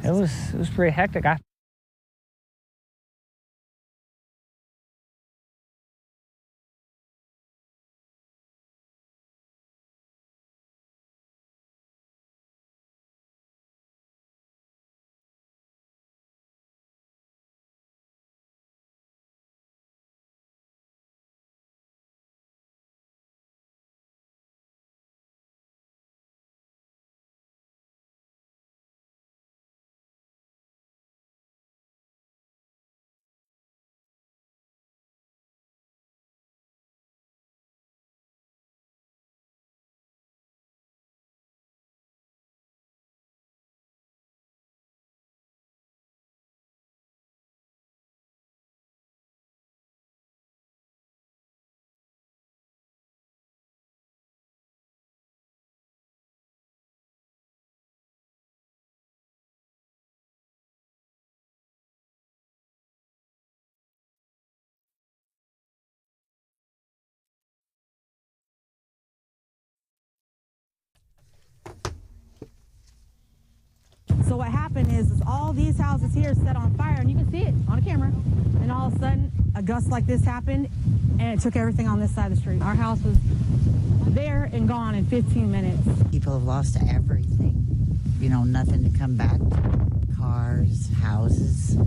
It was pretty hectic. So what happened is all these houses here set on fire, and you can see it on a camera. And all of a sudden, a gust like this happened, and it took everything on this side of the street. Our house was there and gone in 15 minutes. People have lost everything. You know, nothing to come back to. Cars, houses,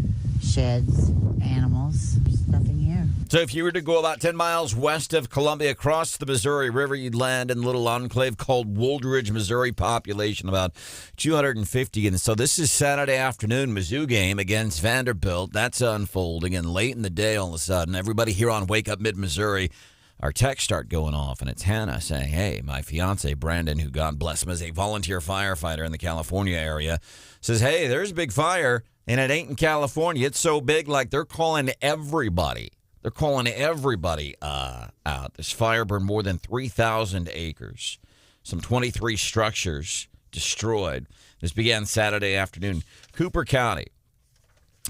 sheds, animals. There's nothing here. So if you were to go about 10 miles west of Columbia, across the Missouri River, you'd land in a little enclave called Wooldridge, Missouri, population about 250. And so this is Saturday afternoon, Mizzou game against Vanderbilt. That's unfolding. And late in the day, all of a sudden, everybody here on Wake Up Mid-Missouri, our texts start going off, and it's Hannah saying, hey, my fiance, Branden, who God bless him is a volunteer firefighter in the California area, says, hey, there's a big fire, and it ain't in California. It's so big, like they're calling everybody. They're calling everybody out. This fire burned more than 3,000 acres. Some 23 structures destroyed. This began Saturday afternoon. Cooper County.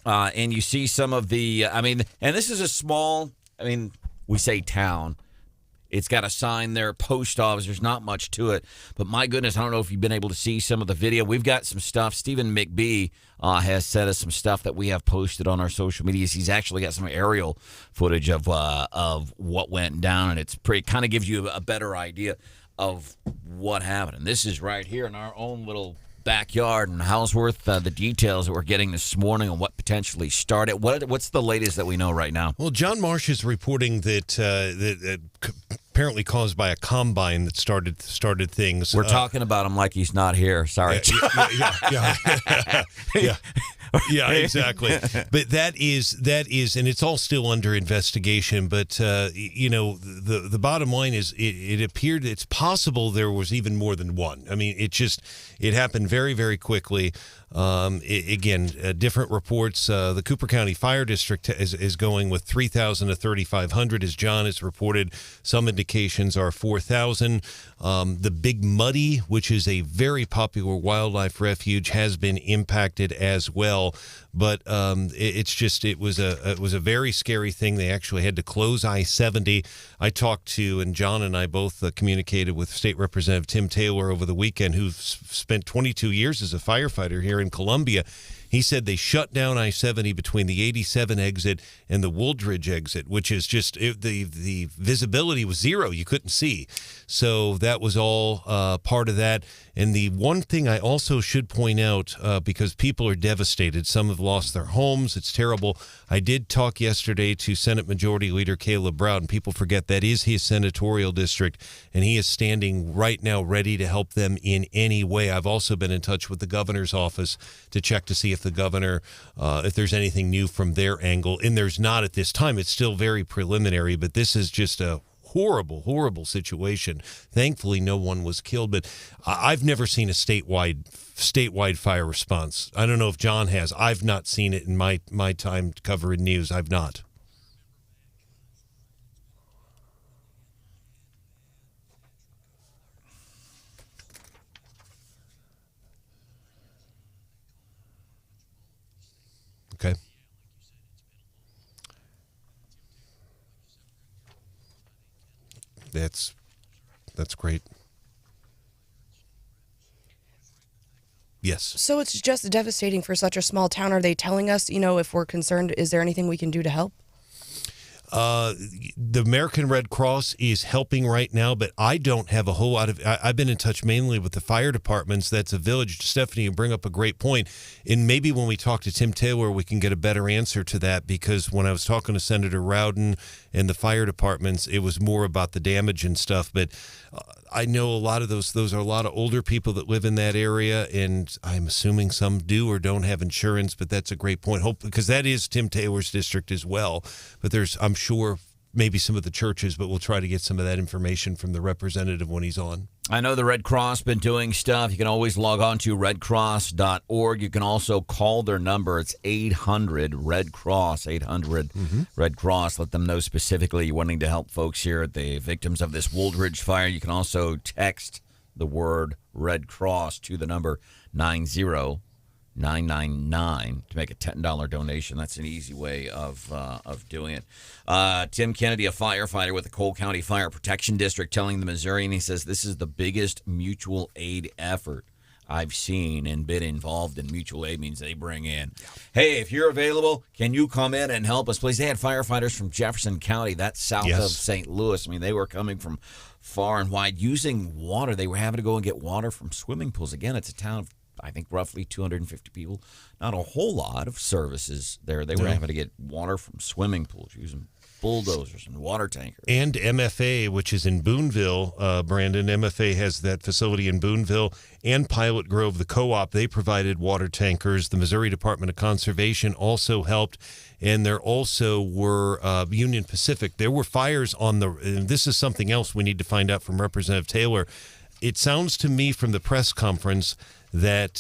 And you see some of the, and this is a small, we say town. It's got a sign there, post office. There's not much to it. But my goodness, I don't know if you've been able to see some of the video. We've got some stuff. Stephen McBee has sent us some stuff that we have posted on our social medias. He's actually got some aerial footage of what went down, and it's pretty, kind of gives you a better idea of what happened. And this is right here in our own little backyard in Houseworth. The details that we're getting this morning on what potentially started. What's the latest that we know right now? Well, John Marsh is reporting that apparently caused by a combine that started things. We're talking about him like he's not here. Sorry. Yeah, exactly. But that is, and it's all still under investigation. But the bottom line is, it appeared it's possible there was even more than one. It happened very, very quickly. Different reports. The Cooper County Fire District is going with 3,000 to 3,500, as John has reported. Some indications are 4,000. The Big Muddy, which is a very popular wildlife refuge, has been impacted as well. But it was a very scary thing. They actually had to close I-70. I talked to, and John and I both communicated with State Representative Tim Taylor over the weekend, who's spent 22 years as a firefighter here in Columbia. He said they shut down I-70 between the 87 exit and the Wooldridge exit, which is just the visibility was zero. You couldn't see. So that was all part of that. And the one thing I also should point out, because people are devastated, some have lost their homes. It's terrible. I did talk yesterday to Senate Majority Leader Caleb Brown. People forget that is his senatorial district, and he is standing right now ready to help them in any way. I've also been in touch with the governor's office to check to see if the governor, if there's anything new from their angle. And there's not at this time. It's still very preliminary, but this is just a horrible situation. Thankfully, no one was killed, but I've never seen a statewide fire response. I don't know if John has. I've not seen it in my time covering news. I've not. Okay. That's great. Yes. So it's just devastating for such a small town. Are they telling us, if we're concerned, is there anything we can do to help? The American Red Cross is helping right now, but I don't have a whole lot of. I've been in touch mainly with the fire departments. That's a village. Stephanie, you bring up a great point, and maybe when we talk to Tim Taylor, we can get a better answer to that. Because when I was talking to Senator Rowden and the fire departments, it was more about the damage and stuff. But I know a lot of those are a lot of older people that live in that area, and I'm assuming some do or don't have insurance. But that's a great point. Hope because that is Tim Taylor's district as well. But I'm sure maybe some of the churches, but we'll try to get some of that information from the representative when he's on. I know the Red Cross been doing stuff. You can always log on to redcross.org. You can also call their number. It's 800-RED-CROSS, 800-RED-CROSS. Let them know specifically you're wanting to help folks here at the victims of this Wooldridge fire. You can also text the word Red Cross to the number 90999 to make a $10 donation. That's an easy way of doing it. Tim Kennedy, a firefighter with the Cole County Fire Protection District, telling the Missourian, he says, this is the biggest mutual aid effort I've seen and been involved in. Mutual aid means they bring in, hey, if you're available, can you come in and help us, please? They had firefighters from Jefferson County, that's south of St. Louis. I mean, they were coming from far and wide using water. They were having to go and get water from swimming pools. Again, it's a town of, I think, roughly 250 people. Not a whole lot of services there. They were having to get water from swimming pools, using bulldozers and water tankers. And MFA, which is in Boonville, Brandon. MFA has that facility in Boonville, and Pilot Grove, the co-op. They provided water tankers. The Missouri Department of Conservation also helped. And there also were Union Pacific. There were fires on and this is something else we need to find out from Representative Taylor. It sounds to me from the press conference that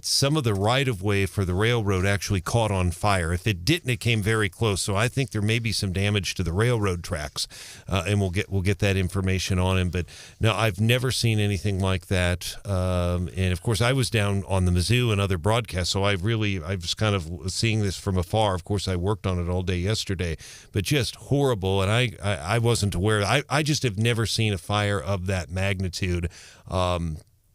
some of the right-of-way for the railroad actually caught on fire. If it didn't, it came very close. So I think there may be some damage to the railroad tracks, and we'll get that information on him. But no, I've never seen anything like that. And of course, I was down on the Mizzou and other broadcasts, so I was kind of seeing this from afar. Of course, I worked on it all day yesterday, but just horrible. And I wasn't aware. I just have never seen a fire of that magnitude.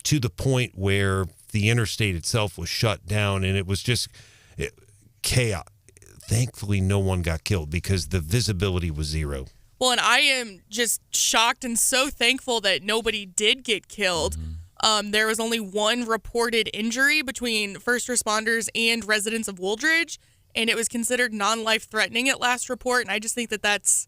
To the point where the interstate itself was shut down, and it was just chaos. Thankfully, no one got killed because the visibility was zero. Well, and I am just shocked and so thankful that nobody did get killed. There was only one reported injury between first responders and residents of Wooldridge, and it was considered non-life-threatening at last report, and I just think that that's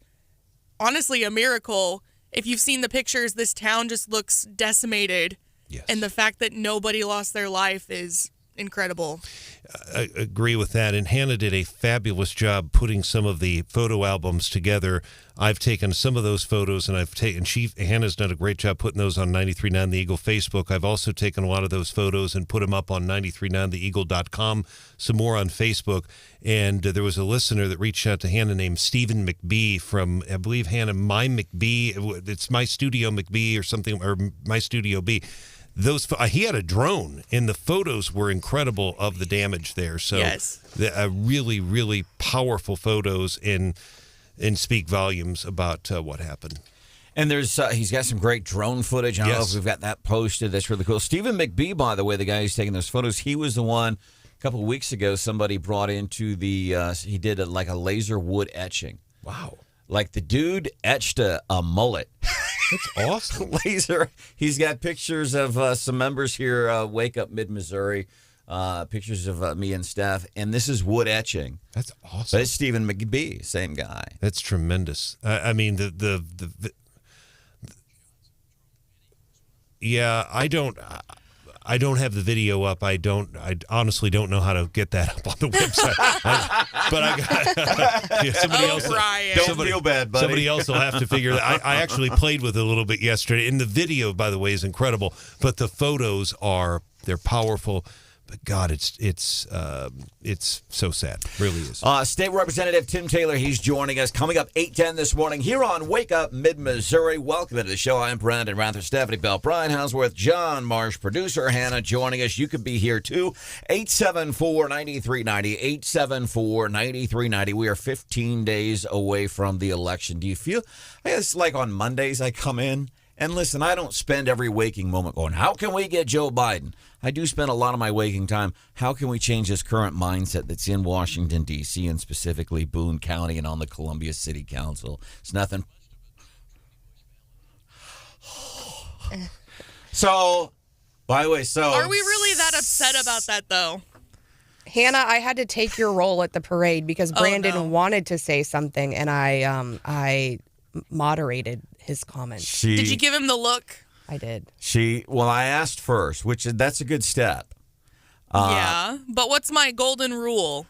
honestly a miracle. If you've seen the pictures, this town just looks decimated. Yes. And the fact that nobody lost their life is incredible. I agree with that. And Hannah did a fabulous job putting some of the photo albums together. I've taken some of those photos, and Hannah's done a great job putting those on 93.9 The Eagle Facebook. I've also taken a lot of those photos and put them up on 93.9theeagle.com, some more on Facebook. And there was a listener that reached out to Hannah named Stephen McBee from, I believe, Hannah, My McBee. It's My Studio McBee or something, or My Studio B. He had a drone, and the photos were incredible of the damage there. So yes. Really, really powerful photos and speak volumes about what happened. And he's got some great drone footage. I don't know if we've got that posted. That's really cool. Stephen McBee, by the way, the guy who's taking those photos, he was the one a couple of weeks ago somebody brought into he did a laser wood etching. Wow. Like the dude etched a mullet. That's awesome. Laser. He's got pictures of some members here, Wake Up Mid-Missouri, pictures of me and Steph, and this is wood etching. That's awesome. But it's Stephen McBee, same guy. That's tremendous. I mean, I don't have the video up. I honestly don't know how to get that up on the website. But I got somebody else. Brian. Don't feel bad, buddy. Somebody else will have to figure that. I actually played with it a little bit yesterday, and the video, by the way, is incredible. But the photos they're powerful. But God, it's so sad. It really is. State Representative Tim Taylor, he's joining us. Coming up 8:10 this morning here on Wake Up Mid-Missouri. Welcome to the show. I'm Branden Rathert, Stephanie Bell, Brian Houseworth, John Marsh, producer Hannah joining us. You could be here too. 874-9390, 874-9390. We are 15 days away from the election. Do you feel, I guess like on Mondays I come in And listen, I don't spend every waking moment going, how can we get Joe Biden? I do spend a lot of my waking time, how can we change this current mindset that's in Washington, D.C., and specifically Boone County and on the Columbia City Council? It's nothing. So, by the way, Are we really that upset about that, though? Hannah, I had to take your role at the parade because Branden wanted to say something, and I moderated his comments. Did you give him the look? I did. Well, I asked first, that's a good step. Yeah, but what's my golden rule?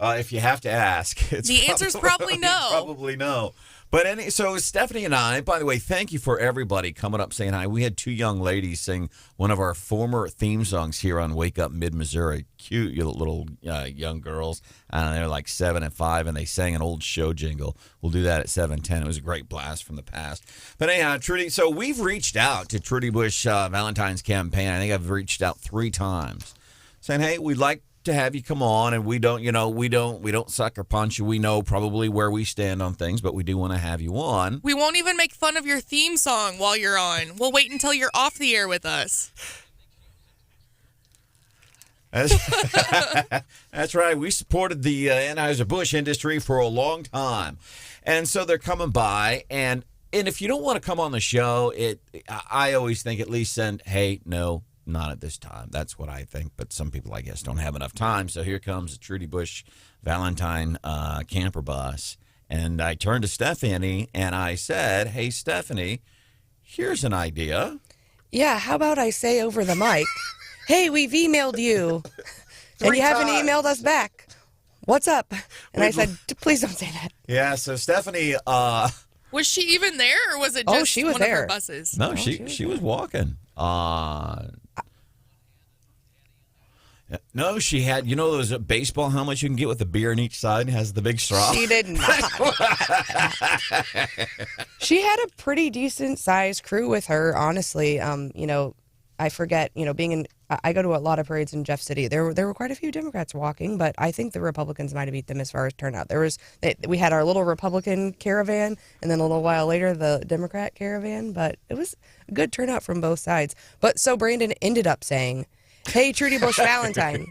If you have to ask, The answer's probably no. Probably no. But so Stephanie and I, by the way, thank you for everybody coming up saying hi. We had two young ladies sing one of our former theme songs here on Wake Up Mid-Missouri. Cute little young girls. They're like 7 and 5, and they sang an old show jingle. We'll do that at 7:10. It was a great blast from the past. But anyhow, Trudy, so we've reached out to Trudy Bush Valentine's campaign. I think I've reached out 3 times saying, hey, we'd like to have you come on, and we don't sucker punch you. We know probably where we stand on things, but we do want to have you on. We won't even make fun of your theme song while you're on. We'll wait until you're off the air with us. That's right. We supported the Anheuser-Busch industry for a long time, and so they're coming by. And if you don't want to come on the show, I always think at least send, hey, no. Not at this time. That's what I think. But some people, I guess, don't have enough time. So here comes the Trudy Bush Valentine camper bus. And I turned to Stephanie and I said, hey, Stephanie, here's an idea. Yeah, how about I say over the mic, hey, we've emailed you. And you haven't emailed us back. What's up? And I said, please don't say that. Yeah, so Stephanie... was she even there, or was it just she was one there. of her buses? No, she was walking. No, she had, those baseball helmets you can get with the beer in each side, has the big straw? She did not. She had a pretty decent sized crew with her, honestly. I forget, I go to a lot of parades in Jeff City. There were quite a few Democrats walking, but I think the Republicans might have beat them as far as turnout. We had our little Republican caravan, and then a little while later, the Democrat caravan, but it was a good turnout from both sides. But so Branden ended up saying, hey, Trudy Bush Valentine,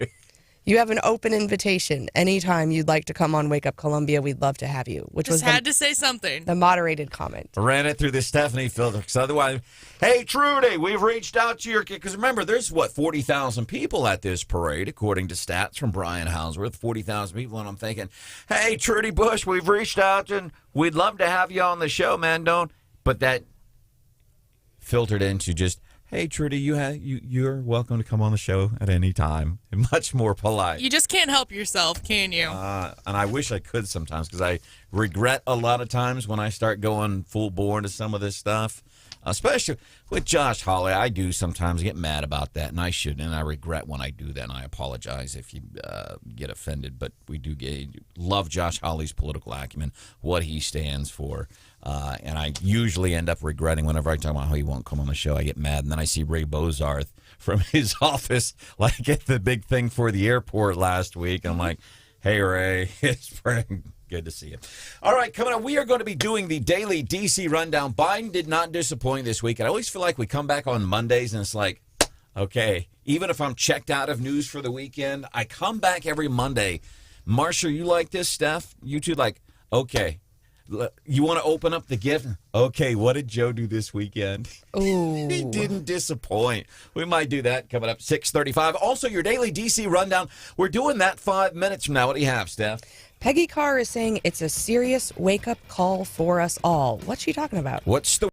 you have an open invitation. Anytime you'd like to come on Wake Up Columbia, we'd love to have you. Which Just was had to say something. The moderated comment. Ran it through the Stephanie filter. Because otherwise, hey, Trudy, we've reached out to your kid. Because remember, there's, 40,000 people at this parade, according to stats from Brian Houseworth, 40,000 people. And I'm thinking, hey, Trudy Bush, we've reached out and we'd love to have you on the show, man. But that filtered into just, hey, Trudy, you're welcome to come on the show at any time. Much more polite. You just can't help yourself, can you? And I wish I could sometimes, because I regret a lot of times when I start going full bore into some of this stuff. Especially with Josh Hawley, I do sometimes get mad about that, and I shouldn't, and I regret when I do that, and I apologize if you get offended. But we do love Josh Hawley's political acumen, what he stands for. And I usually end up regretting whenever I talk about how he won't come on the show. I get mad, and then I see Ray Bozarth from his office, like at the big thing for the airport last week. And I'm like, hey, Ray, it's pretty good to see you. All right, coming up, we are going to be doing the daily D.C. rundown. Biden did not disappoint this week. And I always feel like we come back on Mondays, and it's like, okay, even if I'm checked out of news for the weekend, I come back every Monday. Marsha, you like this, Steph? You two like, okay. You want to open up the gift? Okay, what did Joe do this weekend? Ooh. He didn't disappoint. We might do that coming up 6:35. Also, your daily DC rundown. We're doing that 5 minutes from now. What do you have, Steph? Peggy Carr is saying it's a serious wake-up call for us all. What's she talking about? What's the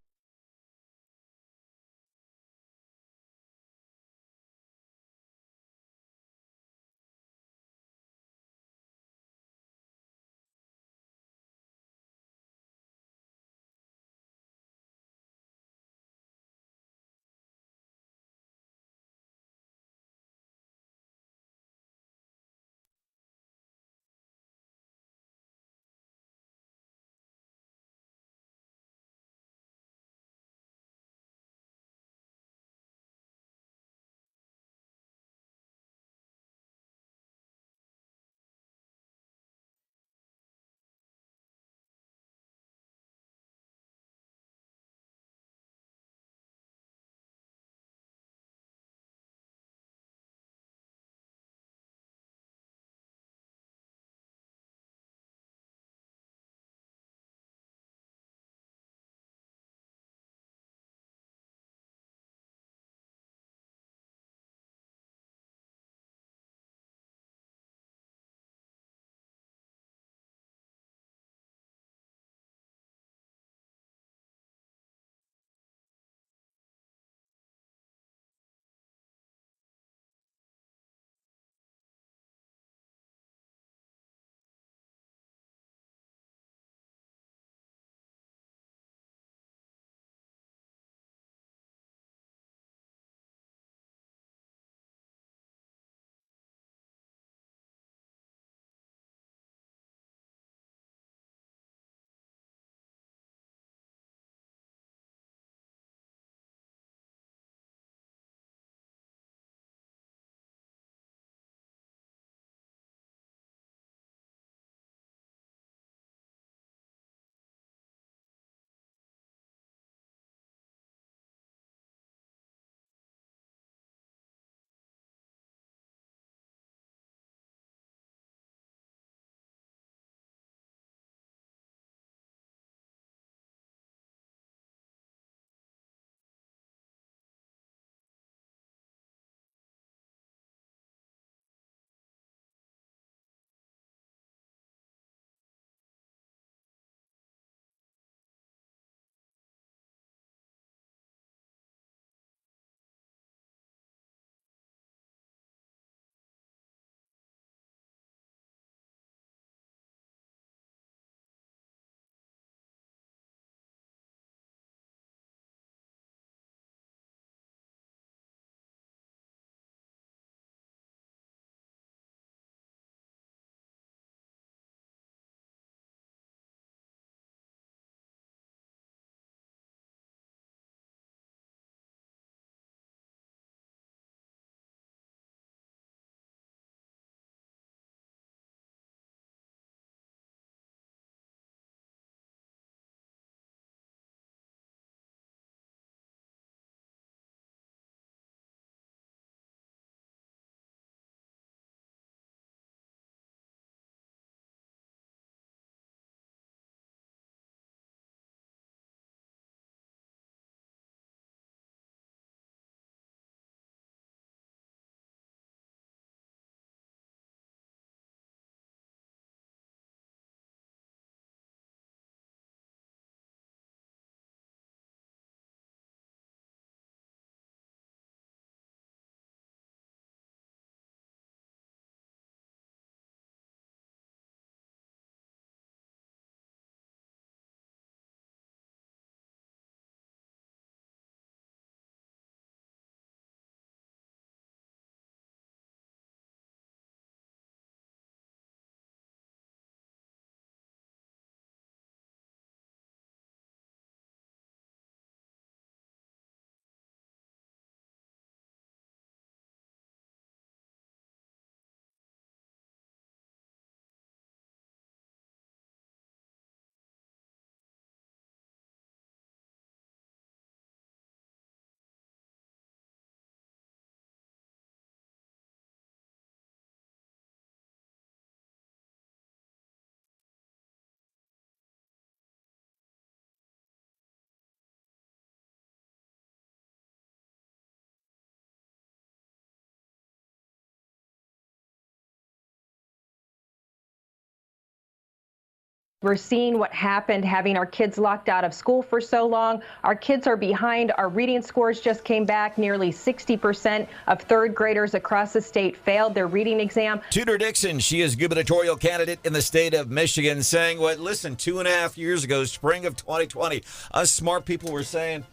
We're seeing what happened having our kids locked out of school for so long. Our kids are behind. Our reading scores just came back. Nearly 60% of third graders across the state failed their reading exam. Tudor Dixon, she is gubernatorial candidate in the state of Michigan, saying what, listen, 2.5 years ago, spring of 2020, us smart people were saying,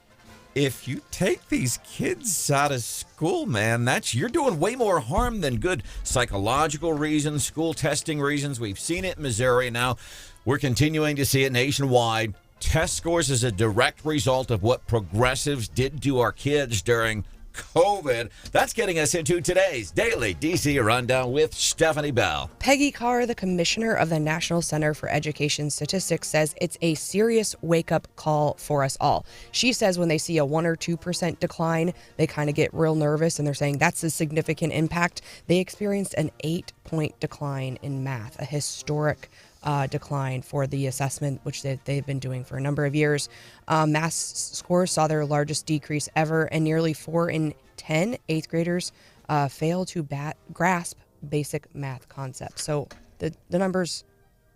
if you take these kids out of school, man, you're doing way more harm than good. Psychological reasons, school testing reasons. We've seen it in Missouri. Now we're continuing to see it nationwide. Test scores is a direct result of what progressives did to our kids during COVID. That's getting us into today's Daily DC Rundown with Stephanie Bell. Peggy Carr, the commissioner of the National Center for Education Statistics, says it's a serious wake-up call for us all. She says when they see a 1 or 2% decline, they kind of get real nervous, and they're saying that's a significant impact. They experienced an 8-point decline in math, a historic decline for the assessment, which they've been doing for a number of years. Math scores saw their largest decrease ever, and nearly 4 in 10 eighth graders fail to grasp basic math concepts. So the numbers,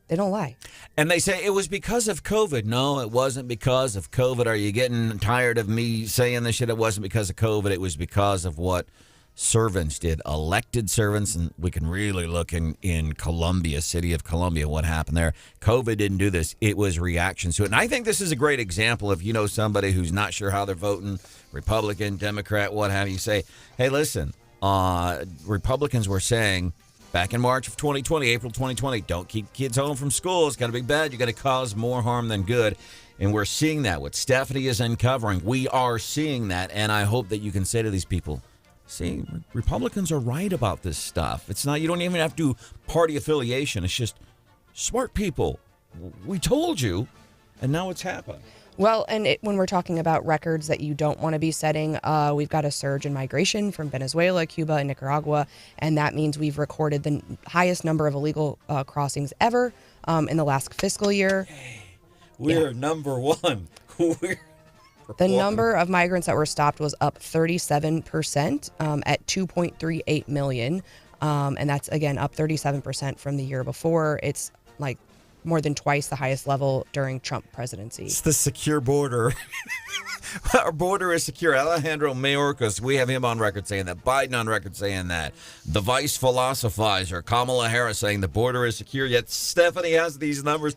they don't lie. And they say it was because of COVID. No, it wasn't because of COVID. Are you getting tired of me saying this shit? It wasn't because of COVID. It was because of what servants did, elected servants, and we can really look in Columbia, city of Columbia, what happened there. COVID didn't do this. It was reactions to it. And I think this is a great example if you know somebody who's not sure how they're voting, Republican, Democrat, what have you, say, hey, listen, Republicans were saying back in March of 2020, April 2020, don't keep kids home from school. It's going to be bad. You're going to cause more harm than good. And we're seeing that. What Stephanie is uncovering, we are seeing that. And I hope that you can say to these people, see, Republicans are right about this stuff. It's not, you don't even have to do party affiliation. It's just smart people. We told you, and now it's happened. Well, and when we're talking about records that you don't want to be setting, we've got a surge in migration from Venezuela, Cuba, and Nicaragua, and that means we've recorded the highest number of illegal crossings ever in the last fiscal year. We're number one. The number of migrants that were stopped was up 37% at 2.38 million. And that's, again, up 37% from the year before. It's like more than twice the highest level during Trump presidency. It's the secure border. Our border is secure. Alejandro Mayorkas, we have him on record saying that. Biden on record saying that. The vice philosophizer, Kamala Harris, saying the border is secure. Yet Stephanie has these numbers.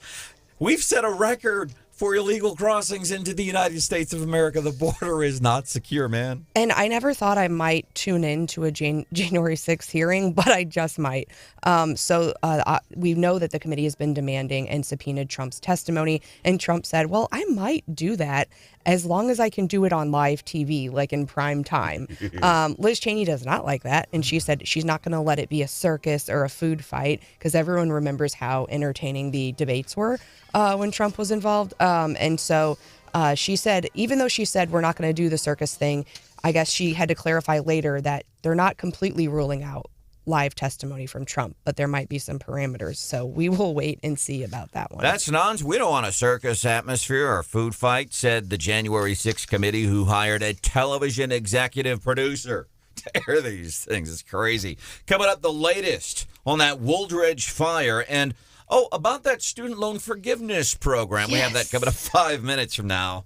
We've set a record for illegal crossings into the United States of America. The border is not secure, man. And I never thought I might tune in to a January 6th hearing, but I just might. We know that the committee has been demanding and subpoenaed Trump's testimony, and Trump said, well, I might do that as long as I can do it on live TV, like in prime time. Liz Cheney does not like that, and she said she's not going to let it be a circus or a food fight, because everyone remembers how entertaining the debates were when Trump was involved. She said, even though she said we're not going to do the circus thing, I guess she had to clarify later that they're not completely ruling out live testimony from Trump, but there might be some parameters. So we will wait and see about that one. That's nonsense. We don't want a circus atmosphere or food fight, said the January 6th committee, who hired a television executive producer to air these things. It's crazy. Coming up, the latest on that Wooldridge fire, and about that student loan forgiveness program. Yes. We have that coming up 5 minutes from now.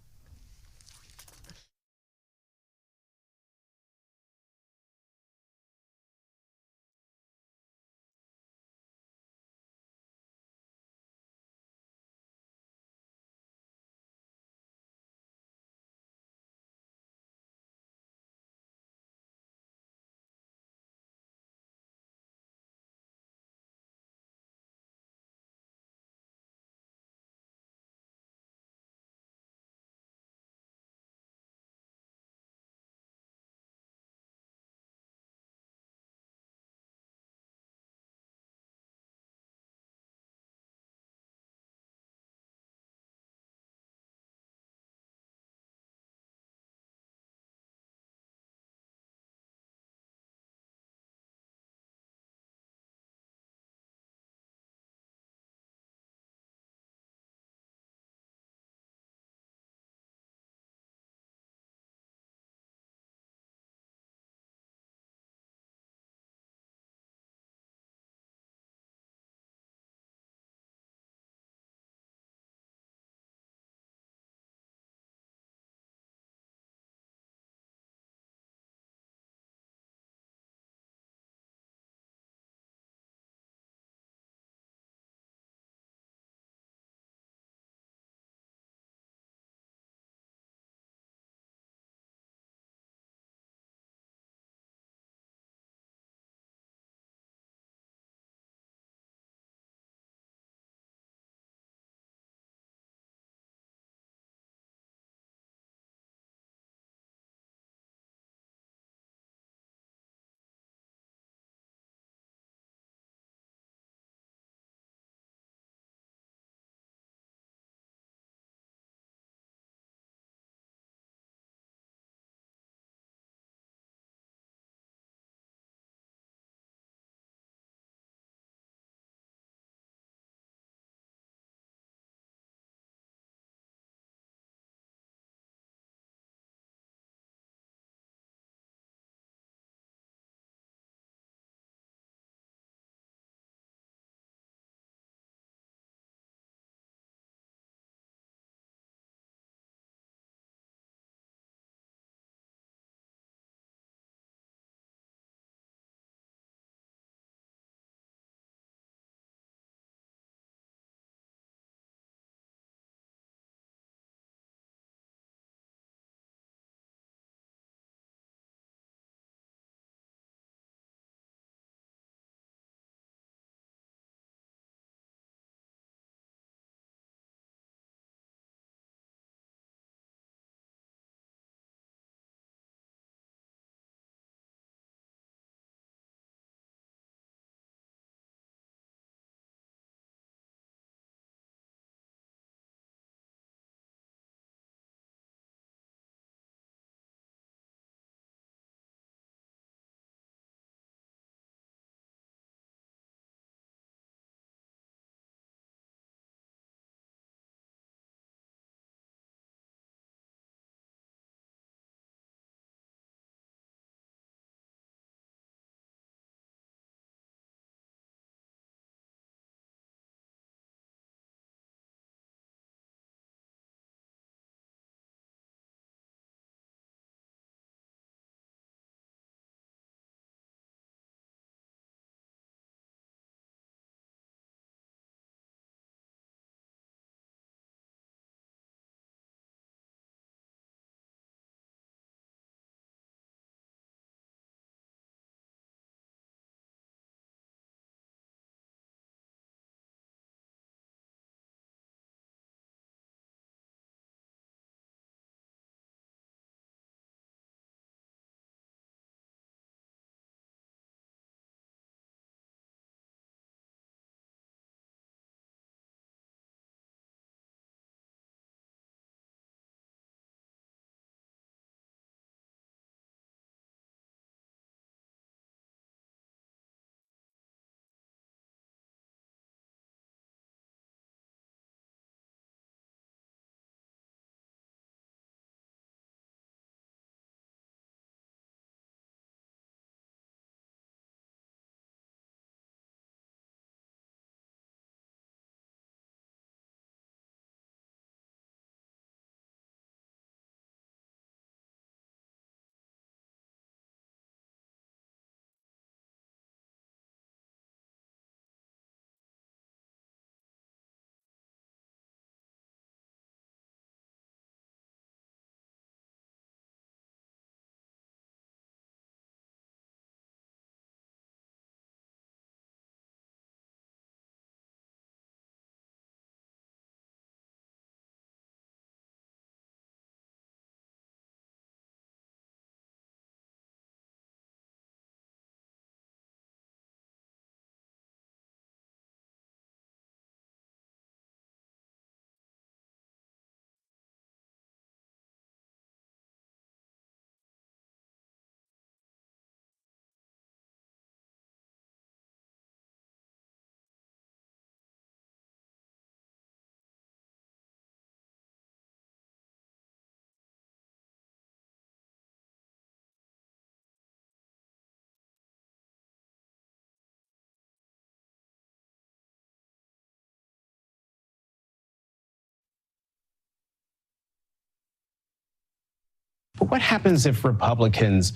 But what happens if Republicans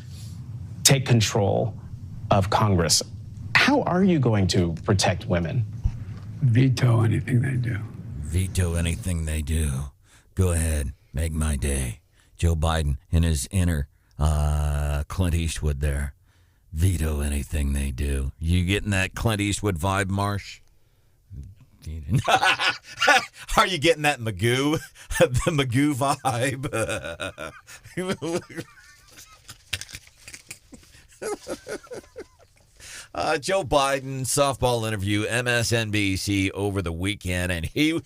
take control of Congress? How are you going to protect women? Veto anything they do. Veto anything they do. Go ahead, make my day. Joe Biden in his inner Clint Eastwood there. Veto anything they do. You getting that Clint Eastwood vibe, Marsh? Are you getting that Magoo? The Magoo vibe? Joe Biden softball interview, MSNBC over the weekend, and he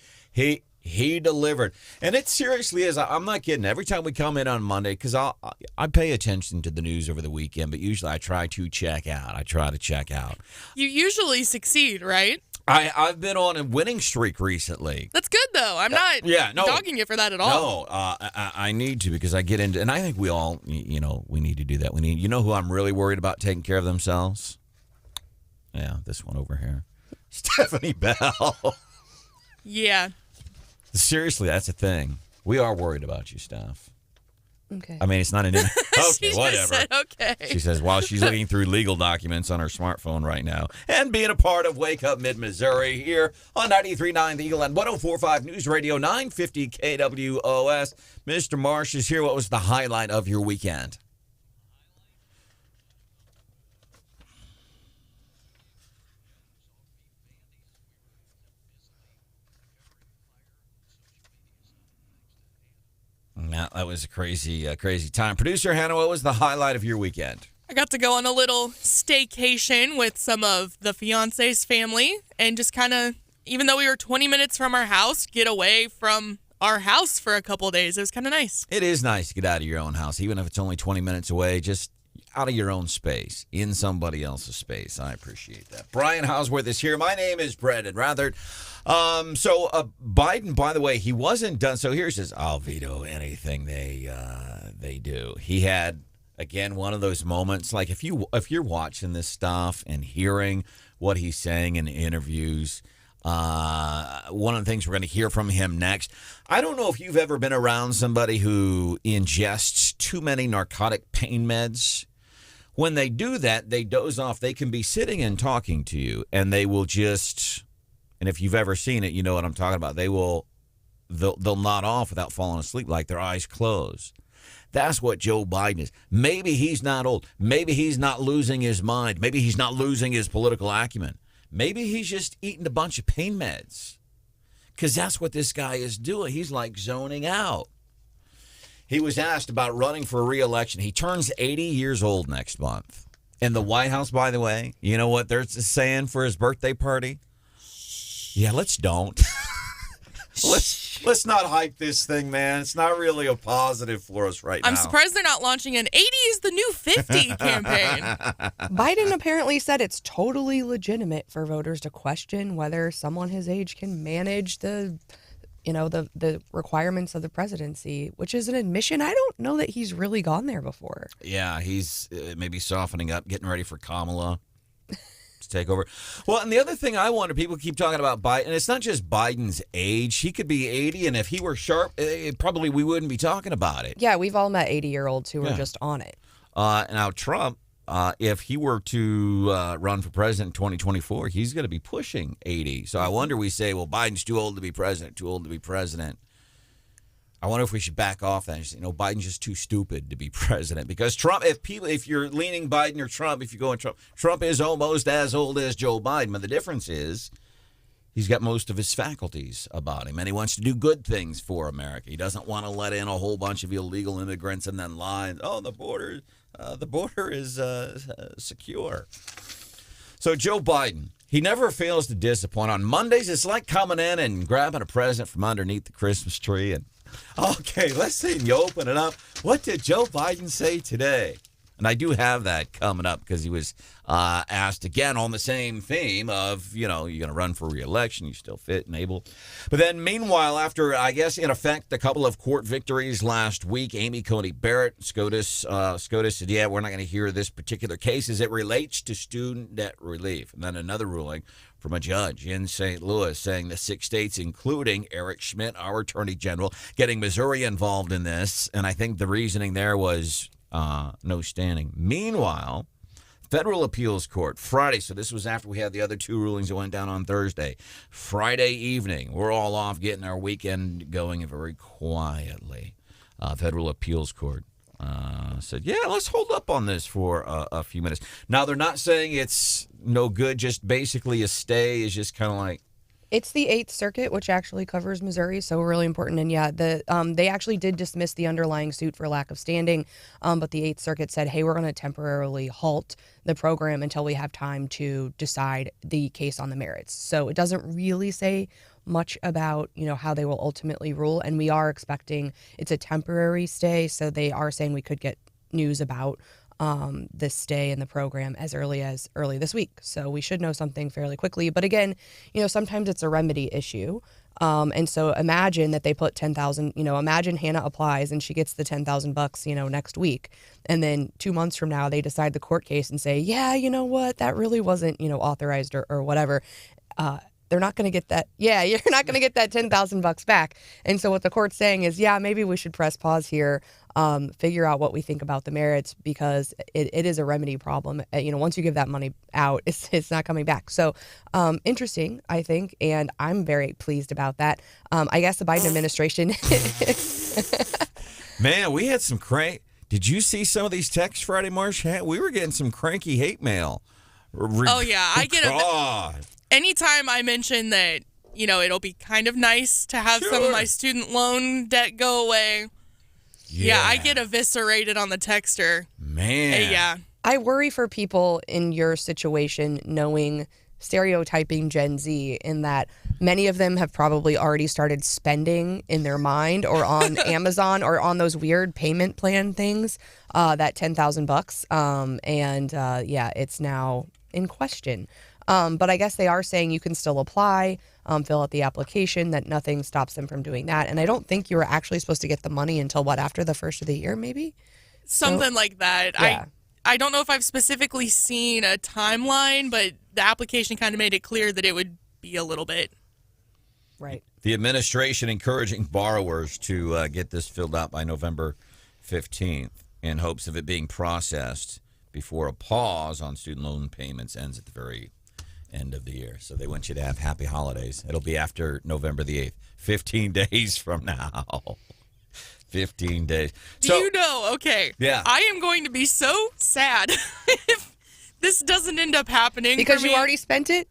delivered. And it seriously is. I'm not kidding. Every time we come in on Monday, because I pay attention to the news over the weekend, but usually I try to check out. You usually succeed, right? I've been on a winning streak recently. That's good, though. I'm not dogging you for that at all. No, I need to, because I get into, and I think we all, we need to do that. You know who I'm really worried about taking care of themselves? Yeah, this one over here. Stephanie Bell. Yeah. Seriously, that's a thing. We are worried about you, Steph. Okay. I mean, it's not an... Okay, She just whatever. said, okay. She says, while she's looking through legal documents on her smartphone right now, and being a part of Wake Up Mid-Missouri here on 93.9 The Eagle and 104.5 News Radio 950 KWOS. Mr. Marsh is here. What was the highlight of your weekend? That was a crazy time. Producer Hannah, what was the highlight of your weekend? I got to go on a little staycation with some of the fiance's family and just kind of, even though we were 20 minutes from our house, get away from our house for a couple of days. It was kind of nice. It is nice to get out of your own house, even if it's only 20 minutes away, just out of your own space, in somebody else's space. I appreciate that. Brian Hausworth is here. My name is Branden Rathert. Biden, by the way, he wasn't done. So here's his, I'll veto anything they do. He had, again, one of those moments, like if you're watching this stuff and hearing what he's saying in interviews, one of the things we're going to hear from him next, I don't know if you've ever been around somebody who ingests too many narcotic pain meds. When they do that, they doze off. They can be sitting and talking to you, and they will just, and if you've ever seen it, you know what I'm talking about. They'll nod off without falling asleep, like their eyes closed. That's what Joe Biden is. Maybe he's not old. Maybe he's not losing his mind. Maybe he's not losing his political acumen. Maybe he's just eating a bunch of pain meds, because that's what this guy is doing. He's like zoning out. He was asked about running for re-election. He turns 80 years old next month. And the White House, by the way, you know what they're saying for his birthday party? Yeah, let's don't. Let's not hype this thing, man. It's not really a positive for us right now. I'm surprised they're not launching an 80 is the new 50 campaign. Biden apparently said it's totally legitimate for voters to question whether someone his age can manage the requirements of the presidency, which is an admission. I don't know that he's really gone there before. Yeah, he's maybe softening up, getting ready for Kamala to take over. Well, and the other thing I wonder, people keep talking about Biden, and it's not just Biden's age. He could be 80, and if he were sharp, probably we wouldn't be talking about it. Yeah, we've all met 80-year-olds who are just on it. Now, Trump, if he were to run for president in 2024, he's going to be pushing 80. So I wonder, we say, well, Biden's too old to be president, I wonder if we should back off that and just, Biden's just too stupid to be president. Because Trump, if you're leaning Biden or Trump, if you go in Trump is almost as old as Joe Biden. But the difference is he's got most of his faculties about him, and he wants to do good things for America. He doesn't want to let in a whole bunch of illegal immigrants and then lie. Oh, the border is secure. So Joe Biden, he never fails to disappoint. On Mondays, it's like coming in and grabbing a present from underneath the Christmas tree. And okay, let's see. You open it up. What did Joe Biden say today? And I do have that coming up because he was asked again on the same theme of, you're going to run for re-election. You still fit and able. But then meanwhile, after, I guess, in effect, a couple of court victories last week, Amy Coney Barrett, SCOTUS said, yeah, we're not going to hear this particular case as it relates to student debt relief. And then another ruling from a judge in St. Louis saying the 6 states, including Eric Schmidt, our attorney general, getting Missouri involved in this. And I think the reasoning there was no standing. Meanwhile, federal appeals court Friday. So this was after we had the other 2 rulings that went down on Thursday. Friday evening, we're all off getting our weekend going very quietly. Federal appeals court said, yeah, let's hold up on this for a few minutes. Now, they're not saying it's no good, just basically a stay is just kind of like. It's the 8th Circuit, which actually covers Missouri, so really important. And yeah, they actually did dismiss the underlying suit for lack of standing, but the 8th Circuit said, hey, we're going to temporarily halt the program until we have time to decide the case on the merits. So it doesn't really say much about, how they will ultimately rule, and we are expecting it's a temporary stay, so they are saying we could get news about this stay in the program as early this week. So we should know something fairly quickly. But again, sometimes it's a remedy issue. And so imagine that they put 10,000, imagine Hannah applies and she gets the $10,000, next week. And then 2 months from now, they decide the court case and say, yeah, you know what, that really wasn't, authorized or whatever. They're not going to get that. Yeah, you're not going to get that $10,000 back. And so what the court's saying is, yeah, maybe we should press pause here, figure out what we think about the merits, because it is a remedy problem. Once you give that money out, it's not coming back. So interesting, I think, and I'm very pleased about that. I guess the Biden administration. Man, we had some Did you see some of these texts Friday, Marsh? We were getting some cranky hate mail. Oh, yeah. I get anytime I mention that, it'll be kind of nice to have some of my student loan debt go away. Yeah, I get eviscerated on the texter. Man. Yeah. I worry for people in your situation, knowing stereotyping Gen Z, in that many of them have probably already started spending in their mind or on Amazon or on those weird payment plan things, that $10,000. And it's now in question. But I guess they are saying you can still apply, fill out the application, that nothing stops them from doing that. And I don't think you were actually supposed to get the money until after the first of the year, maybe? Something like that. Yeah. I don't know if I've specifically seen a timeline, but the application kind of made it clear that it would be a little bit. Right. The administration encouraging borrowers to get this filled out by November 15th in hopes of it being processed before a pause on student loan payments ends at the very end of the year. So they want you to have happy holidays. It'll be after November the 8th, 15 days from now. 15 days. Do you know, okay, yeah. I am going to be so sad if this doesn't end up happening. Because you already spent it?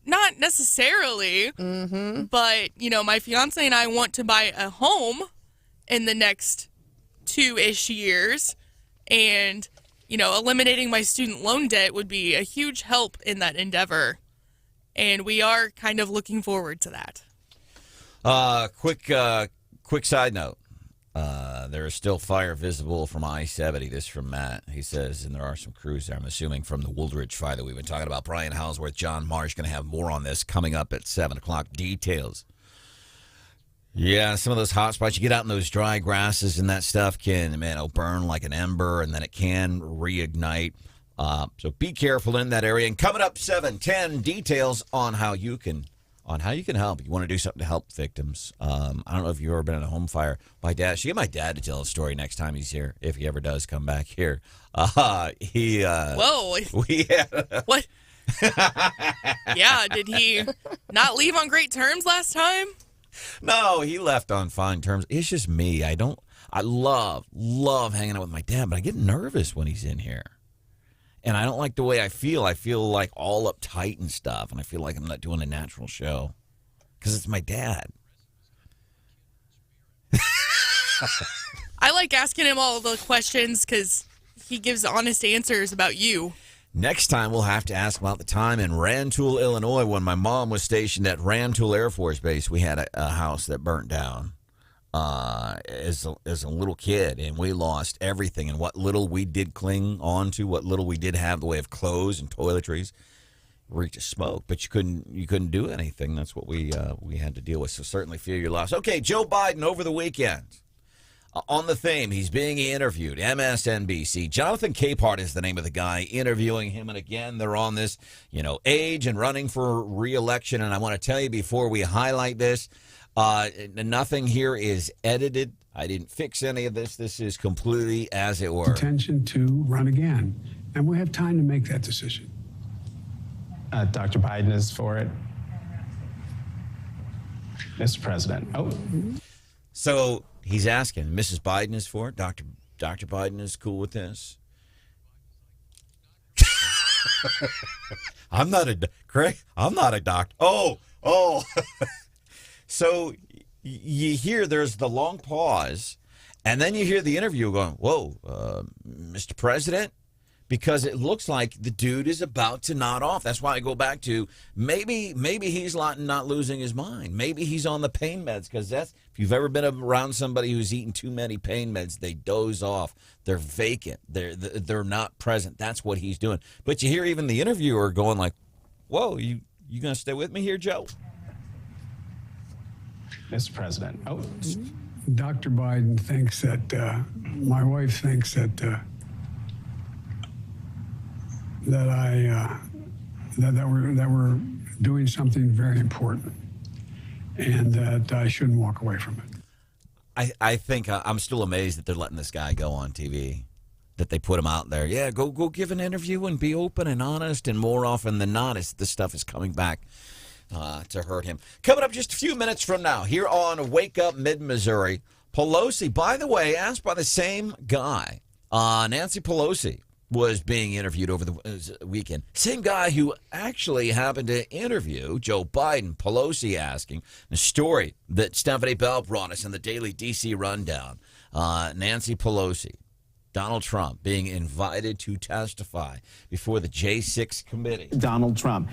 Not necessarily, but, my fiance and I want to buy a home in the next 2-ish years, and eliminating my student loan debt would be a huge help in that endeavor. And we are kind of looking forward to that. Quick side note. There is still fire visible from I-70. This from Matt. He says, and there are some crews there, I'm assuming, from the Wooldridge fire that we've been talking about. Brian Houseworth, John Marsh, going to have more on this coming up at 7 o'clock. Details. Yeah, some of those hot spots, you get out in those dry grasses and that stuff it'll burn like an ember, and then it can reignite. So be careful in that area. And coming up 7:10, details on how you can help. You want to do something to help victims. I don't know if you've ever been in a home fire. My dad, should get my dad to tell a story next time he's here, if he ever does come back here. Whoa. What? Yeah, did he not leave on great terms last time? No, he left on fine terms. It's just me. I love hanging out with my dad, but I get nervous when he's in here. And I don't like the way I feel. I feel like all uptight and stuff, and I feel like I'm not doing a natural show because it's my dad. I like asking him all the questions because he gives honest answers about you. Next time, we'll have to ask about the time in Rantoul, Illinois, when my mom was stationed at Rantoul Air Force Base. We had a house that burnt down. as a little kid, and we lost everything. And what little we did cling on to, what little we did have in the way of clothes and toiletries, reeked of smoke. But you couldn't do anything. That's what we had to deal with. So certainly feel your loss. Okay, Joe Biden over the weekend. On the theme, he's being interviewed. MSNBC. Jonathan Capehart is the name of the guy interviewing him. And again, they're on this, age and running for re-election. And I want to tell you before we highlight this, nothing here is edited. I didn't fix any of this. This is completely as it were. Intention to run again. And we have time to make that decision. Dr. Biden is for it. Mr. President. Oh. So he's asking, Mrs. Biden is for it? Dr. Biden is cool with this? I'm not a doctor. Oh. So you hear there's the long pause, and then you hear the interview going, whoa, Mr. President? Because it looks like the dude is about to nod off. That's why I go back to maybe he's not losing his mind. Maybe he's on the pain meds, because if you've ever been around somebody who's eaten too many pain meds, they doze off. They're vacant. They're not present. That's what he's doing. But you hear even the interviewer going like, whoa, you going to stay with me here, Joe? Mr. President. Oh. Dr. Biden thinks that, my wife thinks that we're doing something very important, and that I shouldn't walk away from it. I think I'm still amazed that they're letting this guy go on TV, that they put him out there. Yeah, go give an interview and be open and honest, and more often than not, this stuff is coming back to hurt him. Coming up just a few minutes from now, here on Wake Up Mid-Missouri, Pelosi, by the way, asked by the same guy, Nancy Pelosi, was being interviewed over the weekend. Same guy who actually happened to interview Joe Biden. Pelosi asking the story that Stephanie Bell brought us in the Daily DC Rundown. Nancy Pelosi, Donald Trump being invited to testify before the J6 committee. Donald Trump.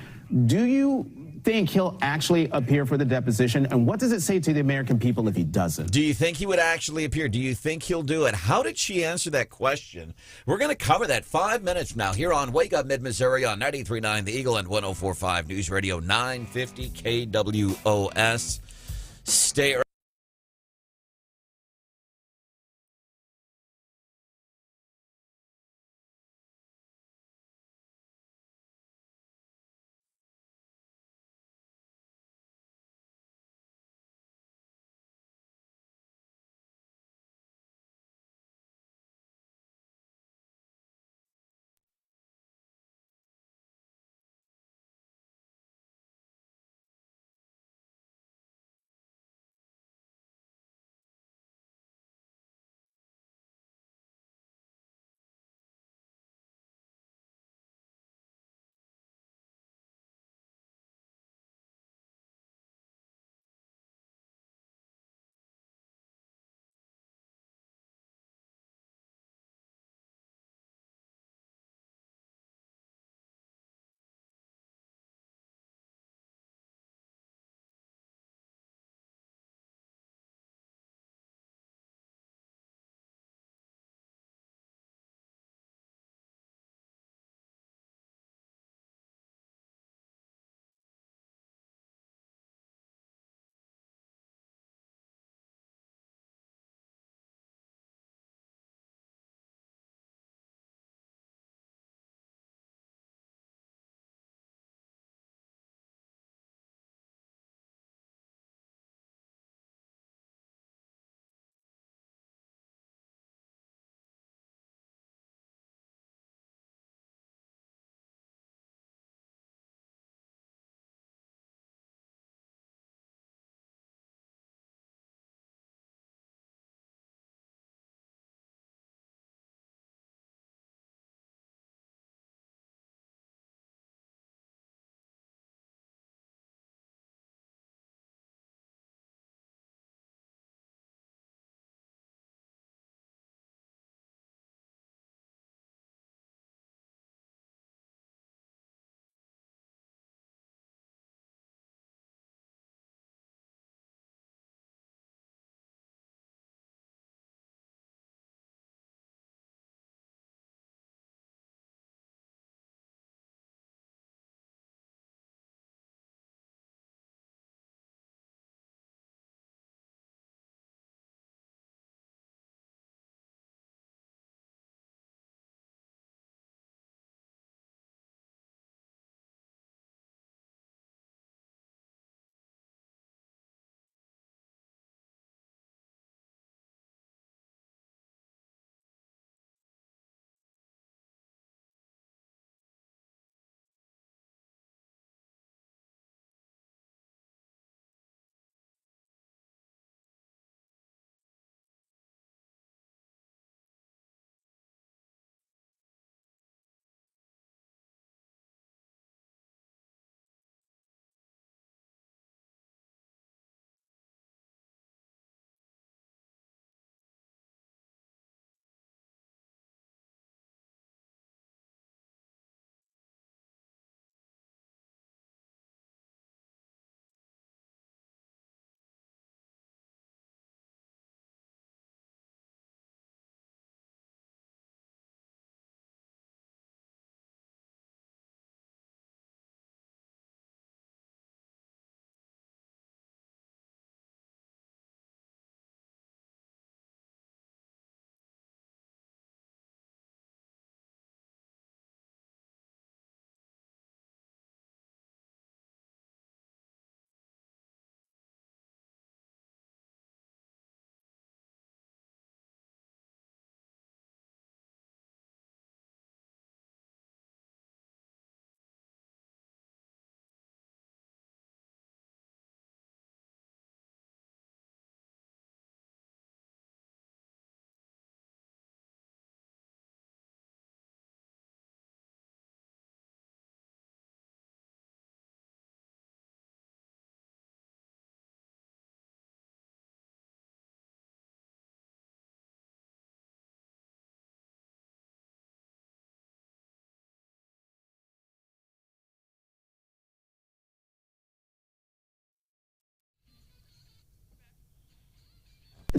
Do you think he'll actually appear for the deposition? And what does it say to the American people if he doesn't? Do you think he would actually appear? Do you think he'll do it? How did she answer that question? We're going to cover that 5 minutes from now here on Wake Up Mid-Missouri on 93.9 The Eagle and 104.5 News Radio 950 KWOS. Stay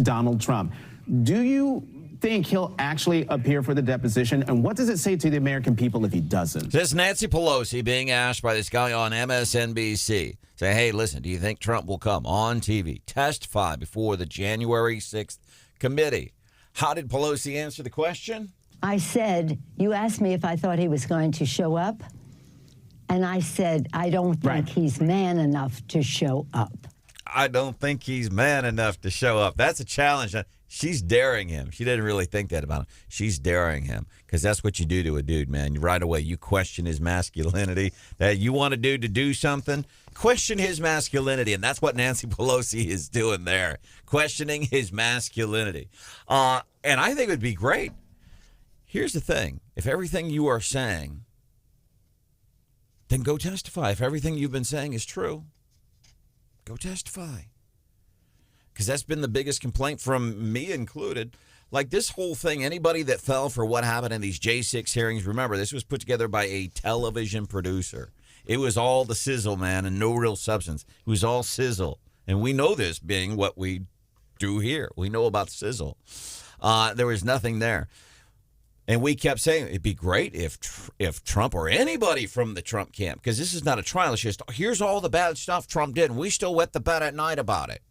Donald Trump. Do you think he'll actually appear for the deposition? And what does it say to the American people if he doesn't? This is Nancy Pelosi being asked by this guy on MSNBC. Say, hey, listen, do you think Trump will come on TV, testify before the January 6th committee? How did Pelosi answer the question? I said, you asked me if I thought he was going to show up. And I said, I don't think he's man enough to show up. I don't think he's man enough to show up. That's a challenge. She's daring him. She didn't really think that about him. She's daring him because that's what you do to a dude, man. Right away, you question his masculinity. That you want a dude to do something, question his masculinity, and that's what Nancy Pelosi is doing there, questioning his masculinity. And I think it would be great. Here's the thing. If everything you are saying, then go testify. If everything you've been saying is true, go testify. Because that's been the biggest complaint from me included. Like this whole thing, anybody that fell for what happened in these J6 hearings, remember, this was put together by a television producer. It was all the sizzle, man, and no real substance. It was all sizzle. And we know this being what we do here. We know about sizzle. There was nothing there. And we kept saying it'd be great if Trump or anybody from the Trump camp, because this is not a trial. It's just, here's all the bad stuff Trump did, and we still wet the bed at night about it.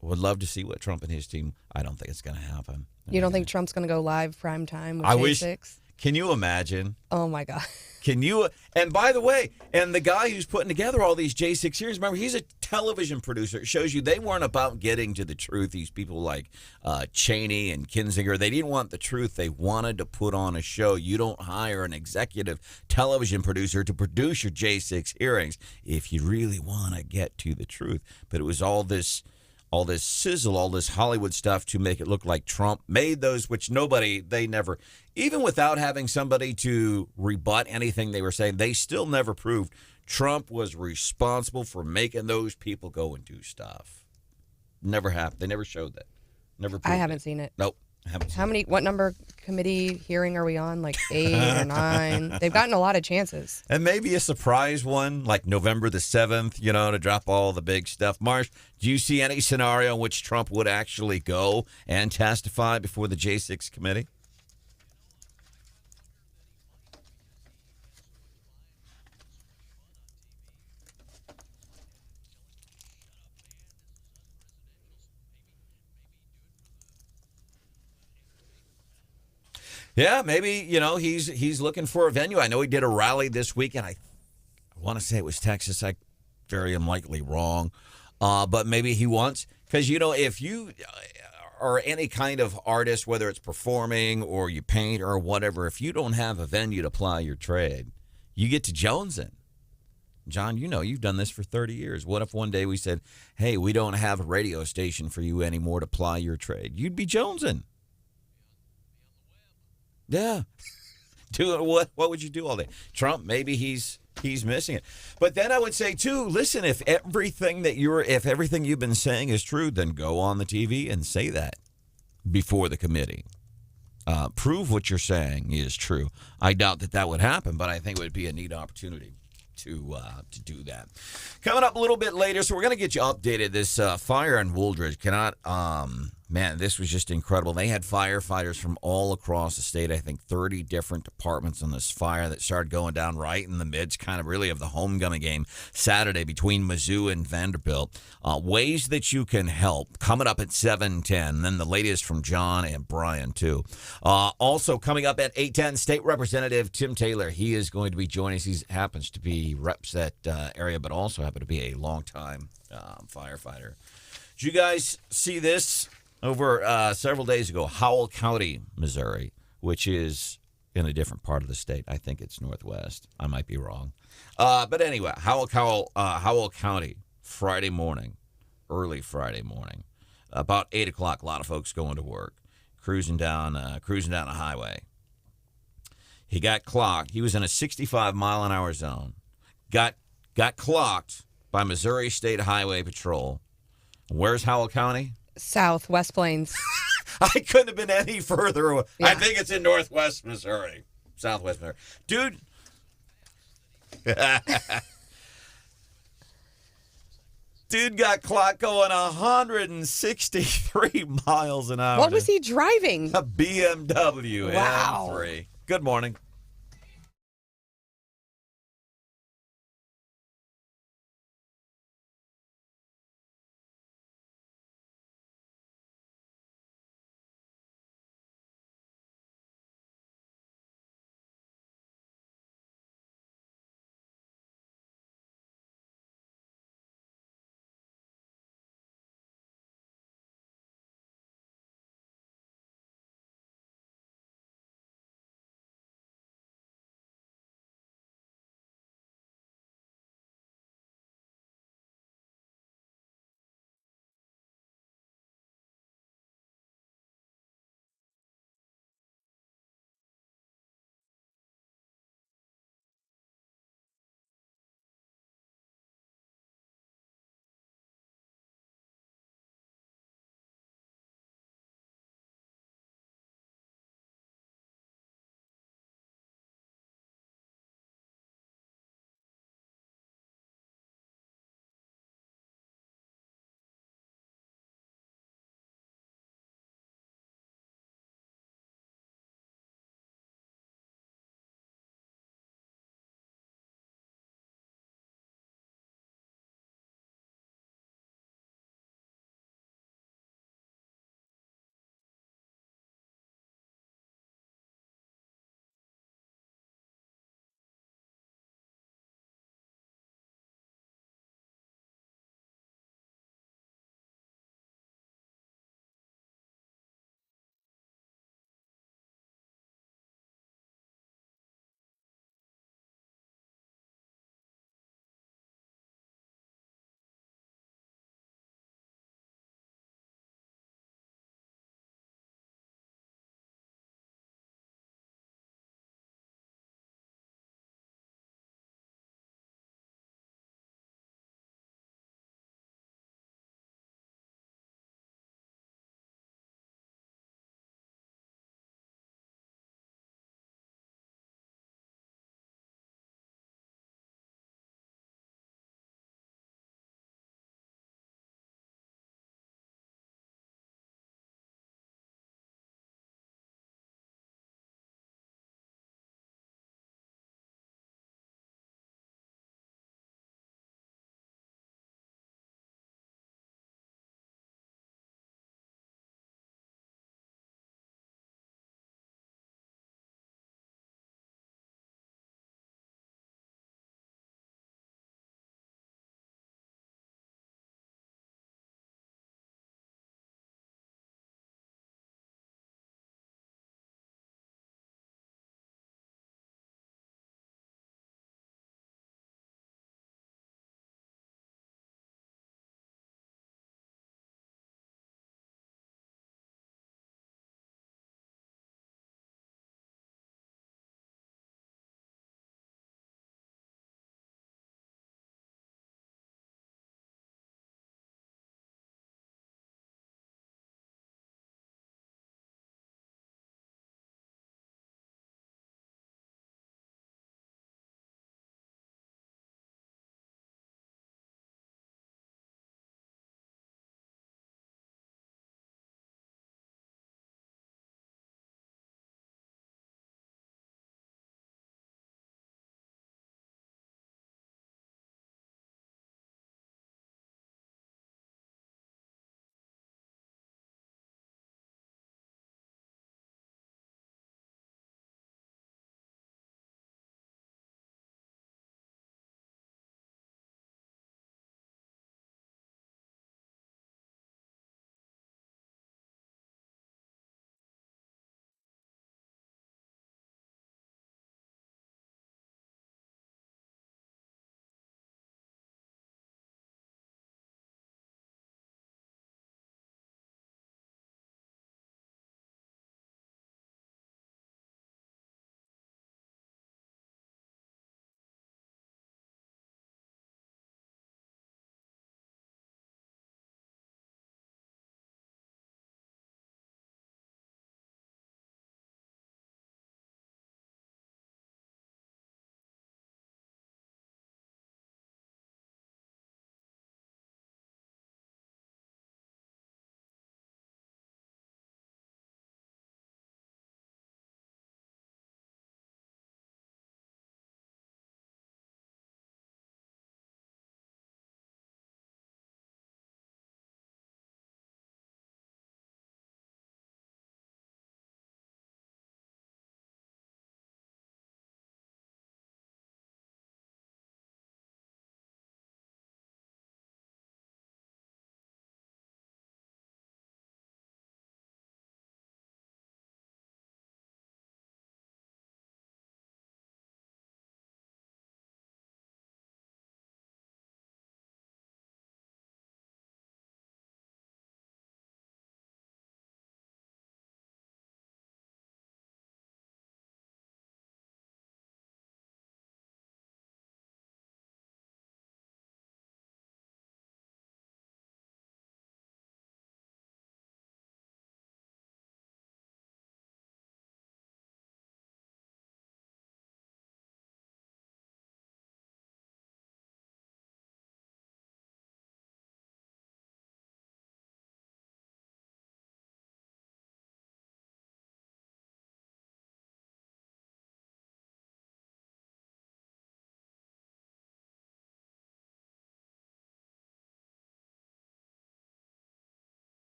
Would love to see what Trump and his team, I don't think it's going to happen. You don't think Trump's going to go live prime time with I J6? wish. Can you imagine? Oh, my God. Can you? And by the way, and the guy who's putting together all these J6 series, remember, he's a television producer. It shows you they weren't about getting to the truth. These people like Cheney and Kinzinger, they didn't want the truth. They wanted to put on a show. You don't hire an executive television producer to produce your J6 hearings if you really want to get to the truth. But it was all this sizzle, all this Hollywood stuff to make it look like Trump made those, which they never, even without having somebody to rebut anything they were saying, they still never proved Trump was responsible for making those people go and do stuff. Never happened. They never showed that. Never proved I haven't seen it. Nope. Haven't How many? What number committee hearing are we on? Like 8 or 9? They've gotten a lot of chances. And maybe a surprise one, like November the 7th, to drop all the big stuff. Marsh, do you see any scenario in which Trump would actually go and testify before the J6 committee? Yeah, maybe, he's looking for a venue. I know he did a rally this weekend. I want to say it was Texas. I very unlikely wrong. But maybe he wants, because, if you are any kind of artist, whether it's performing or you paint or whatever, if you don't have a venue to ply your trade, you get to jonesing. John, you've done this for 30 years. What if one day we said, hey, we don't have a radio station for you anymore to ply your trade? You'd be jonesing. Yeah. What would you do all day? Trump, maybe he's missing it. But then I would say too, listen, if everything you've been saying is true, then go on the TV and say that before the committee. Prove what you're saying is true. I doubt that would happen, but I think it would be a neat opportunity to do that. Coming up a little bit later, so we're going to get you updated. This fire in Wooldridge man, this was just incredible. They had firefighters from all across the state, I think 30 different departments on this fire that started going down right in the midst, kind of really of the homecoming game Saturday between Mizzou and Vanderbilt. Ways that you can help coming up at 7:10. Then the latest from John and Brian, too. Also coming up at 8:10, State Representative Tim Taylor. He is going to be joining us. He happens to be reps that area, but also happen to be a longtime firefighter. Did you guys see this? Over several days ago, Howell County, Missouri, which is in a different part of the state. I think it's northwest. I might be wrong. But anyway, Howell County, Friday morning, early Friday morning, about 8 o'clock, a lot of folks going to work, cruising down a highway. He got clocked. He was in a 65-mile-an-hour zone. Got clocked by Missouri State Highway Patrol. Where's Howell County? South, West Plains. I couldn't have been any further away. Yeah. I think it's in northwest Missouri. Southwest Missouri. Dude. Dude got clocked going 163 miles an hour. What was he driving? A BMW Wow. M3. Good morning.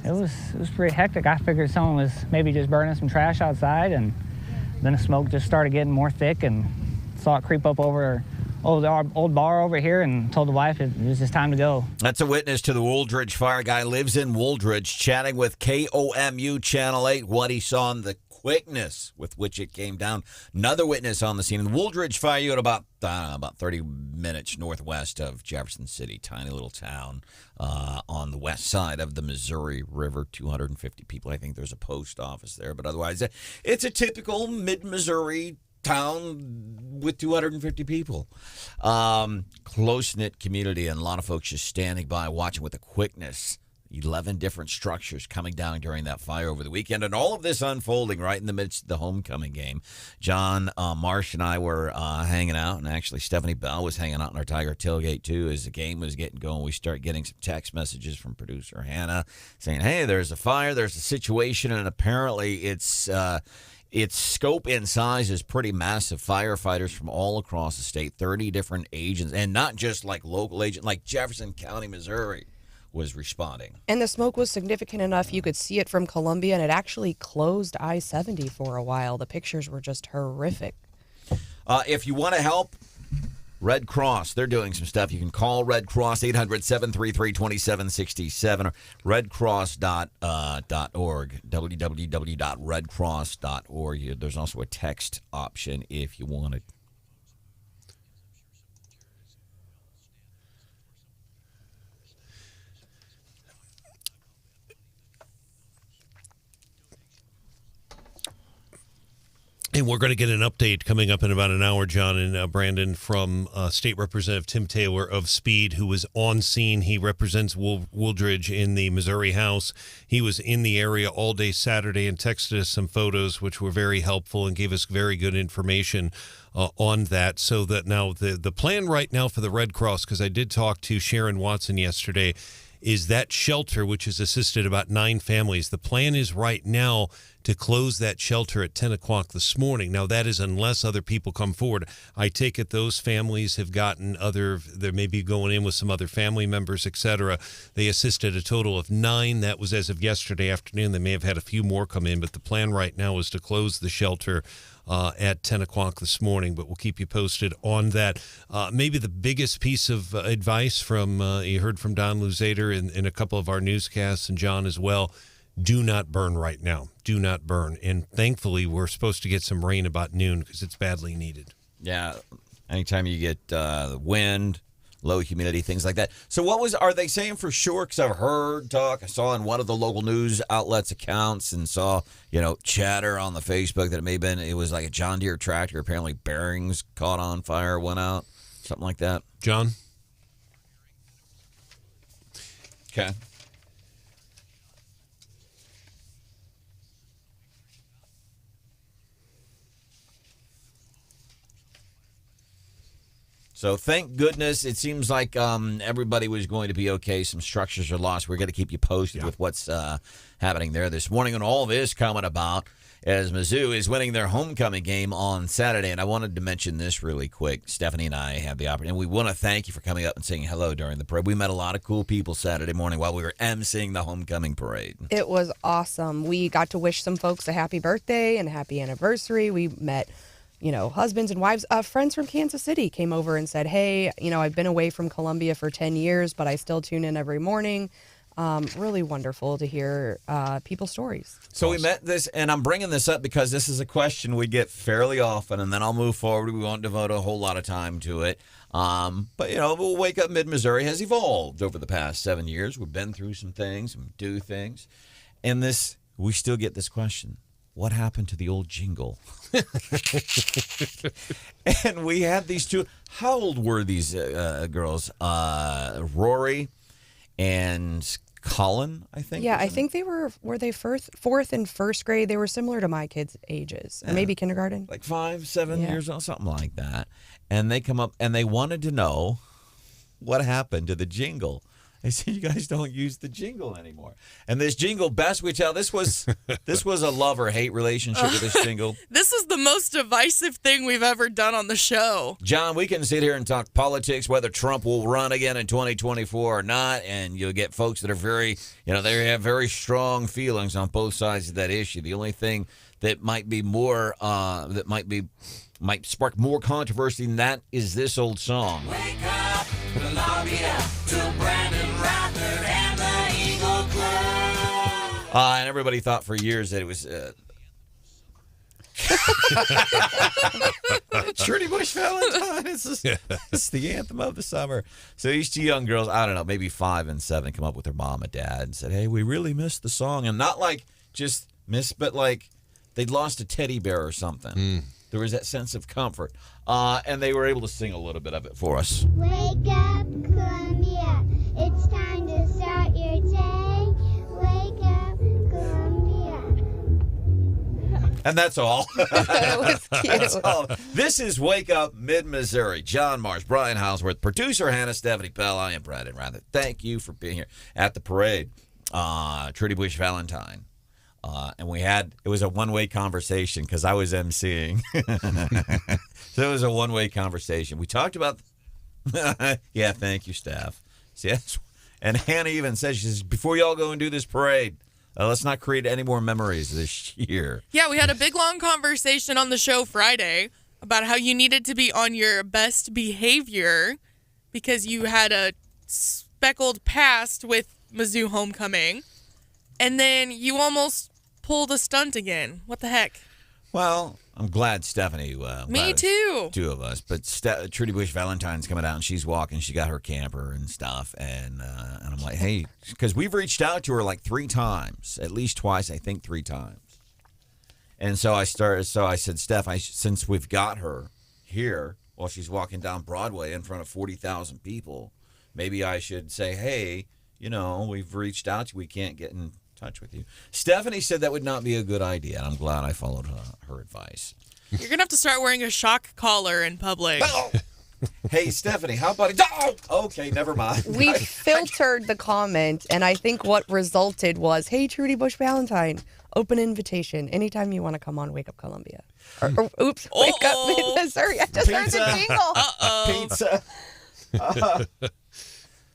It was pretty hectic. I figured someone was maybe just burning some trash outside, and then the smoke just started getting more thick, and saw it creep up over our old bar over here, and told the wife it was just time to go. That's a witness to the Wooldridge fire. Guy lives in Wooldridge, chatting with KOMU Channel 8 what he saw and the quickness with which it came down. Another witness on the scene. In the Wooldridge fire, you at about 30 minutes northwest of Jefferson City, tiny little town on the west side of the Missouri River. 250 people. I think there's a post office there, but otherwise, it's a typical mid-Missouri town with 250 people. Close-knit community, and a lot of folks just standing by watching with the quickness. 11 different structures coming down during that fire over the weekend, and all of this unfolding right in the midst of the homecoming game. John Marsh and I were hanging out, and actually Stephanie Bell was hanging out in our Tiger tailgate too as the game was getting going. We start getting some text messages from producer Hannah saying, hey, there's a fire, there's a situation, and apparently its scope and size is pretty massive. Firefighters from all across the state, 30 different agents, and not just like local agents, like Jefferson County, Missouri was responding. And the smoke was significant enough you could see it from Columbia, and it actually closed I-70 for a while. The pictures were just horrific. If you want to help, Red Cross, they're doing some stuff. You can call Red Cross, 800-733-2767, or redcross.org, www.redcross.org. There's also a text option if you want it. And we're going to get an update coming up in about an hour, John and Brandon, from State Representative Tim Taylor of Speed, who was on scene. He represents Wooldridge in the Missouri House. He was in the area all day Saturday and texted us some photos, which were very helpful and gave us very good information on that. So that now the plan right now for the Red Cross, because I did talk to Sharon Watson yesterday, is that shelter, which has assisted about 9 families. The plan is right now to close that shelter at 10 o'clock this morning. Now, that is unless other people come forward. I take it those families have gotten they may be going in with some other family members, etc. They assisted a total of 9. That was as of yesterday afternoon. They may have had a few more come in, but the plan right now is to close the shelter at 10 o'clock this morning, but we'll keep you posted on that. Maybe the biggest piece of advice from you heard from Don Luzader in a couple of our newscasts, and John as well: do not burn right now. Do not burn. And thankfully, we're supposed to get some rain about noon because it's badly needed. Yeah, anytime you get wind, low humidity, things like that. So are they saying for sure? Because I've heard talk, I saw in one of the local news outlets accounts and saw, chatter on the Facebook that it was like a John Deere tractor. Apparently bearings caught on fire, went out, something like that. John? Okay. So thank goodness it seems like everybody was going to be okay. Some structures are lost. We're going to keep you posted with what's happening there this morning. And all this coming about as Mizzou is winning their homecoming game on Saturday. And I wanted to mention this really quick. Stephanie and I had the opportunity. And we want to thank you for coming up and saying hello during the parade. We met a lot of cool people Saturday morning while we were emceeing the homecoming parade. It was awesome. We got to wish some folks a happy birthday and a happy anniversary. We met husbands and wives. Friends from Kansas City came over and said, hey, I've been away from Columbia for 10 years, but I still tune in every morning. Really wonderful to hear people's stories. So we met this, and I'm bringing this up because this is a question we get fairly often, and then I'll move forward. We won't devote a whole lot of time to it. But, we'll Wake Up Mid-Missouri has evolved over the past 7 years. We've been through some things and do things. And we still get this question. What happened to the old jingle? And we had these two. How old were these girls? Rory and Colin, I think. Yeah, I think they were they fourth and first grade? They were similar to my kids' ages, or maybe kindergarten. Like 5, 7 years old, something like that. And they come up and they wanted to know what happened to the jingle. They said you guys don't use the jingle anymore. And this jingle, best we tell, this was a love or hate relationship with this jingle. This is the most divisive thing we've ever done on the show. John, we can sit here and talk politics, whether Trump will run again in 2024 or not, and you'll get folks that are very, they have very strong feelings on both sides of that issue. The only thing that might be more, might spark more controversy than that is this old song. Wake up, Columbia, to Branden Rathert and the Eagle Club. And everybody thought for years that it was Trudy Bush Valentine. It's the anthem of the summer. So these two young girls, I don't know, maybe 5 and 7, come up with their mom and dad and said, hey, we really missed the song. And not like just miss, but like they'd lost a teddy bear or something. There was that sense of comfort. And they were able to sing a little bit of it for us. Wake up, Columbia. It's time to start your day. Wake up, Columbia. And that's all. That was cute. That's all. This is Wake Up Mid-Missouri. John Marsh, Brian Houseworth, producer Hannah, Stephanie Pell. I am Branden Rathert. Thank you for being here at the parade. Trudy Bush Valentine. And it was a one-way conversation because I was emceeing. So it was a one-way conversation. We talked about, yeah, thank you, staff. Yes. And Hannah even says, she says, before y'all go and do this parade, let's not create any more memories this year. Yeah, we had a big, long conversation on the show Friday about how you needed to be on your best behavior because you had a speckled past with Mizzou homecoming. And then you almost pulled a stunt again. What the heck? Well, I'm glad Stephanie. Me too. Two of us, but Trudy Bush Valentine's coming out and she's walking. She got her camper and stuff, and I'm like, hey, because we've reached out to her like 3 times, at least twice, I think 3 times. And so I said, Steph, since we've got her here while she's walking down Broadway in front of 40,000 people, maybe I should say, hey, we've reached out to you. We can't get in touch with you. Stephanie said that would not be a good idea, and I'm glad I followed her advice. You're going to have to start wearing a shock collar in public. Oh. Hey, Stephanie, how about it? Oh, okay, never mind. We filtered the comment, and I think what resulted was, hey, Trudy Bush Valentine, open invitation. Anytime you want to come on Wake Up Columbia. Or oops, Wake Up Mid-Missouri. I just heard the jingle. Pizza.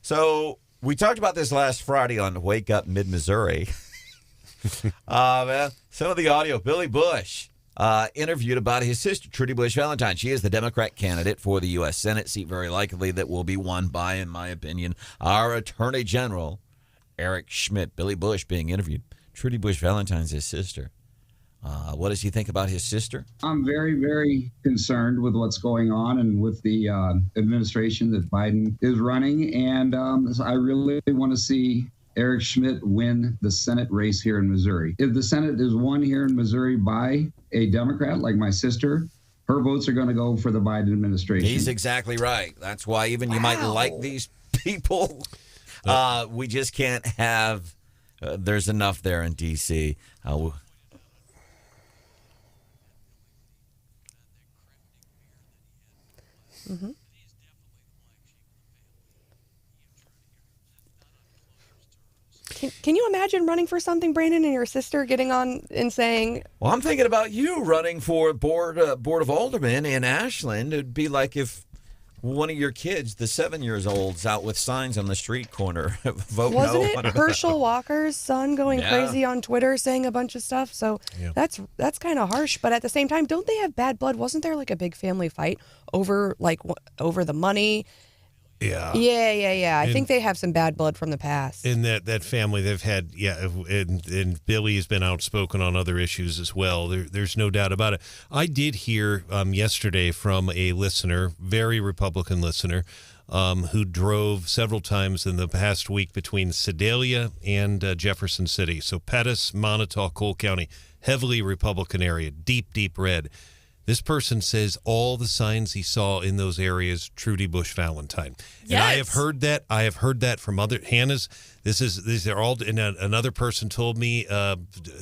So we talked about this last Friday on Wake Up Mid-Missouri. Man, some of the audio. Billy Bush interviewed about his sister, Trudy Bush Valentine. She is the Democrat candidate for the U.S. Senate seat, very likely that will be won by, in my opinion, our Attorney General, Eric Schmidt. Billy Bush being interviewed. Trudy Bush Valentine's his sister. What does he think about his sister? I'm very, very concerned with what's going on and with the administration that Biden is running. And I really want to see Eric Schmidt win the Senate race here in Missouri. If the Senate is won here in Missouri by a Democrat like my sister, her votes are going to go for the Biden administration. He's exactly right. That's why even you might like these people. We just can't have, there's enough there in D.C. Mm-hmm. Can you imagine running for something, Brandon, and your sister getting on and saying, well, I'm thinking about you running for board of aldermen in Ashland. It'd be like if one of your kids, the 7-year-old's out with signs on the street corner. Vote wasn't no. it Herschel Walker's son going crazy on Twitter saying a bunch of stuff? So that's kind of harsh. But at the same time, don't they have bad blood? Wasn't there like a big family fight over the money? Yeah. Yeah. I think they have some bad blood from the past. In that family, they've had, and Billy's been outspoken on other issues as well. There's no doubt about it. I did hear yesterday from a listener, very Republican listener, who drove several times in the past week between Sedalia and Jefferson City. So Pettis, Montauk, Cole County, heavily Republican area, deep, deep red. This person says all the signs he saw in those areas, Trudy Bush Valentine. Yes. And I have heard that. I have heard that from other Hannah's. These are all. And another person told me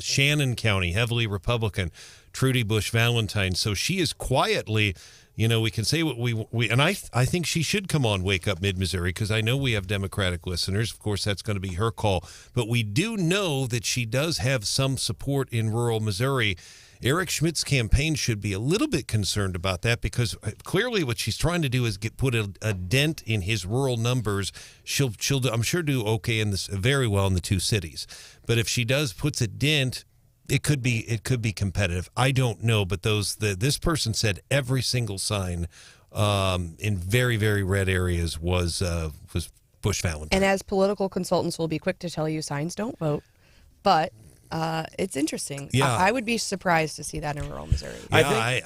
Shannon County, heavily Republican, Trudy Bush Valentine. So she is quietly. We can say what we and I think she should come on Wake Up Mid-Missouri because I know we have Democratic listeners. Of course, that's going to be her call. But we do know that she does have some support in rural Missouri. Eric Schmidt's campaign should be a little bit concerned about that because clearly what she's trying to do is put a dent in his rural numbers. She'll I'm sure do okay in this very well in the two cities. But if she puts a dent, it could be competitive. I don't know, but this person said every single sign in very, very red areas was Bush Valentine. And as political consultants will be quick to tell you, signs don't vote, but it's interesting. Yeah. I would be surprised to see that in rural Missouri. Yeah,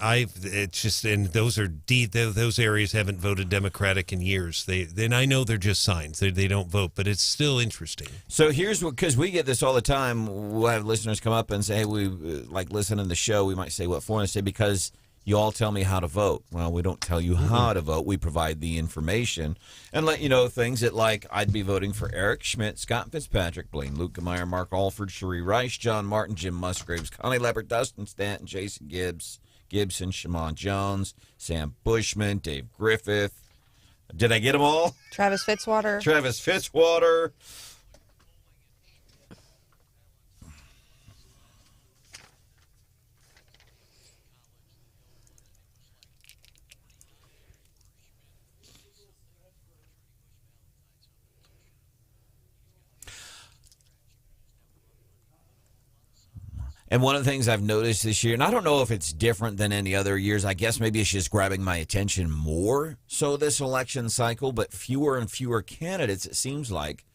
it's just, and those are those areas haven't voted Democratic in years. Then I know they're just signs. They don't vote, but it's still interesting. So here's what, because we get this all the time. We'll have listeners come up and say, hey, we like listening to the show. We might say, what for? And say, because you all tell me how to vote. Well, we don't tell you how to vote. We provide the information and let you know things that, like, I'd be voting for Eric Schmidt, Scott Fitzpatrick, Blaine Lukemeyer, Mark Alford, Cherie Rice, John Martin, Jim Musgraves, Connie Leppert, Dustin Stanton, Jason Gibson, Shimon Jones, Sam Bushman, Dave Griffith. Did I get them all? Travis Fitzwater. And one of the things I've noticed this year, and I don't know if it's different than any other years, I guess maybe it's just grabbing my attention more so this election cycle, but fewer and fewer candidates, it seems like,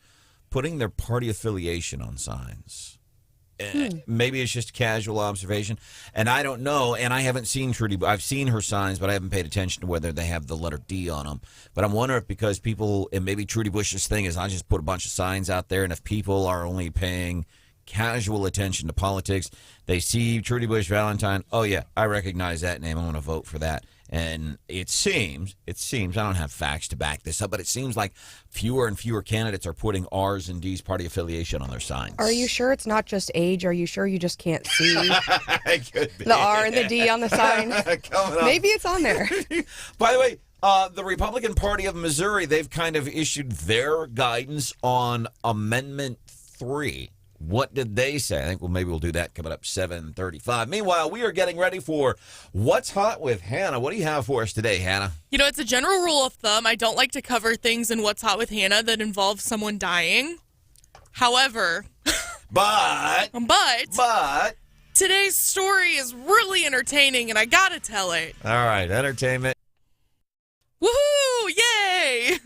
putting their party affiliation on signs. Maybe it's just casual observation, and I don't know, and I haven't seen Trudy. I've seen her signs, but I haven't paid attention to whether they have the letter D on them. But I'm wondering if because people, and maybe Trudy Bush's thing is I just put a bunch of signs out there, and if people are only paying casual attention to politics, they see Trudy Bush Valentine, oh yeah, I recognize that name, I want to vote for that. And it seems, I don't have facts to back this up, but it seems like fewer and fewer candidates are putting R's and D's party affiliation on their signs. Are you sure it's not just age? Are you sure you just can't see It could be. the R and the D on the sign? Maybe it's on there. By the way, the Republican Party of Missouri, they've kind of issued their guidance on Amendment 3. What did they say? I think maybe we'll do that coming up 7:35. Meanwhile, we are getting ready for What's Hot with Hannah. What do you have for us today, Hannah? It's a general rule of thumb. I don't like to cover things in What's Hot with Hannah that involve someone dying. However, but today's story is really entertaining, and I gotta tell it. All right, entertainment. Woohoo! Yay!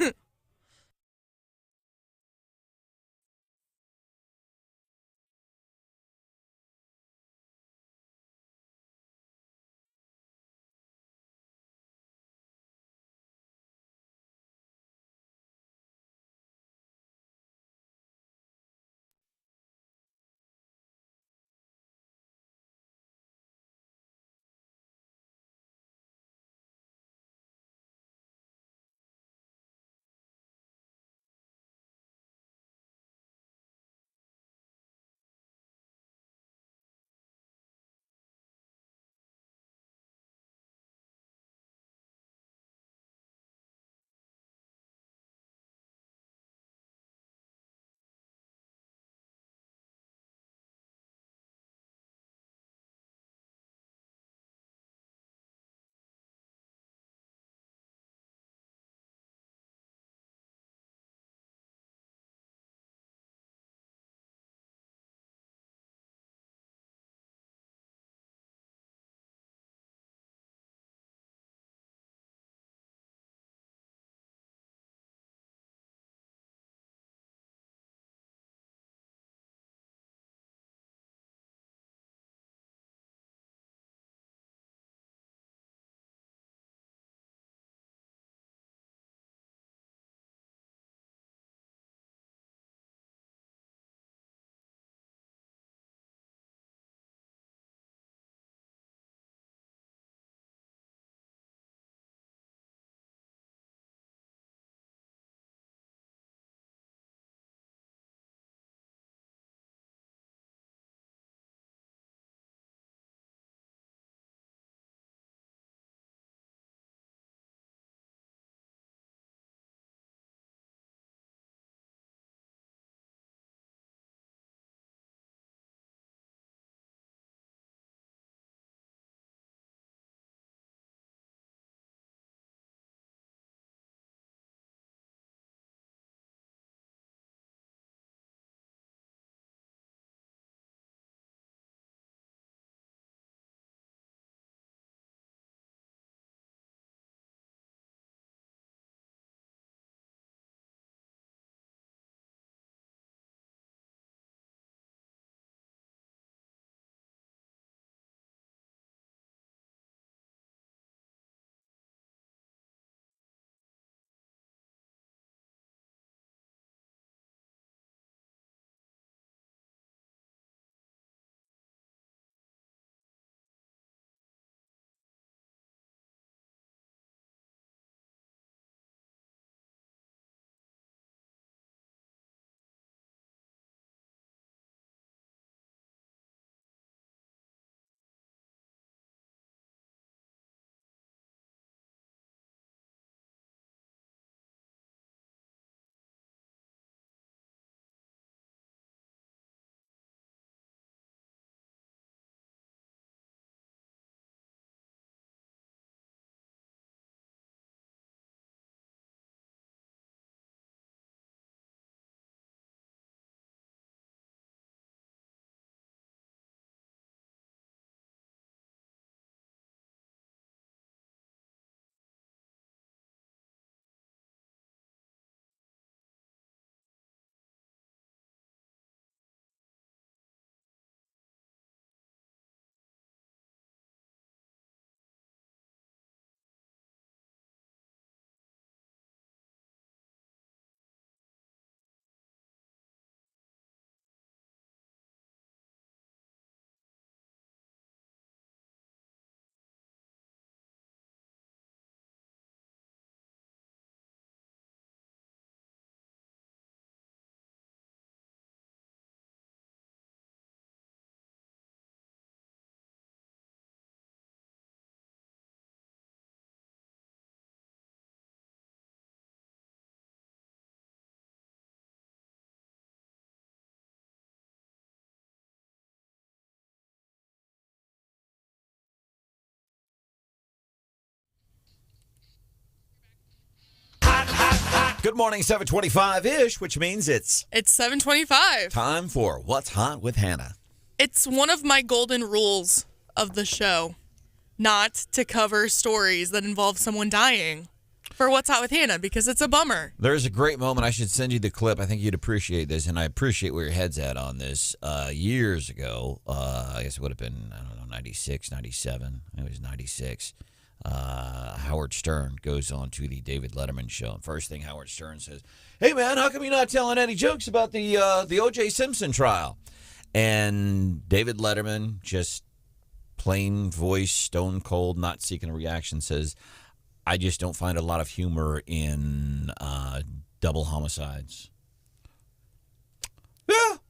Good morning, 7:25-ish, which means it's 7:25. time for What's Hot with Hannah. It's one of my golden rules of the show not to cover stories that involve someone dying for What's Hot with Hannah because it's a bummer. There's a great moment. I should send you the clip. I think you'd appreciate this, and I appreciate where your head's at on this. Years ago, I guess it would have been, 96, 97. It was 96. Howard Stern goes on to the David Letterman show. And first thing Howard Stern says, "Hey, man, how come you're not telling any jokes about the O.J. Simpson trial?" And David Letterman, just plain voice, stone cold, not seeking a reaction, says, "I just don't find a lot of humor in double homicides."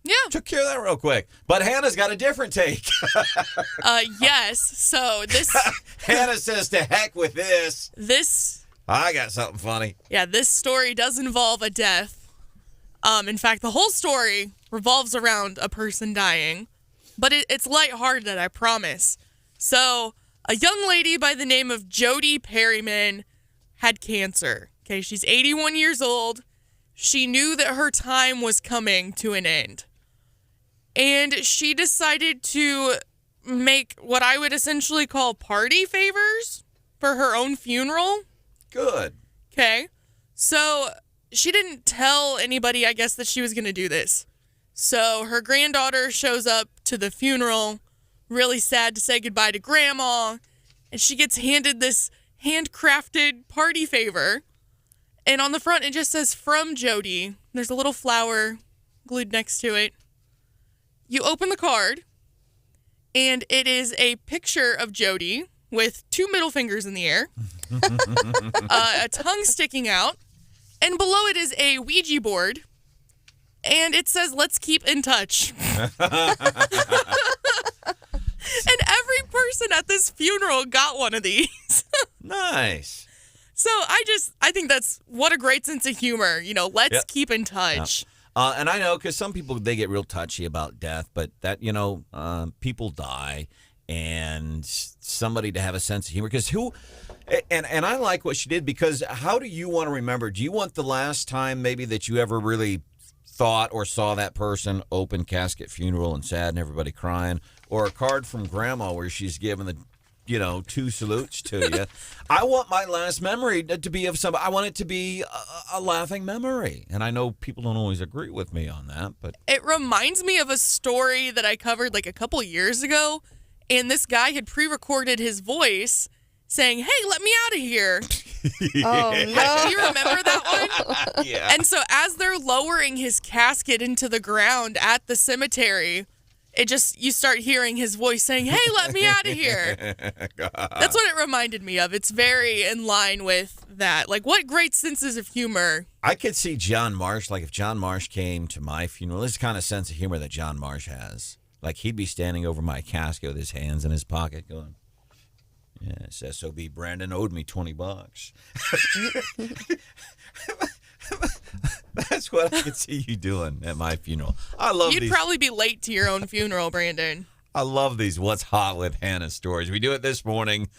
Yeah. Took care of that real quick. But Hannah's got a different take. Yes. So this Hannah says, "To heck with this. This I got something funny." Yeah, this story does involve a death. In fact, the whole story revolves around a person dying, but it's lighthearted, I promise. So, a young lady by the name of Jody Perryman had cancer. Okay, she's 81 years old. She knew that her time was coming to an end. And she decided to make what I would essentially call party favors for her own funeral. Good. Okay. So she didn't tell anybody, I guess, that she was going to do this. So her granddaughter shows up to the funeral, really sad to say goodbye to grandma, and she gets handed this handcrafted party favor. And on the front, it just says, "From Jody." There's a little flower glued next to it. You open the card, and it is a picture of Jody with 2 middle fingers in the air, a tongue sticking out, and below it is a Ouija board, and it says, "Let's keep in touch." And every person at this funeral got one of these. Nice. So I think that's what a great sense of humor. Let's keep in touch. Yeah. And I know because some people, they get real touchy about death, but that, people die, and somebody to have a sense of humor. Because and I like what she did, because how do you want to remember? Do you want the last time maybe that you ever really thought or saw that person, open casket funeral and sad and everybody crying, or a card from grandma where she's giving the 2 salutes to you? I want my last memory to be of somebody. I want it to be a laughing memory. And I know people don't always agree with me on that, but it reminds me of a story that I covered like a couple years ago. And this guy had pre-recorded his voice saying, "Hey, let me out of here." Oh, no. Do you remember that one? Yeah. And so as they're lowering his casket into the ground at the cemetery, you start hearing his voice saying, "Hey, let me out of here." That's what it reminded me of. It's very in line with that. Like, what great senses of humor. I could see John Marsh, like if John Marsh came to my funeral, this kind of sense of humor that John Marsh has. Like, he'd be standing over my casket with his hands in his pocket going, "Yes, SOB Brandon owed me $20. That's what I could see you doing at my funeral. I love You'd probably be late to your own funeral, Brandon. I love these What's Hot with Hannah stories. We do it this morning.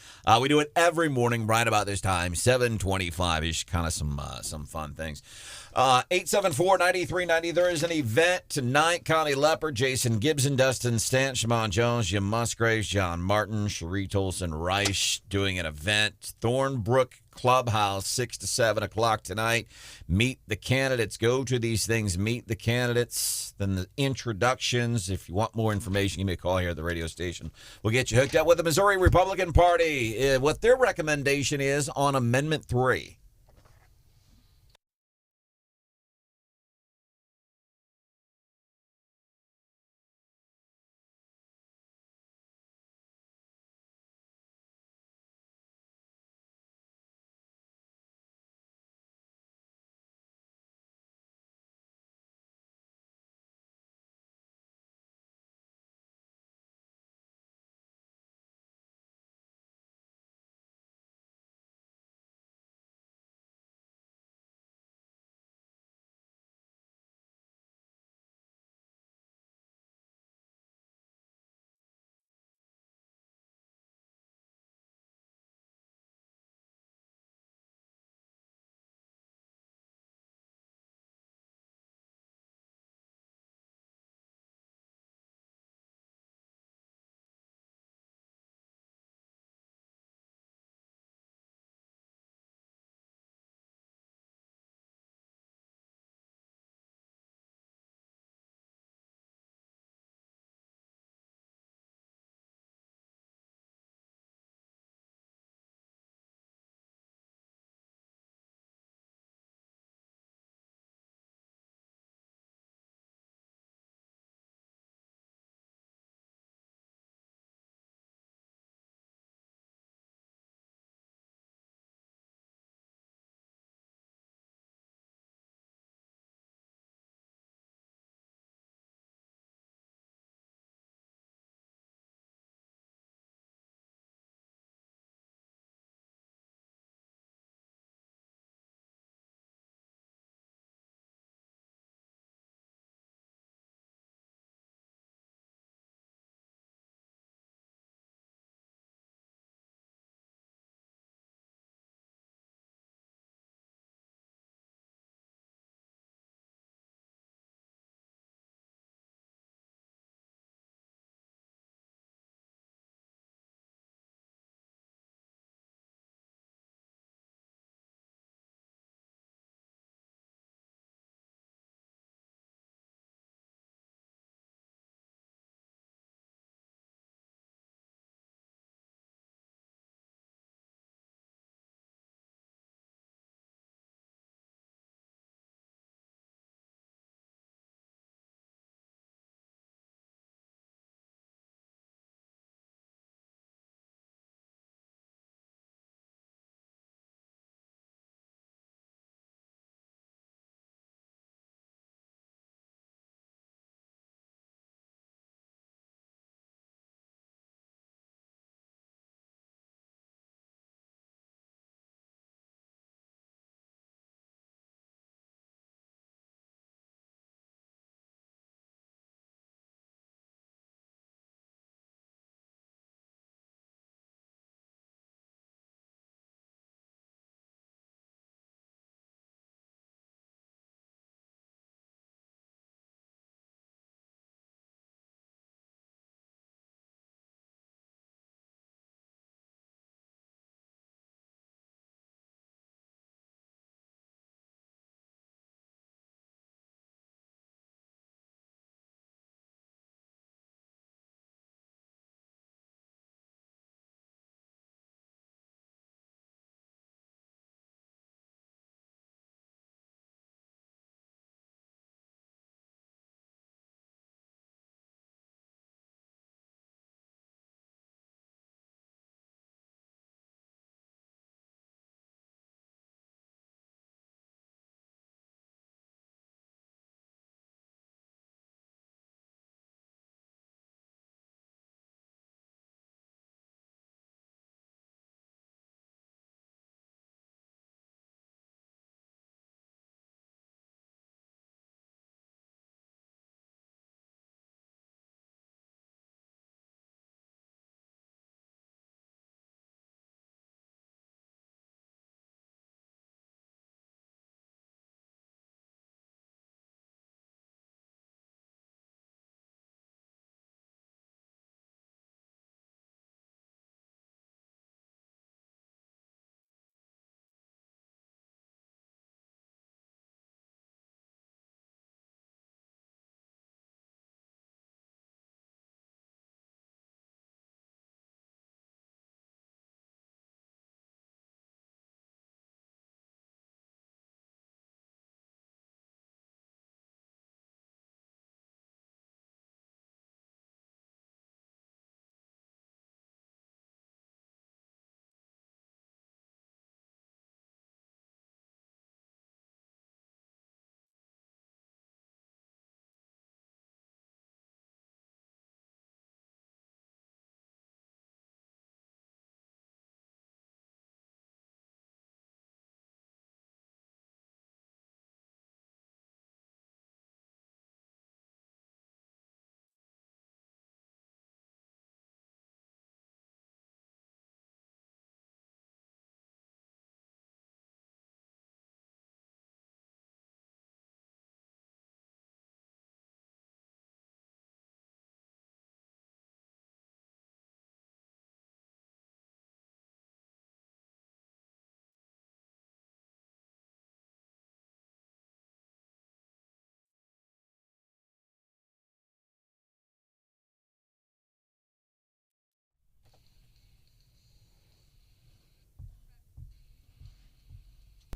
We do it every morning right about this time, 7:25-ish, kind of some fun things. 874-9390. There is an event tonight. Connie Leopard, Jason Gibson, Dustin Stant, Shimon Jones, Jim Musgraves, John Martin, Cherie Tolson Reich doing an event. Thornbrook Clubhouse, 6 to 7 o'clock tonight. Meet the candidates. Go to these things. Meet the candidates. Then the introductions. If you want more information, give me a call here at the radio station. We'll get you hooked up with the Missouri Republican Party, what their recommendation is on Amendment 3.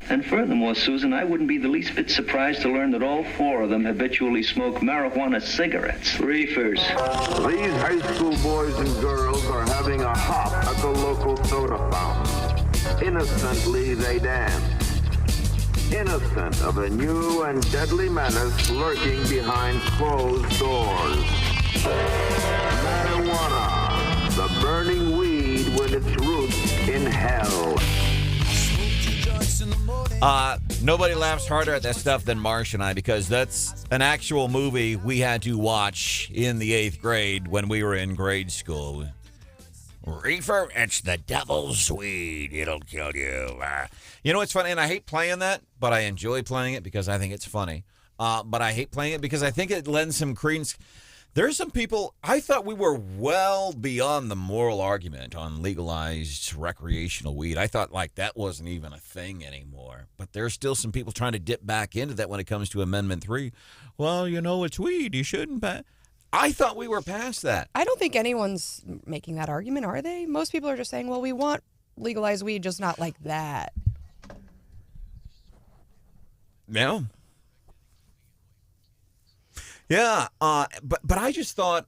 And furthermore, Susan, I wouldn't be the least bit surprised to learn that all 4 of them habitually smoke marijuana cigarettes. Reefers. These high school boys and girls are having a hop at the local soda fountain. Innocently they dance. Innocent of a new and deadly menace lurking behind closed doors. Marijuana, the burning weed with its roots in hell. Nobody laughs harder at that stuff than Marsh and I, because that's an actual movie we had to watch in the 8th grade when we were in grade school. Reefer, it's the devil's weed. It'll kill you. You know what's funny? And I hate playing that, but I enjoy playing it because I think it's funny. But I hate playing it because I think it lends some credence. There's some people, I thought we were well beyond the moral argument on legalized recreational weed. I thought like that wasn't even a thing anymore. But there's still some people trying to dip back into that when it comes to Amendment 3. Well, you know, it's weed. You shouldn't. I thought we were past that. I don't think anyone's making that argument, are they? Most people are just saying, well, we want legalized weed, just not like that. Yeah. Yeah, but I just thought,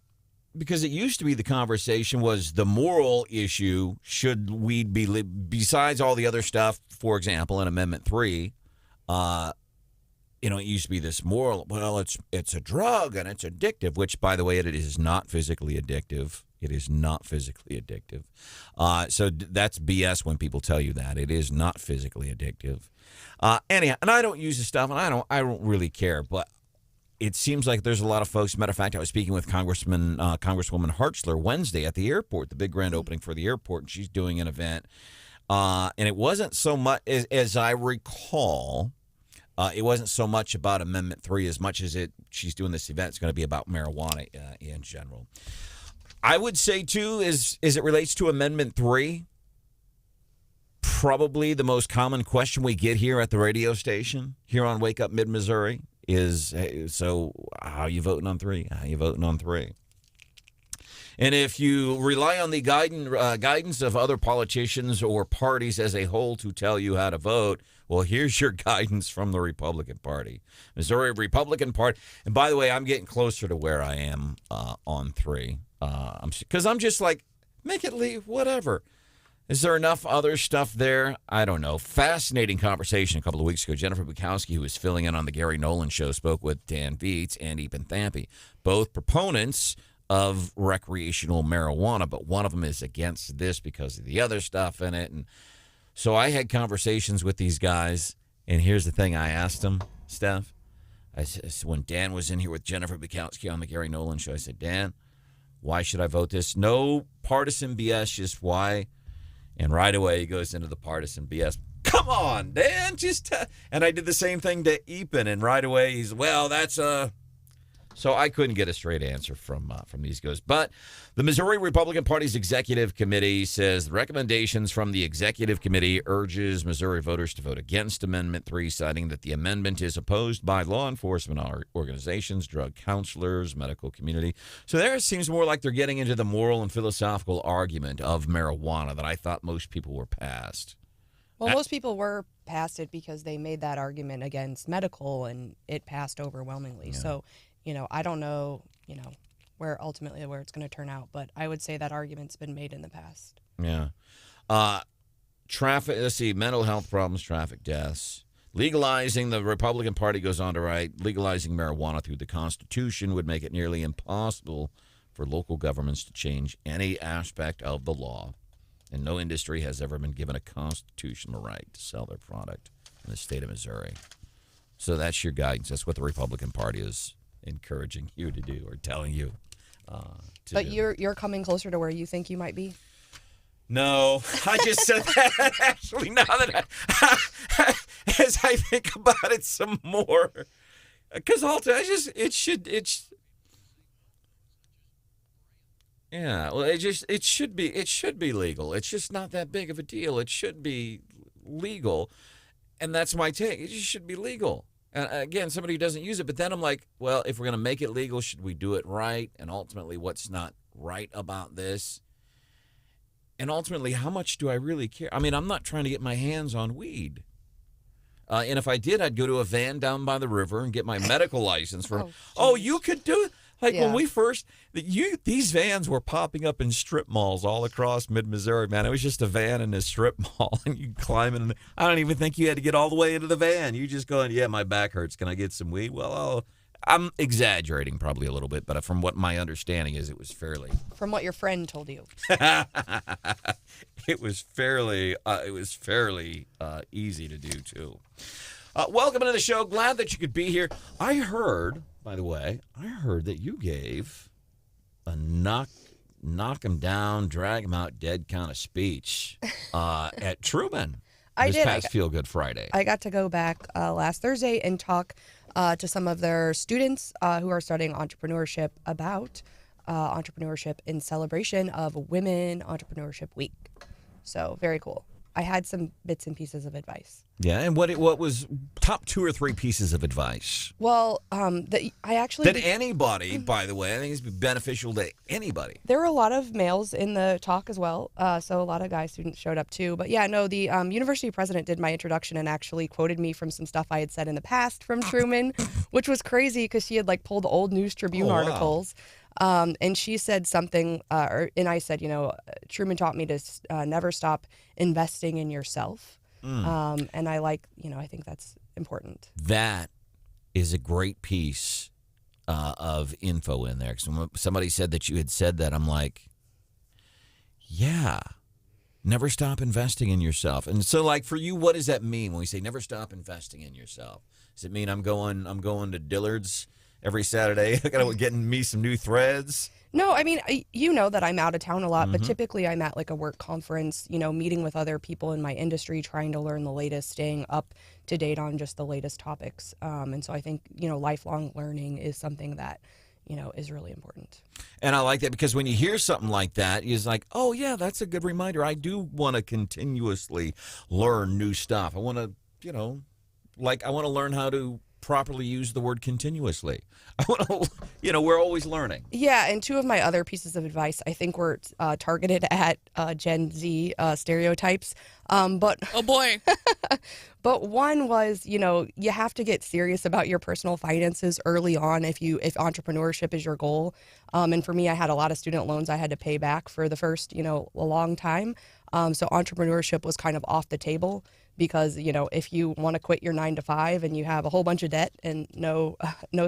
because it used to be the conversation was the moral issue, should weed be, besides all the other stuff, for example, in Amendment 3, it used to be this moral, well, it's a drug and it's addictive, which, by the way, it is not physically addictive. It is not physically addictive. So that's BS when people tell you that. It is not physically addictive. Anyhow, and I don't use the stuff, and I don't really care, but it seems like there's a lot of folks. Matter of fact, I was speaking with Congresswoman Hartzler Wednesday at the airport, the big grand opening for the airport, and she's doing an event. And it wasn't so much, as I recall, it wasn't so much about Amendment 3 as much as she's doing this event. It's going to be about marijuana in general. I would say, too, as it relates to Amendment 3, probably the most common question we get here at the radio station, here on Wake Up Mid-Missouri, is, hey, so how are you voting on 3? How are you voting on 3? And if you rely on the guidance of other politicians or parties as a whole to tell you how to vote, well, here's your guidance from the Republican Party. Missouri Republican Party. And by the way, I'm getting closer to where I am on 3. Because I'm just like, make it leave, whatever. Is there enough other stuff there? I don't know. Fascinating conversation a couple of weeks ago. Jennifer Bukowski, who was filling in on the Gary Nolan show, spoke with Dan Viets and Ethan Thampy, both proponents of recreational marijuana, but one of them is against this because of the other stuff in it. And so I had conversations with these guys, and here's the thing I asked them, Steph. I said, when Dan was in here with Jennifer Bukowski on the Gary Nolan show, I said, Dan, why should I vote this? No partisan BS, just why. And right away, he goes into the partisan BS. Come on, Dan, and I did the same thing to Epen, and right away, he's, well, that's a... So I couldn't get a straight answer from these guys. But the Missouri Republican Party's Executive Committee says the recommendations from the Executive Committee urges Missouri voters to vote against Amendment 3, citing that the amendment is opposed by law enforcement organizations, drug counselors, medical community. So there it seems more like they're getting into the moral and philosophical argument of marijuana that I thought most people were past. Well, most people were past it because they made that argument against medical, and it passed overwhelmingly. Yeah. So, I don't know, where it's going to turn out, but I would say that argument's been made in the past. Yeah. Traffic, let's see, mental health problems, traffic deaths. Legalizing, the Republican Party goes on to write, legalizing marijuana through the Constitution would make it nearly impossible for local governments to change any aspect of the law. And no industry has ever been given a constitutional right to sell their product in the state of Missouri. So that's your guidance. That's what the Republican Party is encouraging you to do or telling you to But do. you're coming closer to where you think you might be? No, I just said that actually now that as I think about it some more, because it should be legal. It's just not that big of a deal. It should be legal, and that's my take. It just should be legal. And again, somebody who doesn't use it, but then I'm like, well, if we're going to make it legal, should we do it right? And ultimately, what's not right about this? And ultimately, how much do I really care? I mean, I'm not trying to get my hands on weed. And if I did, I'd go to a van down by the river and get my medical license for. Oh, you could do it. Like when we first, these vans were popping up in strip malls all across mid-Missouri, man. It was just a van in a strip mall, and you climb in. I don't even think you had to get all the way into the van. You just going, yeah, my back hurts. Can I get some weed? Well, I'm exaggerating probably a little bit, but from what my understanding is, it was fairly. From what your friend told you. It was fairly easy to do, too. Welcome to the show. Glad that you could be here. I heard, by the way, that you gave a knock him down, drag him out dead kind of speech at Truman this past Feel Good Friday. I got to go back last Thursday and talk to some of their students who are studying entrepreneurship about entrepreneurship in celebration of Women Entrepreneurship Week. So very cool. I had some bits and pieces of advice. Yeah, and what was top 2 or 3 pieces of advice? Well, that anybody, by the way, I think it's beneficial to anybody. There were a lot of males in the talk as well, so a lot of guy students showed up too. But yeah, no, the university president did my introduction and actually quoted me from some stuff I had said in the past from Truman, which was crazy because she had like pulled old News Tribune articles. And she said something, and I said, Truman taught me to never stop investing in yourself. And I I think that's important. That is a great piece of info in there. Because when somebody said that you had said that, I'm like, yeah, never stop investing in yourself. And so, like, for you, what does that mean when we say never stop investing in yourself? Does it mean I'm going to Dillard's every Saturday, getting me some new threads? No, I mean, you know that I'm out of town a lot, but typically I'm at like a work conference, meeting with other people in my industry, trying to learn the latest, staying up to date on just the latest topics. And so I think, lifelong learning is something that, is really important. And I like that because when you hear something like that, it's like, oh, yeah, that's a good reminder. I do want to continuously learn new stuff. I want to, I want to learn how to properly use the word continuously. I want to, we're always learning. Yeah, and 2 of my other pieces of advice, I think were targeted at Gen Z stereotypes. But oh boy. But one was, you have to get serious about your personal finances early on if entrepreneurship is your goal. And for me, I had a lot of student loans I had to pay back for the first, a long time. So entrepreneurship was kind of off the table because, if you want to quit your 9-to-5 and you have a whole bunch of debt and no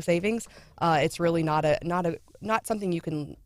savings, it's really not something you can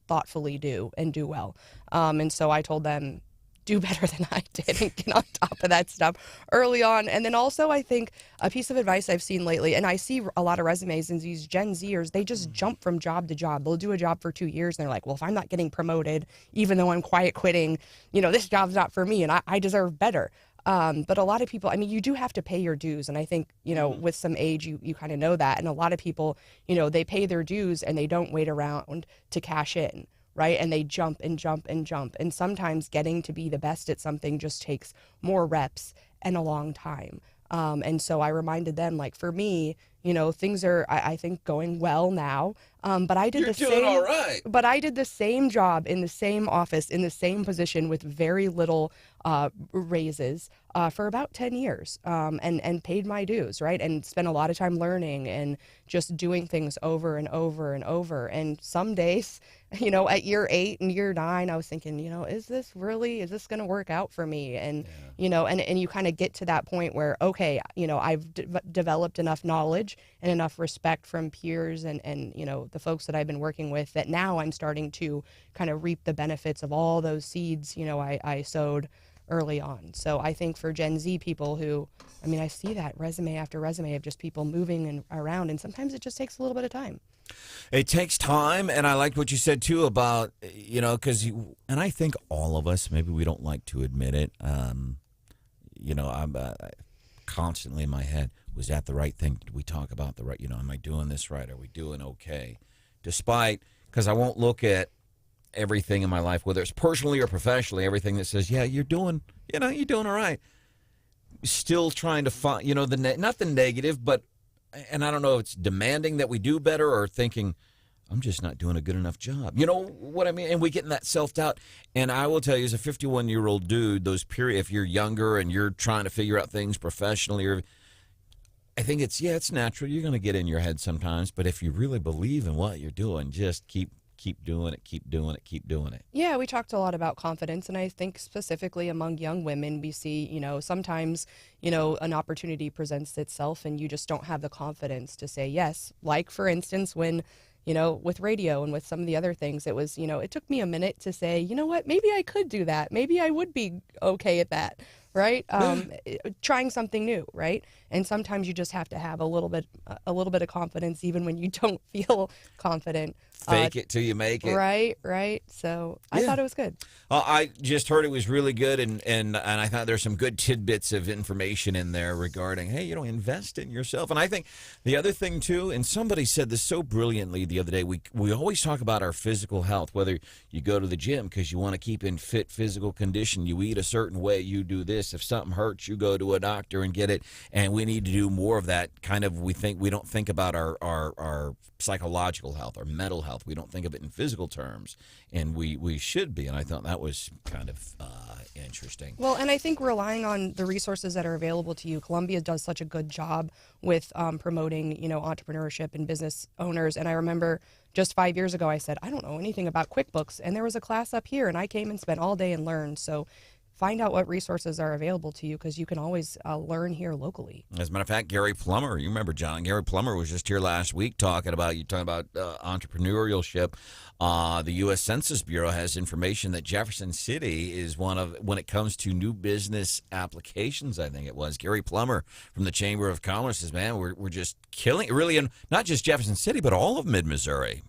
thoughtfully do and do well. And so I told them, do better than I did and get on top of that stuff early on. And then also I think a piece of advice I've seen lately, and I see a lot of resumes and these Gen Zers, they just jump from job to job. They'll do a job for 2 years and they're like, well, if I'm not getting promoted, even though I'm quiet quitting, this job's not for me and I deserve better. But a lot of people, I mean, you do have to pay your dues. And I think, with some age, you kind of know that. And a lot of people, they pay their dues and they don't wait around to cash in. Right? And they jump and jump and jump. And sometimes getting to be the best at something just takes more reps and a long time. And so I reminded them, like, for me, things are, I think, going well now. But I did all right. But I did the same job in the same office, in the same position with very little raises for about 10 years and paid my dues, right? And spent a lot of time learning and just doing things over and over and over. And some days, at year 8 and year 9, I was thinking, is this going to work out for me? And, and you kind of get to that point where, okay, I've developed enough knowledge and enough respect from peers and the folks that I've been working with that now I'm starting to kind of reap the benefits of all those seeds, I sowed early on. So I think for Gen Z people who, I see that resume after resume of just people moving around, and sometimes it just takes a little bit of time. It takes time, and I liked what you said, too, about, and I think all of us, maybe we don't like to admit it, I'm constantly in my head, was that the right thing? Did we talk about the right, am I doing this right? Are we doing okay? Despite, because I won't look at everything in my life, whether it's personally or professionally, everything that says, yeah, you're doing all right. Still trying to find, not the negative, but, and I don't know if it's demanding that we do better or thinking, I'm just not doing a good enough job. You know what I mean? And we get in that self-doubt. And I will tell you, as a 51-year-old dude, if you're younger and you're trying to figure out things professionally, I think it's natural. You're going to get in your head sometimes. But if you really believe in what you're doing, just keep doing it, keep doing it, keep doing it. Yeah, we talked a lot about confidence, and I think specifically among young women, we see, sometimes, an opportunity presents itself and you just don't have the confidence to say yes. Like, for instance, when, with radio and with some of the other things, it was, it took me a minute to say, you know what, maybe I could do that. Maybe I would be okay at that, right? Trying something new, right? And sometimes you just have to have a little bit of confidence, even when you don't feel confident. Fake it till you make it. Right. So I thought it was good. I just heard it was really good, and I thought there's some good tidbits of information in there regarding, hey, invest in yourself. And I think the other thing, too, and somebody said this so brilliantly the other day, we always talk about our physical health, whether you go to the gym because you want to keep in fit physical condition, you eat a certain way, you do this. If something hurts, you go to a doctor and get it. And we need to do more of that. We don't think about our psychological health, our mental health. We don't think of it in physical terms, and we should be. And I thought that was kind of interesting. Well, and I think relying on the resources that are available to you, Columbia does such a good job with promoting, entrepreneurship and business owners. And I remember just 5 years ago, I said, I don't know anything about QuickBooks, and there was a class up here, and I came and spent all day and learned. So find out what resources are available to you, because you can always learn here locally. As a matter of fact, Gary Plummer, you remember John? Gary Plummer was just here last week talking about entrepreneurship. The U.S. Census Bureau has information that Jefferson City is when it comes to new business applications, I think it was. Gary Plummer from the Chamber of Commerce says, man, we're just killing it, really, in not just Jefferson City, but all of mid-Missouri.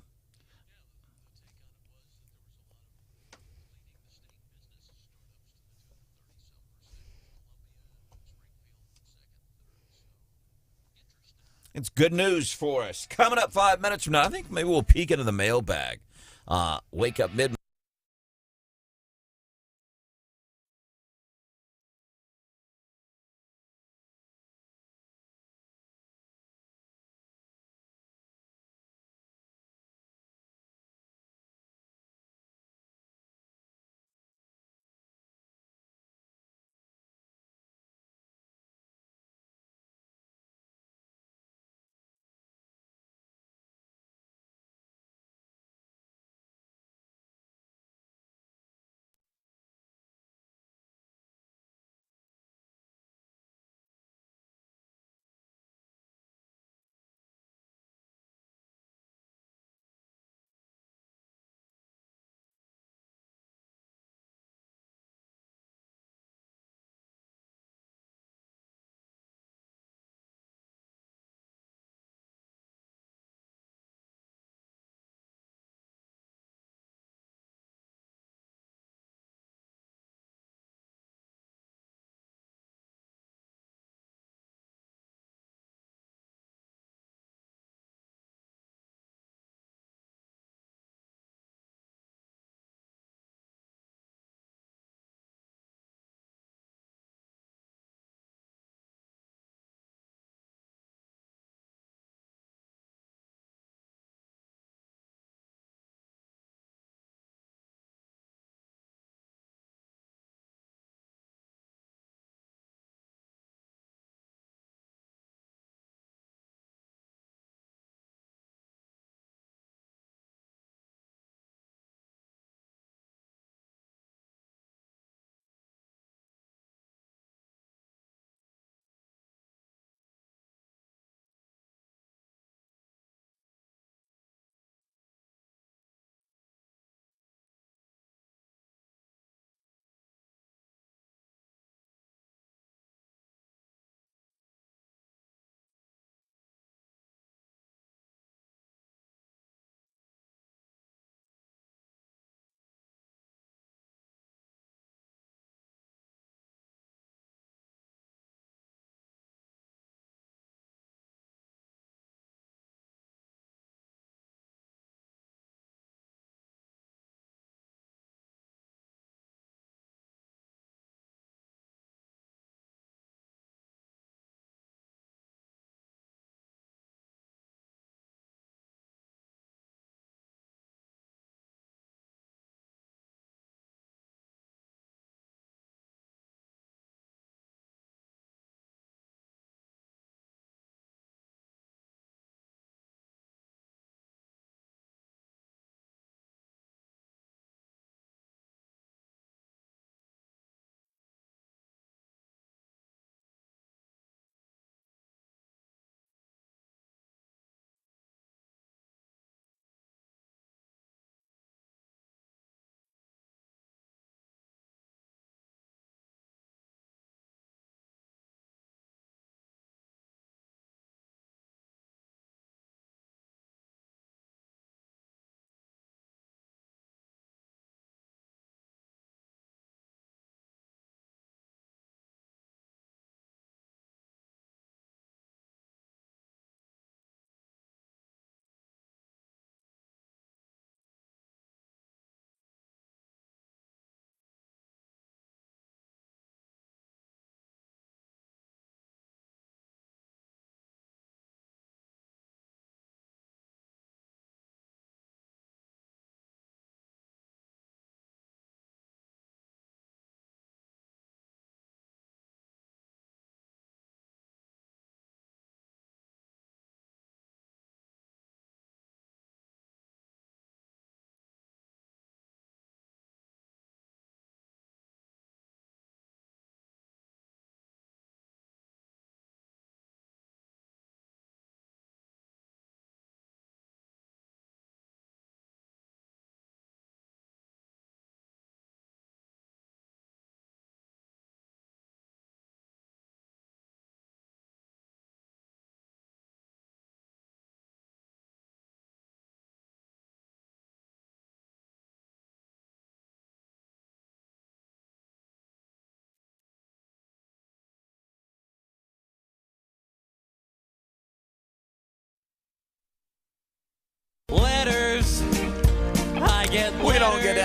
It's good news for us. Coming up 5 minutes from now, I think maybe we'll peek into the mailbag. Wake up mid.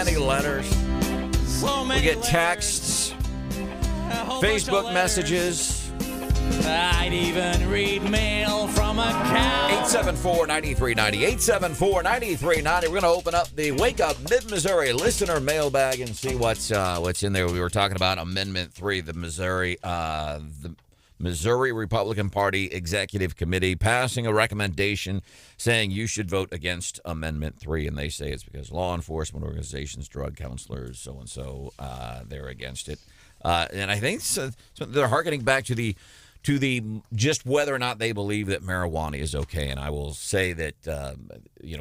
many letters. We get texts, Facebook messages. I'd even read mail from a cow. 874-9390. 874-9390. We're going to open up the Wake Up Mid-Missouri listener mailbag and see what's in there. We were talking about Amendment 3, the Missouri Republican Party Executive Committee passing a recommendation saying you should vote against Amendment 3, and they say it's because law enforcement organizations, drug counselors, so-and-so, they're against it. And I think so they're hearkening back to the just whether or not they believe that marijuana is okay. And I will say that,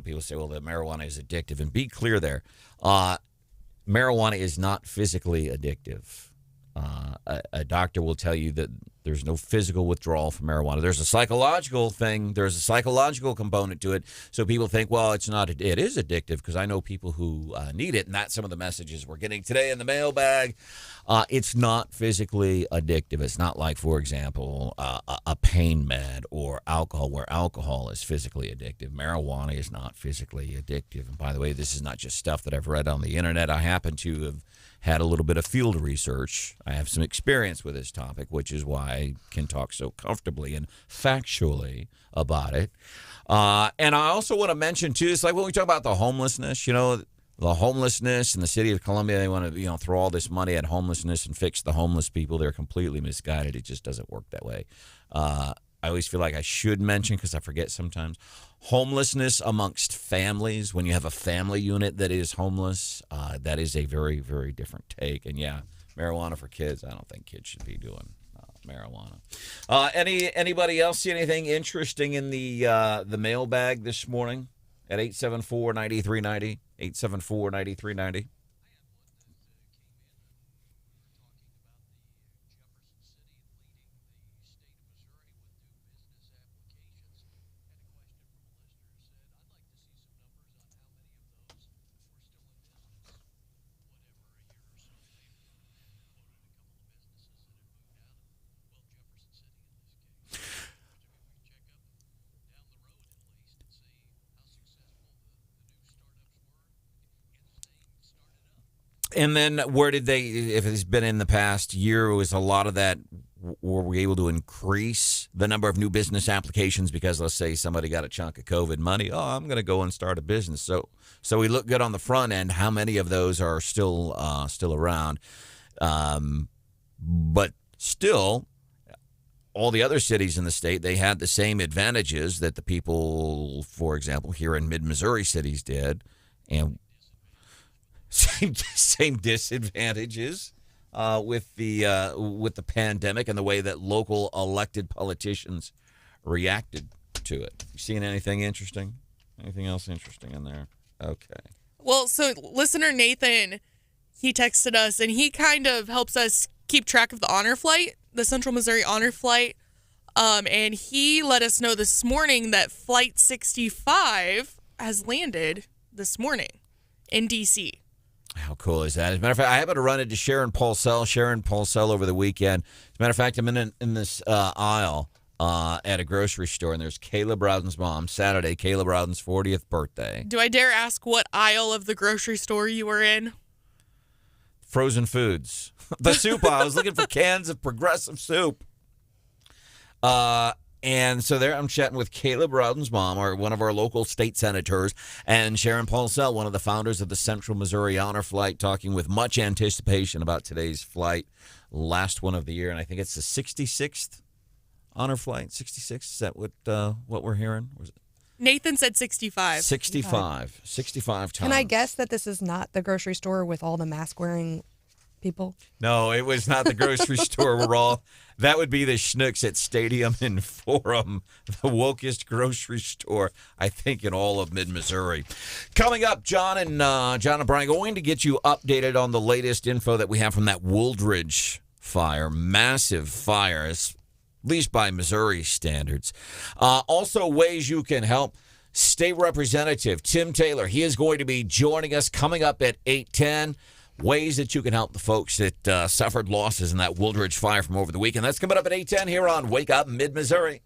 people say, well, that marijuana is addictive. And be clear there, marijuana is not physically addictive. A doctor will tell you that there's no physical withdrawal from marijuana. There's a psychological thing. There's a psychological component to it. So people think, well, it's not. It is addictive because I know people who need it, and that's some of the messages we're getting today in the mailbag. It's not physically addictive. It's not like, for example, a pain med or alcohol, where alcohol is physically addictive. Marijuana is not physically addictive. And by the way, this is not just stuff that I've read on the internet. I happen to have had a little bit of field research. I have some experience with this topic, which is why I can talk so comfortably and factually about it. And I also want to mention, too, it's like when we talk about the homelessness, the homelessness in the city of Columbia, they want to, throw all this money at homelessness and fix the homeless people. They're completely misguided. It just doesn't work that way. I always feel like I should mention, because I forget sometimes, homelessness amongst families. When you have a family unit that is homeless, that is a very, very different take. And yeah, marijuana for kids. I don't think kids should be doing marijuana. Anybody else see anything interesting in the mailbag this morning at 874-9390? 874-9390. And then where did they, if it's been in the past year, was a lot of that, were we able to increase the number of new business applications because, let's say, somebody got a chunk of COVID money? Oh, I'm going to go and start a business. So we look good on the front end. How many of those are still around? But still, all the other cities in the state, they had the same advantages that the people, for example, here in mid-Missouri cities did. And same disadvantages with the pandemic and the way that local elected politicians reacted to it. You seen anything interesting? Anything else interesting in there? Okay. Well, so listener Nathan, he texted us, and he kind of helps us keep track of the honor flight, the Central Missouri honor flight. And he let us know this morning that Flight 65 has landed this morning in D.C. How cool is that? As a matter of fact, I happened to run into Sharon Paulsell over the weekend. As a matter of fact, I'm in this aisle at a grocery store, and there's Caleb Rowden's mom. Saturday, Caleb Rowden's 40th birthday. Do I dare ask what aisle of the grocery store you were in? Frozen foods. The soup aisle. I was looking for cans of Progressive soup. And so there I'm chatting with Caleb Rowden's mom, or one of our local state senators, and Sharon Paulsell, one of the founders of the Central Missouri Honor Flight, talking with much anticipation about today's flight, last one of the year. And I think it's the 66th honor flight. 66, is that what we're hearing? Was it? Nathan said 65. 65 times. Can I guess that this is not the grocery store with all the mask-wearing people? No, it was not the grocery store. That would be the Schnucks at Stadium and Forum, the wokest grocery store, I think, in all of mid-Missouri. Coming up, John and Brian going to get you updated on the latest info that we have from that Wooldridge fire, massive fire, at least by Missouri standards. Also, ways you can help. State Representative Tim Taylor, he is going to be joining us coming up at 8:10. Ways that you can help the folks that suffered losses in that Wooldridge fire from over the weekend. That's coming up at 8:10 here on Wake Up Mid-Missouri.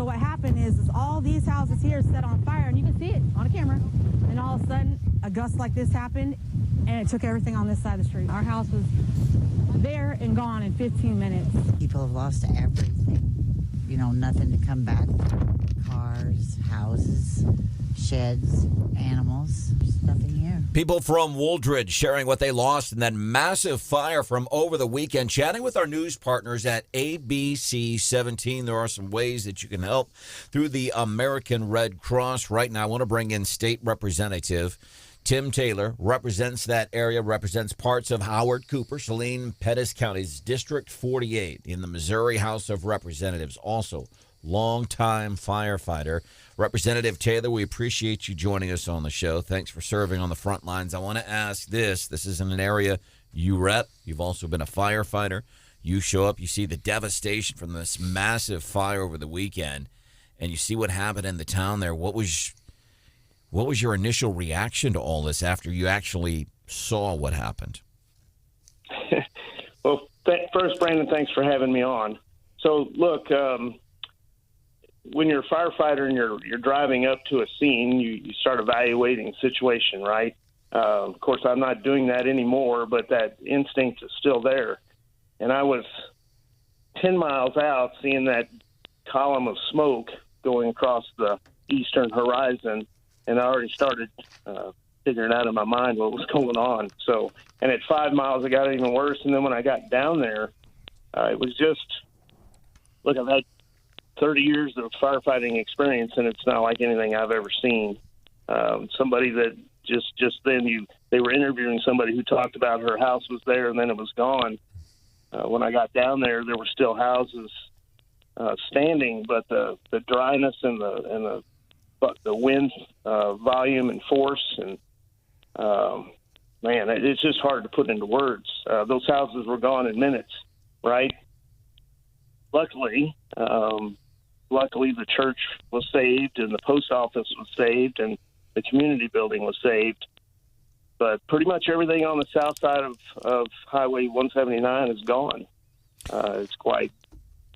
So what happened is all these houses here set on fire, and you can see it on a camera. And all of a sudden, a gust like this happened, and it took everything on this side of the street. Our house was there and gone in 15 minutes. People have lost everything. You know, nothing to come back from. Cars, houses, sheds, animals. There's nothing here. People from Wooldridge sharing what they lost in that massive fire from over the weekend. Chatting with our news partners at ABC 17. There are some ways that you can help through the American Red Cross. Right now, I want to bring in State Representative Tim Taylor. Represents that area, represents parts of Howard, Cooper, Saline, Pettis counties, District 48 in the Missouri House of Representatives. Also, longtime firefighter. Representative Taylor, we appreciate you joining us on the show. Thanks for serving on the front lines. I want to ask this. This isn't an area you rep. You've also been a firefighter. You show up, you see the devastation from this massive fire over the weekend, and you see what happened in the town there. What was your initial reaction to all this after you actually saw what happened? Well, first, Brandon, thanks for having me on. So, look, when you're a firefighter and you're driving up to a scene, you start evaluating the situation, right? Of course, I'm not doing that anymore, but that instinct is still there. And I was 10 miles out seeing that column of smoke going across the eastern horizon, and I already started figuring out in my mind what was going on. So, and at 5 miles, it got even worse. And then when I got down there, it was just, look, I've had 30 years of firefighting experience, and it's not like anything I've ever seen. Somebody that just then they were interviewing somebody who talked about her house was there and then it was gone. When I got down there were still houses standing, but the dryness and the wind volume and force and man, it's just hard to put into words. Those houses were gone in minutes, right? Luckily, the church was saved and the post office was saved and the community building was saved. But pretty much everything on the south side of Highway 179 is gone. It's quite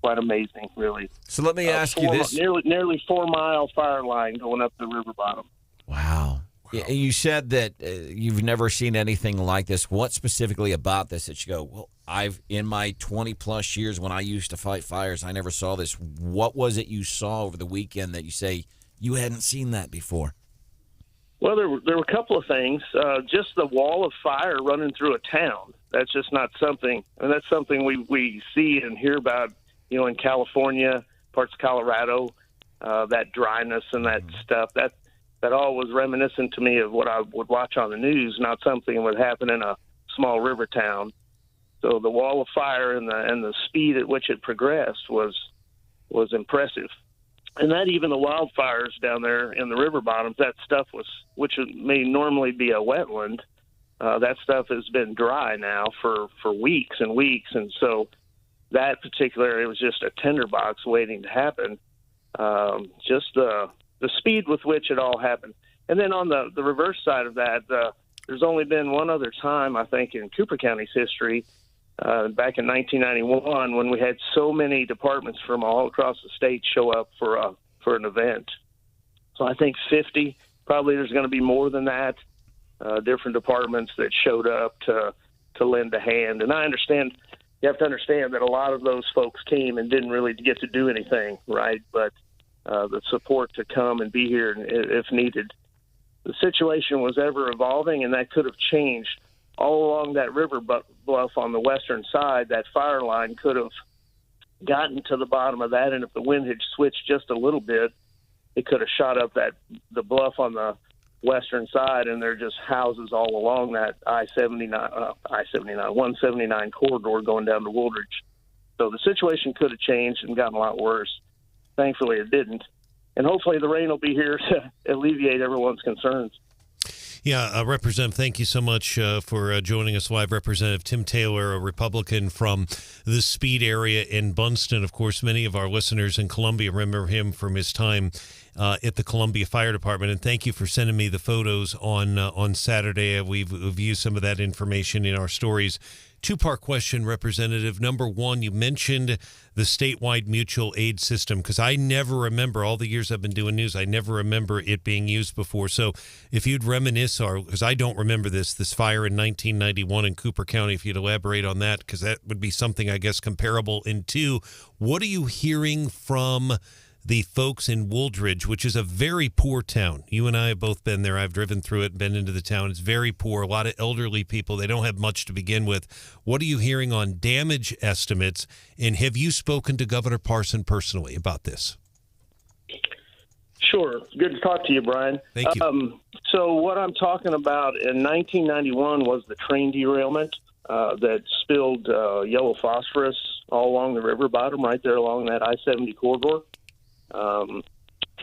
amazing, really. So let me ask you this. Nearly 4 mile fire line going up the river bottom. Wow. Yeah, you said that you've never seen anything like this. What specifically about this that you go, well, in my 20-plus years when I used to fight fires, I never saw this. What was it you saw over the weekend that you say you hadn't seen that before? Well, there were a couple of things. Just the wall of fire running through a town. That's just not something, and that's something we see and hear about, in California, parts of Colorado, that dryness and that stuff. That all was reminiscent to me of what I would watch on the news, not something that would happen in a small river town. So the wall of fire and the speed at which it progressed was impressive. And that even the wildfires down there in the river bottoms, that stuff which may normally be a wetland, that stuff has been dry now for weeks and weeks. And so that particular area was just a tinderbox waiting to happen. Just the speed with which it all happened. And then on the reverse side of that, there's only been one other time, I think, in Cooper County's history, back in 1991, when we had so many departments from all across the state show up for an event. So I think 50, probably there's going to be more than that, different departments that showed up to lend a hand. And you have to understand that a lot of those folks came and didn't really get to do anything, right? But the support to come and be here if needed. The situation was ever evolving, and that could have changed. All along that river bluff on the western side, that fire line could have gotten to the bottom of that, and if the wind had switched just a little bit, it could have shot up the bluff on the western side, and there are just houses all along that 179 corridor going down to Wooldridge. So the situation could have changed and gotten a lot worse. Thankfully, it didn't. And hopefully the rain will be here to alleviate everyone's concerns. Yeah, Representative, thank you so much for joining us live. Representative Tim Taylor, a Republican from the Speed area in Bunston. Of course, many of our listeners in Columbia remember him from his time at the Columbia Fire Department. And thank you for sending me the photos on Saturday. We've used some of that information in our stories Two-part question, Representative. Number one, you mentioned the statewide mutual aid system, because I never remember, all the years I've been doing news, I never remember it being used before. So if you'd reminisce, because I don't remember this fire in 1991 in Cooper County, if you'd elaborate on that, because that would be something, I guess, comparable. And two, what are you hearing from the folks in Wooldridge, which is a very poor town? You and I have both been there. I've driven through it, been into the town. It's very poor. A lot of elderly people. They don't have much to begin with. What are you hearing on damage estimates? And have you spoken to Governor Parson personally about this? Sure. Good to talk to you, Brian. Thank you. So what I'm talking about in 1991 was the train derailment that spilled yellow phosphorus all along the river bottom, right there along that I-70 corridor.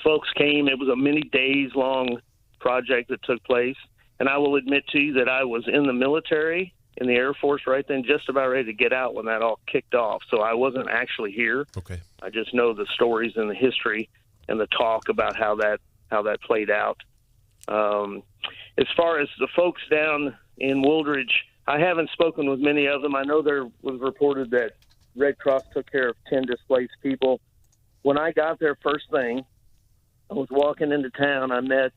Folks came. It was a many days long project that took place. And I will admit to you that I was in the military, in the Air Force right then, just about ready to get out when that all kicked off. So I wasn't actually here. Okay. I just know the stories and the history and the talk about how that played out. As far as the folks down in Wooldridge, I haven't spoken with many of them. I know there was reported that Red Cross took care of 10 displaced people. When I got there first thing, I was walking into town. I met,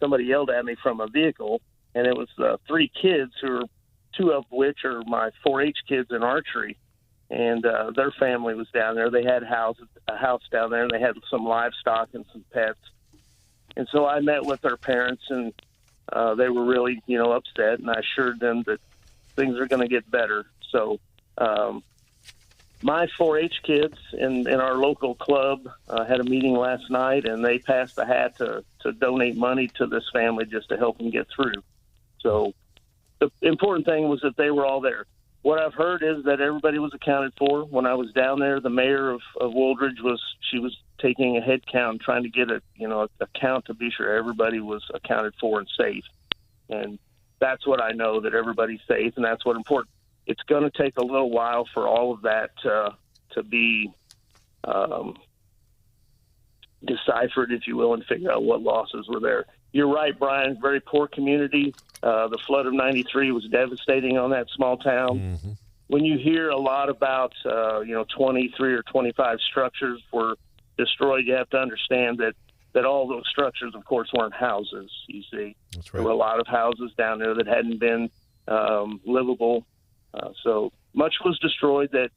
somebody yelled at me from a vehicle, and it was 3 kids, two of which are my 4-H kids in archery, and their family was down there. They had a house down there, and they had some livestock and some pets. And so I met with their parents, and they were really, upset, and I assured them that things are going to get better. So my 4-H kids in our local club had a meeting last night, and they passed the hat to donate money to this family just to help them get through. So the important thing was that they were all there. What I've heard is that everybody was accounted for. When I was down there, the mayor of Wooldridge was taking a head count, trying to get a count to be sure everybody was accounted for and safe. And that's what I know, that everybody's safe, and that's what's important. It's going to take a little while for all of that to be deciphered, if you will, and figure out what losses were there. You're right, Brian. Very poor community. The flood of '93 was devastating on that small town. Mm-hmm. When you hear a lot about 23 or 25 structures were destroyed, you have to understand that all those structures, of course, weren't houses. You see, that's right. There were a lot of houses down there that hadn't been livable. So much was destroyed that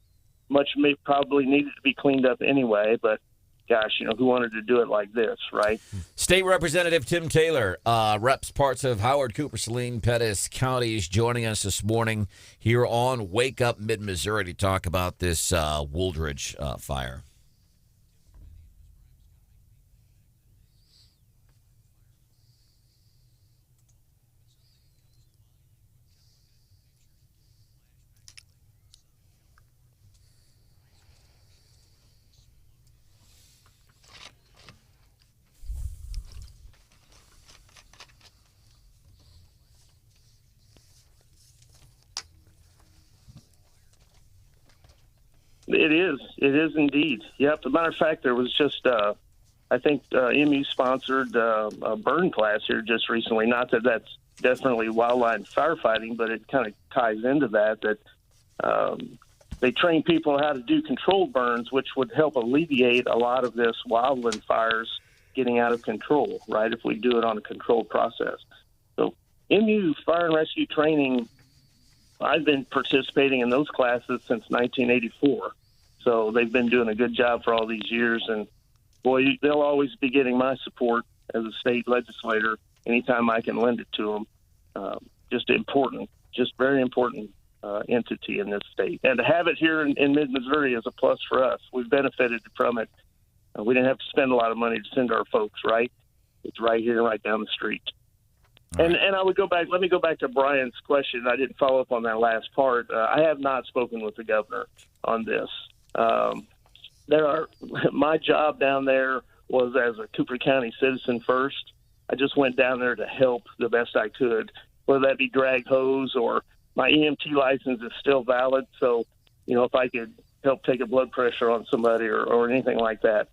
much probably needed to be cleaned up anyway, but gosh, who wanted to do it like this, right? State Representative Tim Taylor reps parts of Howard, Cooper, Saline, Pettis counties, joining us this morning here on Wake Up Mid-Missouri to talk about this Wooldridge fire. It is indeed. Yeah, as a matter of fact, there was just, I think MU sponsored a burn class here just recently. Not that that's definitely wildland firefighting, but it kind of ties into that they train people how to do controlled burns, which would help alleviate a lot of this wildland fires getting out of control, right, if we do it on a controlled process. So MU fire and rescue training, I've been participating in those classes since 1984. So they've been doing a good job for all these years. And, boy, they'll always be getting my support as a state legislator anytime I can lend it to them. Just very important entity in this state. And to have it here in mid-Missouri is a plus for us. We've benefited from it. We didn't have to spend a lot of money to send our folks, right? It's right here, right down the street. And I would go back. Let me go back to Brian's question. I didn't follow up on that last part. I have not spoken with the governor on this. My job down there was as a Cooper County citizen first. I just went down there to help the best I could, whether that be drag hose or my EMT license is still valid. So, if I could help take a blood pressure on somebody or anything like that.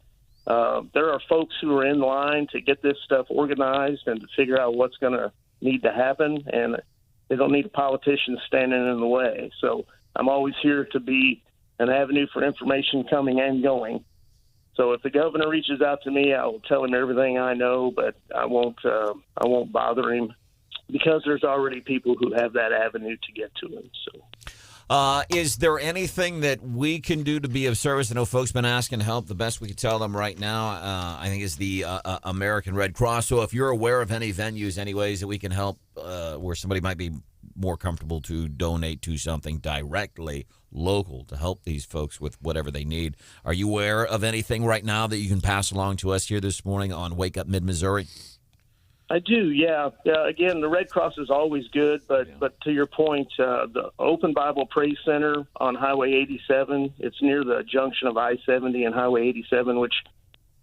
There are folks who are in line to get this stuff organized and to figure out what's going to need to happen. And They don't need a politician standing in the way. So I'm always here to be an avenue for information coming and going. So if the governor reaches out to me, I will tell him everything I know, but I won't bother him because there's already people who have that avenue to get to him. So. Is there anything that we can do to be of service? I know folks been asking help. The best we can tell them right now, I think, is the American Red Cross. So if you're aware of any venues, any ways that we can help where somebody might be more comfortable to donate to something directly local to help these folks with whatever they need. Are you aware of anything right now that you can pass along to us here this morning on Wake Up Mid-Missouri? I do, yeah. Again, the Red Cross is always good, but to your point, the Open Bible Praise Center on Highway 87, it's near the junction of I-70 and Highway 87, which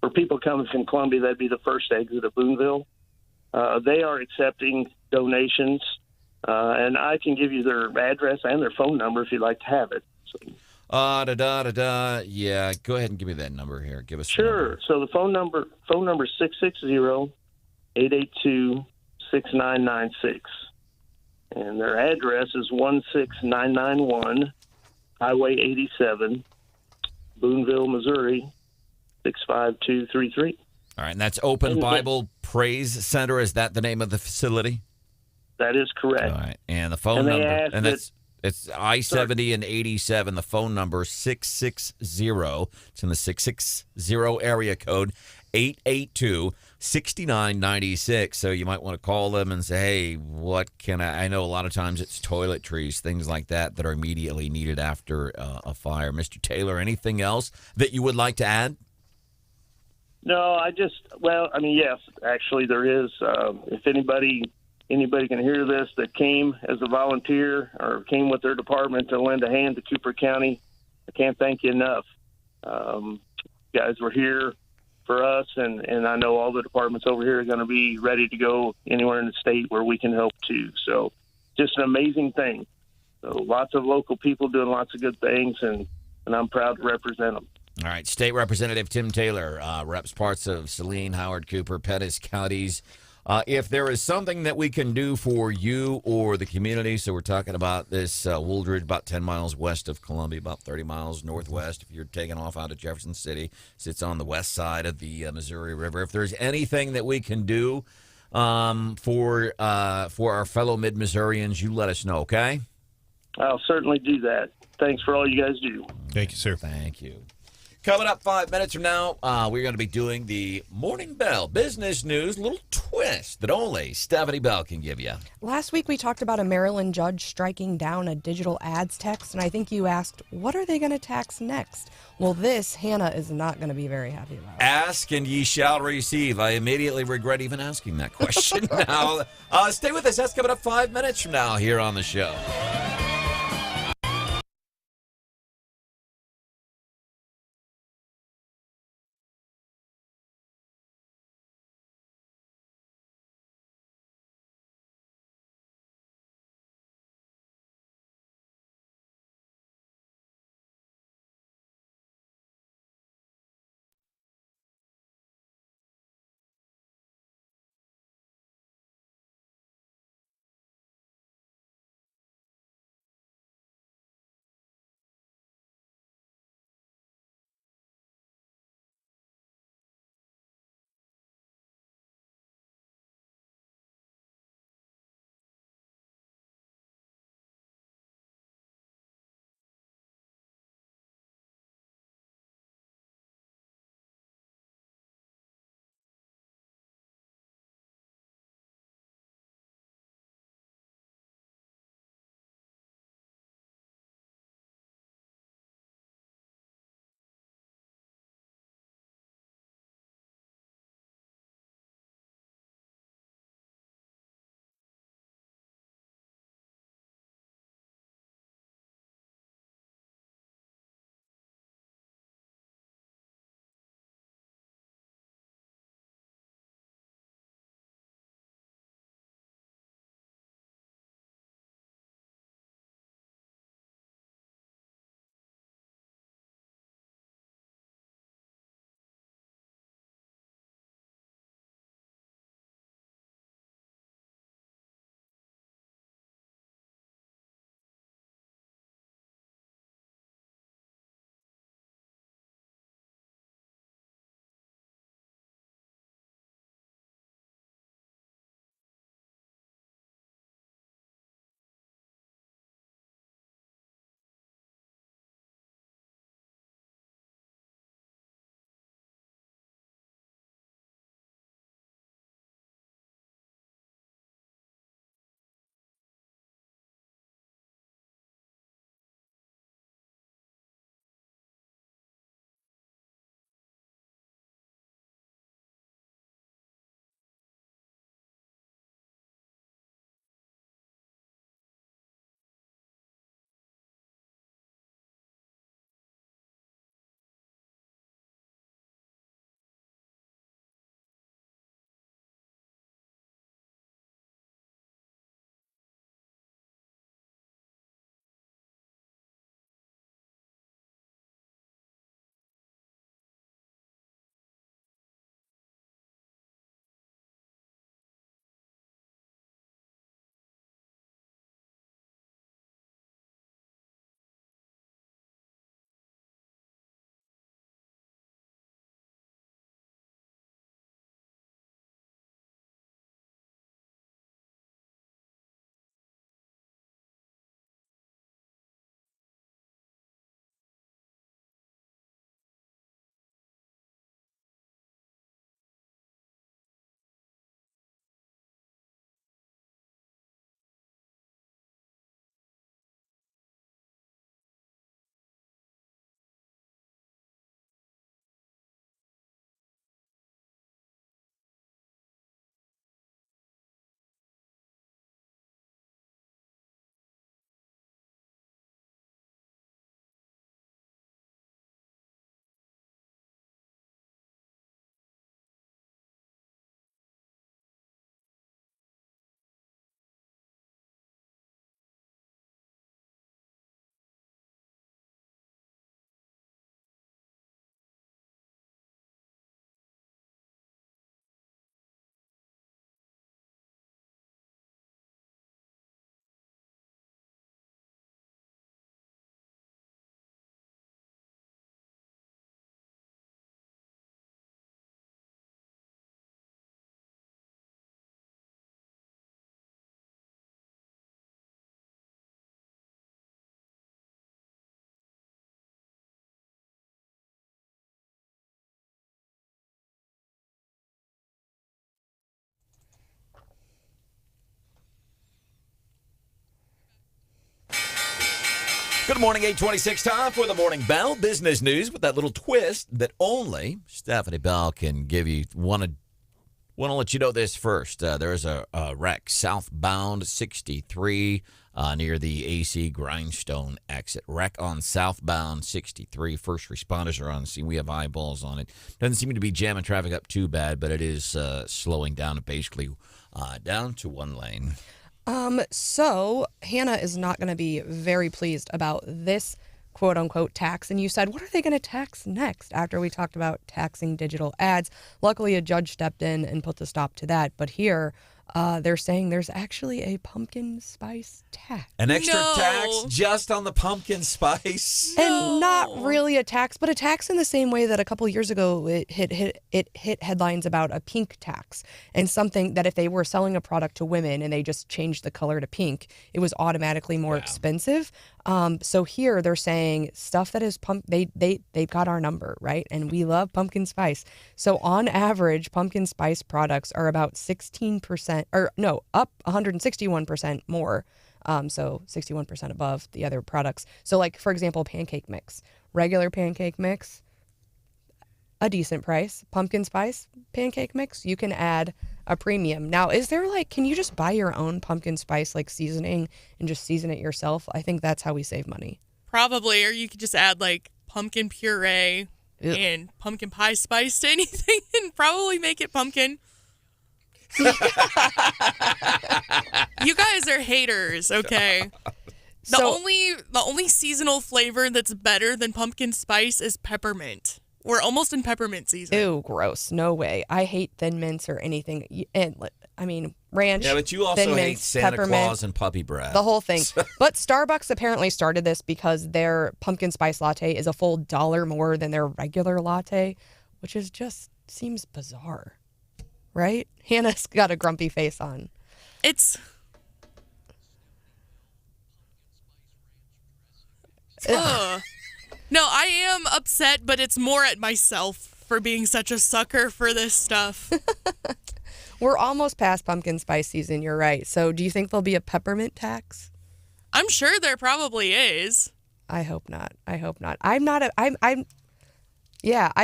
for people coming from Columbia, that'd be the first exit of Boonville. They are accepting donations, and I can give you their address and their phone number if you'd like to have it. So. Yeah, go ahead and give me that number here. Give us Sure. So the phone number is 660-882-6996. And their address is 16991 Highway 87, Boonville, Missouri, 65233. All right, and that's Open Bible Praise Center. Is that the name of the facility? That is correct. All right, and the phone number, and it's I-70 and 87. The phone number 660. It's in the 660 area code 882-6996. So you might want to call them and say, hey, what can I know a lot of times it's toiletries, things like that are immediately needed after a fire. Mr. Taylor, anything else that you would like to add? No, yes, actually there is. If anybody can hear this that came as a volunteer or came with their department to lend a hand to Cooper County, I can't thank you enough. You guys were here for us, and I know all the departments over here are going to be ready to go anywhere in the state where we can help too. So just an amazing thing. So lots of local people doing lots of good things, and I'm proud to represent them. All right, State Representative Tim Taylor reps parts of Saline, Howard, Cooper, Pettis counties. If there is something that we can do for you or the community, so we're talking about this Wooldridge, about 10 miles west of Columbia, about 30 miles northwest. If you're taking off out of Jefferson City, sits on the west side of the Missouri River. If there's anything that we can do for our fellow Mid-Missourians, you let us know, okay? I'll certainly do that. Thanks for all you guys do. Thank you, sir. Thank you. Coming up 5 minutes from now, we're going to be doing the Morning Bell business news, little twist that only Stephanie Bell can give you. Last week we talked about a Maryland judge striking down a digital ads text, and I think you asked, what are they going to tax next? Well, this Hannah is not going to be very happy about. Ask and ye shall receive. I immediately regret even asking that question. Now, stay with us. That's coming up 5 minutes from now here on the show. Good morning, 826. Time for the Morning Bell business news with that little twist that only Stephanie Bell can give you. Want to let you know this first. There's a wreck southbound 63 near the AC Grindstone exit. Wreck on southbound 63. First responders are on scene. We have eyeballs on it. Doesn't seem to be jamming traffic up too bad, but it is slowing down, basically down to one lane. So Hannah is not going to be very pleased about this quote unquote tax. And you said, what are they going to tax next after we talked about taxing digital ads? Luckily, a judge stepped in and put the stop to that. But here, they're saying there's actually a pumpkin spice tax. An extra tax just on the pumpkin spice? And not really a tax, but a tax in the same way that a couple years ago it hit headlines about a pink tax, and something that if they were selling a product to women and they just changed the color to pink, it was automatically more expensive. So here they're saying stuff that is they've got our number, right? And we love pumpkin spice. So on average, pumpkin spice products are about 16%, up 161% more. So 61% above the other products. So like, for example, pancake mix, regular pancake mix, a decent price. Pumpkin spice pancake mix, you can add a premium. Now, is there can you just buy your own pumpkin spice seasoning and just season it yourself? I think that's how we save money. Probably, or you could just add pumpkin puree and pumpkin pie spice to anything and probably make it pumpkin. You guys are haters, okay? The only seasonal flavor that's better than pumpkin spice is peppermint. We're almost in peppermint season. Ew, gross. No way. I hate Thin Mints or anything. And ranch. Yeah, but you also Thin hate Mints, Santa peppermint, Claus and puppy breath. the whole thing. But Starbucks apparently started this because their pumpkin spice latte is a full $1 more than their regular latte, which is just seems bizarre. Right? Hannah's got a grumpy face on. It's... No, I am upset, but it's more at myself for being such a sucker for this stuff. We're almost past pumpkin spice season, you're right. So do you think there'll be a peppermint tax? I'm sure there probably is. I hope not. I've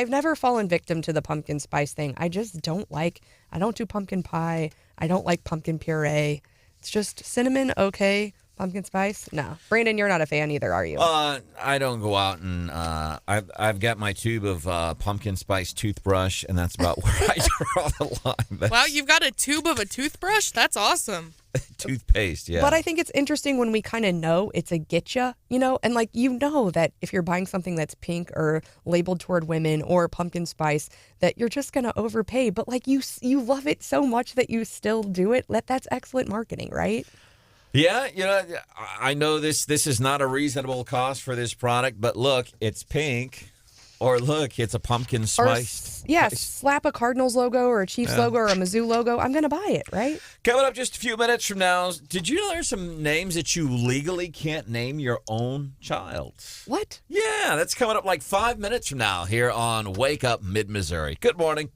never fallen victim to the pumpkin spice thing. I just don't I don't do pumpkin pie. I don't like pumpkin puree. It's just cinnamon, okay. Pumpkin spice? No. Brandon, you're not a fan either, are you? I don't go out and I've got my tube of pumpkin spice toothbrush, and that's about where I draw the line. Wow, you've got a tube of a toothbrush? That's awesome. Toothpaste, yeah. But I think it's interesting when we kind of know it's a getcha, and that if you're buying something that's pink or labeled toward women or pumpkin spice, that you're just going to overpay. But you love it so much that you still do it. That's excellent marketing, right? Yeah, I know this is not a reasonable cost for this product, but look, it's pink. Or look, it's a pumpkin spice. Slap a Cardinals logo or a Chiefs logo or a Mizzou logo. I'm going to buy it, right? Coming up just a few minutes from now, did you know there's some names that you legally can't name your own child? What? Yeah, that's coming up 5 minutes from now here on Wake Up Mid-Missouri. Good morning.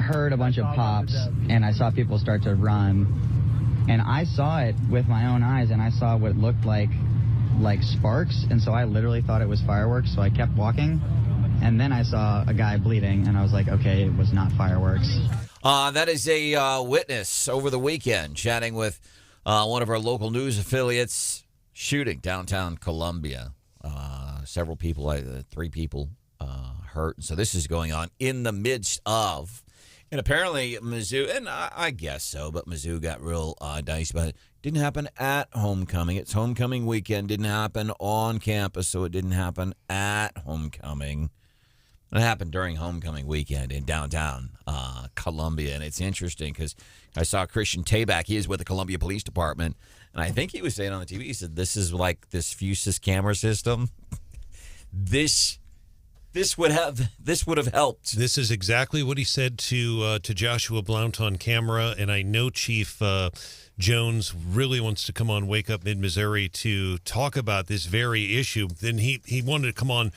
heard a bunch of pops, and I saw people start to run. And I saw it with my own eyes, and I saw what looked like sparks, and so I literally thought it was fireworks, so I kept walking. And then I saw a guy bleeding, and I was like, okay, it was not fireworks. That is a witness over the weekend chatting with one of our local news affiliates. Shooting downtown Columbia. Several people, 3 people hurt. So this is going on in the midst of, and apparently Mizzou, and I guess so, but Mizzou got real dicey about it. Didn't happen at homecoming. It's homecoming weekend. Didn't happen on campus, so it didn't happen at homecoming. It happened during homecoming weekend in downtown Columbia, and it's interesting because I saw Christian Tabak. He is with the Columbia Police Department, and I think he was saying on the TV, he said, this is like this Fusus camera system. This would have helped. This is exactly what he said to Joshua Blount on camera, and I know Chief Jones really wants to come on Wake Up Mid-Missouri to talk about this very issue. Then he wanted to come on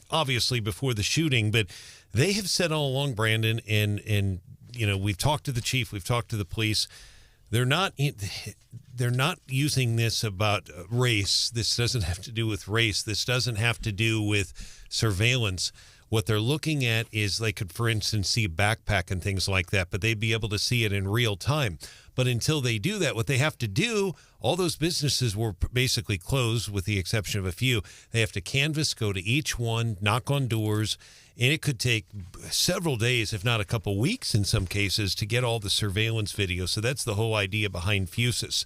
obviously before the shooting, but they have said all along, Brandon, and we've talked to the chief, we've talked to the police. They're not using this about race. This doesn't have to do with race. This doesn't have to do with surveillance. What they're looking at is they could, for instance, see a backpack and things like that, but they'd be able to see it in real time. But until they do that, what they have to do, all those businesses were basically closed with the exception of a few. They have to canvass, go to each one, knock on doors, and it could take several days, if not a couple weeks in some cases, to get all the surveillance video. So that's the whole idea behind Fusus.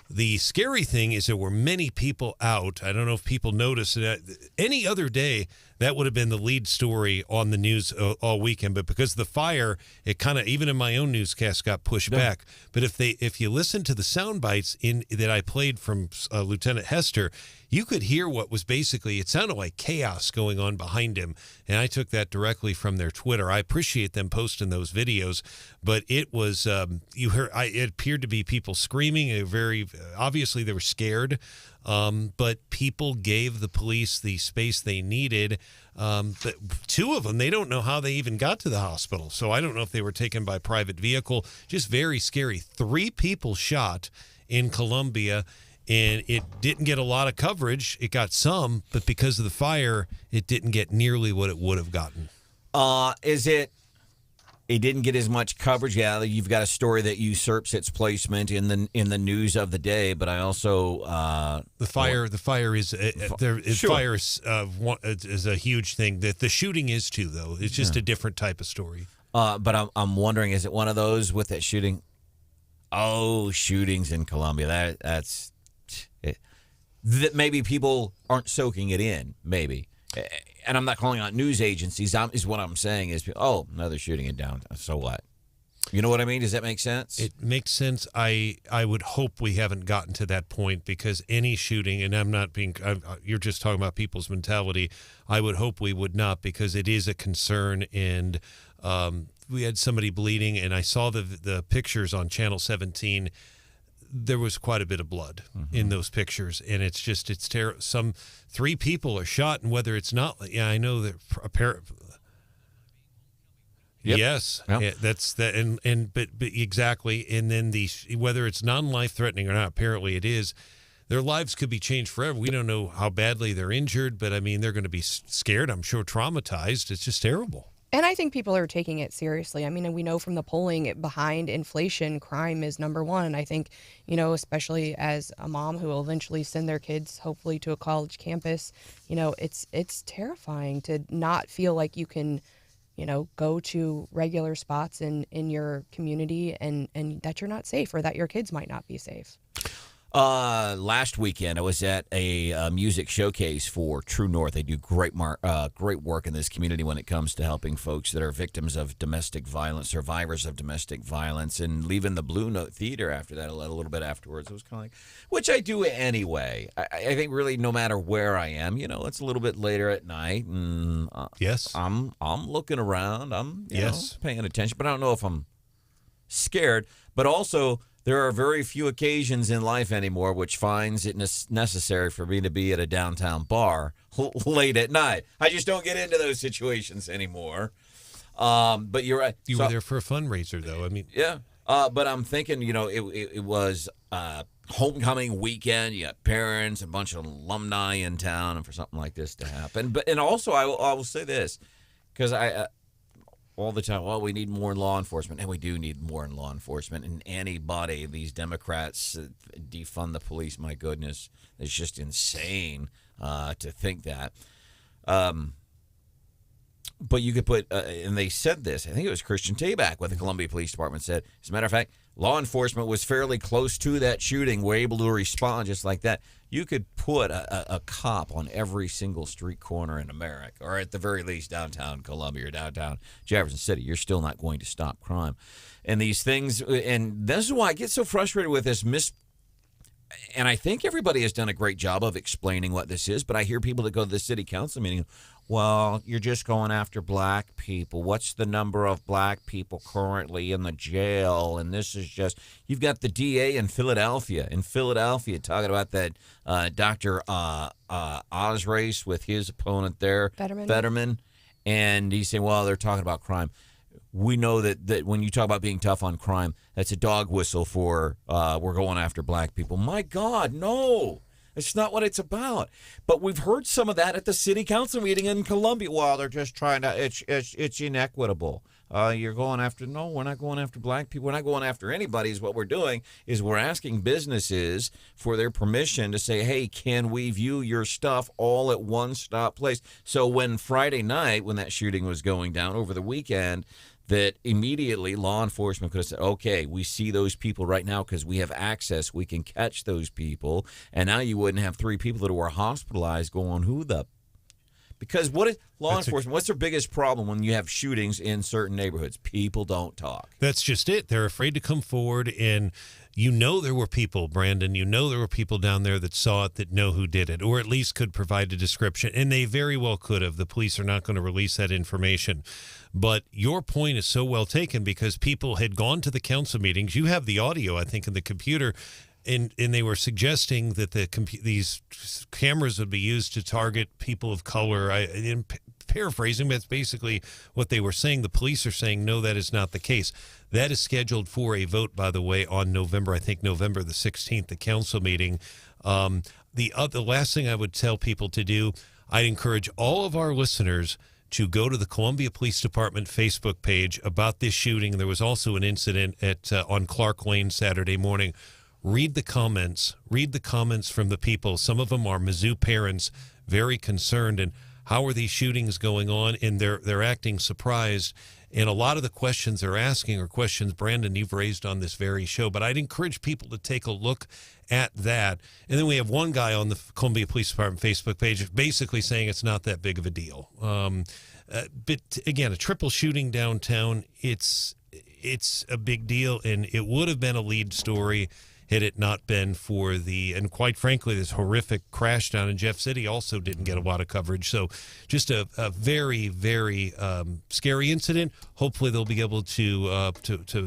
The scary thing is there were many people out. I don't know if people noticed that. Any other day, that would have been the lead story on the news all weekend. But because of the fire, it kind of, even in my own newscast, got pushed back. But if you listen to the sound bites that I played from Lieutenant Hester, you could hear what was basically, it sounded like chaos going on behind him. And I took that directly from their Twitter. I appreciate them posting those videos, but it was, it appeared to be people screaming. Very obviously they were scared, but people gave the police the space they needed. But 2 of them, they don't know how they even got to the hospital. So I don't know if they were taken by private vehicle. Just very scary. 3 people shot in Columbia. And it didn't get a lot of coverage. It got some, but because of the fire, it didn't get nearly what it would have gotten. It didn't get as much coverage. Yeah, you've got a story that usurps its placement in the news of the day. But I also the fire is fire is a huge thing. That the shooting is too, though. It's just a different type of story. But I'm wondering, is it one of those with that shooting? Oh, shootings in Columbia. That's it. That maybe people aren't soaking it in. Maybe. And I'm not calling out news agencies. Is what I'm saying is, another shooting in downtown. So what? You know what I mean? Does that make sense? It makes sense. I would hope we haven't gotten to that point, because any shooting, and I'm not being, you're just talking about people's mentality. I would hope we would not, because it is a concern. And we had somebody bleeding, and I saw the pictures on Channel 17. There was quite a bit of blood in those pictures, and it's terrible. Some 3 people are shot, and whether it's not, I know that Yep. Yes, yep. Yeah, that's that, but exactly, and then whether it's non-life threatening or not, apparently it is. Their lives could be changed forever. We don't know how badly they're injured, but I mean, they're going to be scared. I'm sure traumatized. It's just terrible. And I think people are taking it seriously. I mean, we know from the polling behind inflation, crime is number 1. And I think, especially as a mom who will eventually send their kids, hopefully, to a college campus, it's terrifying to not feel like you can, go to regular spots in your community and that you're not safe, or that your kids might not be safe. Last weekend, I was at a music showcase for True North. They do great work in this community when it comes to helping folks that are victims of domestic violence, survivors of domestic violence, and leaving the Blue Note Theater after that, a little bit afterwards. It was kind of like, which I do anyway. I think really no matter where I am, it's a little bit later at night, and yes, I'm looking around. I'm paying attention, but I don't know if I'm scared. But also, there are very few occasions in life anymore which finds it necessary for me to be at a downtown bar late at night. I just don't get into those situations anymore. But you're right. You were there for a fundraiser, though. I mean, yeah. But I'm thinking, it was homecoming weekend. You got parents, a bunch of alumni in town, and for something like this to happen. And also, I will say this, because I all the time, well, we need more law enforcement, and we do need more in law enforcement. And anybody, these Democrats defund the police, my goodness, it's just insane to think that. But you could put, and they said this, I think it was Christian Tabak with the Columbia Police Department said, as a matter of fact, law enforcement was fairly close to that shooting. We're able to respond just like that. You could put a cop on every single street corner in America, or at the very least downtown Columbia or downtown Jefferson City. You're still not going to stop crime. And these things, and this is why I get so frustrated with this and I think everybody has done a great job of explaining what this is, but I hear people that go to the city council meeting, well, you're just going after black people. What's the number of black people currently in the jail? And this is just, you've got the DA in Philadelphia talking about that Dr. Oz race with his opponent there, Fetterman. And he's saying, well, they're talking about crime. We know that when you talk about being tough on crime, that's a dog whistle for we're going after black people. My God, no. It's not what it's about. But we've heard some of that at the city council meeting in Columbia. Well, they're just trying to, it's inequitable. You're going after, no, we're not going after black people. We're not going after anybody. What we're doing is we're asking businesses for their permission to say, hey, can we view your stuff all at one stop place? So when Friday night, when that shooting was going down over the weekend, that immediately law enforcement could have said, okay, we see those people right now because we have access. We can catch those people. And now you wouldn't have 3 people that were hospitalized going, who the... Because what is law enforcement, what's their biggest problem when you have shootings in certain neighborhoods? People don't talk. That's just it. They're afraid to come forward, and there were people, Brandon, there were people down there that saw it, that know who did it, or at least could provide a description, and they very well could have. The police are not going to release that information. But your point is so well taken, because people had gone to the council meetings. You have the audio, I think, in the computer, and they were suggesting that these cameras would be used to target people of color. In paraphrasing, that's basically what they were saying. The police are saying, no, that is not the case. That is scheduled for a vote, by the way, on November the 16th, the council meeting. The last thing I would tell people to do, I'd encourage all of our listeners to go to the Columbia Police Department Facebook page about this shooting. There was also an incident on Clark Lane Saturday morning. Read the comments from the people. Some of them are Mizzou parents, very concerned, and how are these shootings going on? And they're acting surprised. And a lot of the questions they're asking are questions, Brandon, you've raised on this very show. But I'd encourage people to take a look at that. And then we have one guy on the Columbia Police Department Facebook page basically saying it's not that big of a deal. But again, a triple shooting downtown, it's a big deal, and it would have been a lead story had it not been for and quite frankly, this horrific crash down in Jeff City also didn't get a lot of coverage. So just a very, very scary incident. Hopefully they'll be able to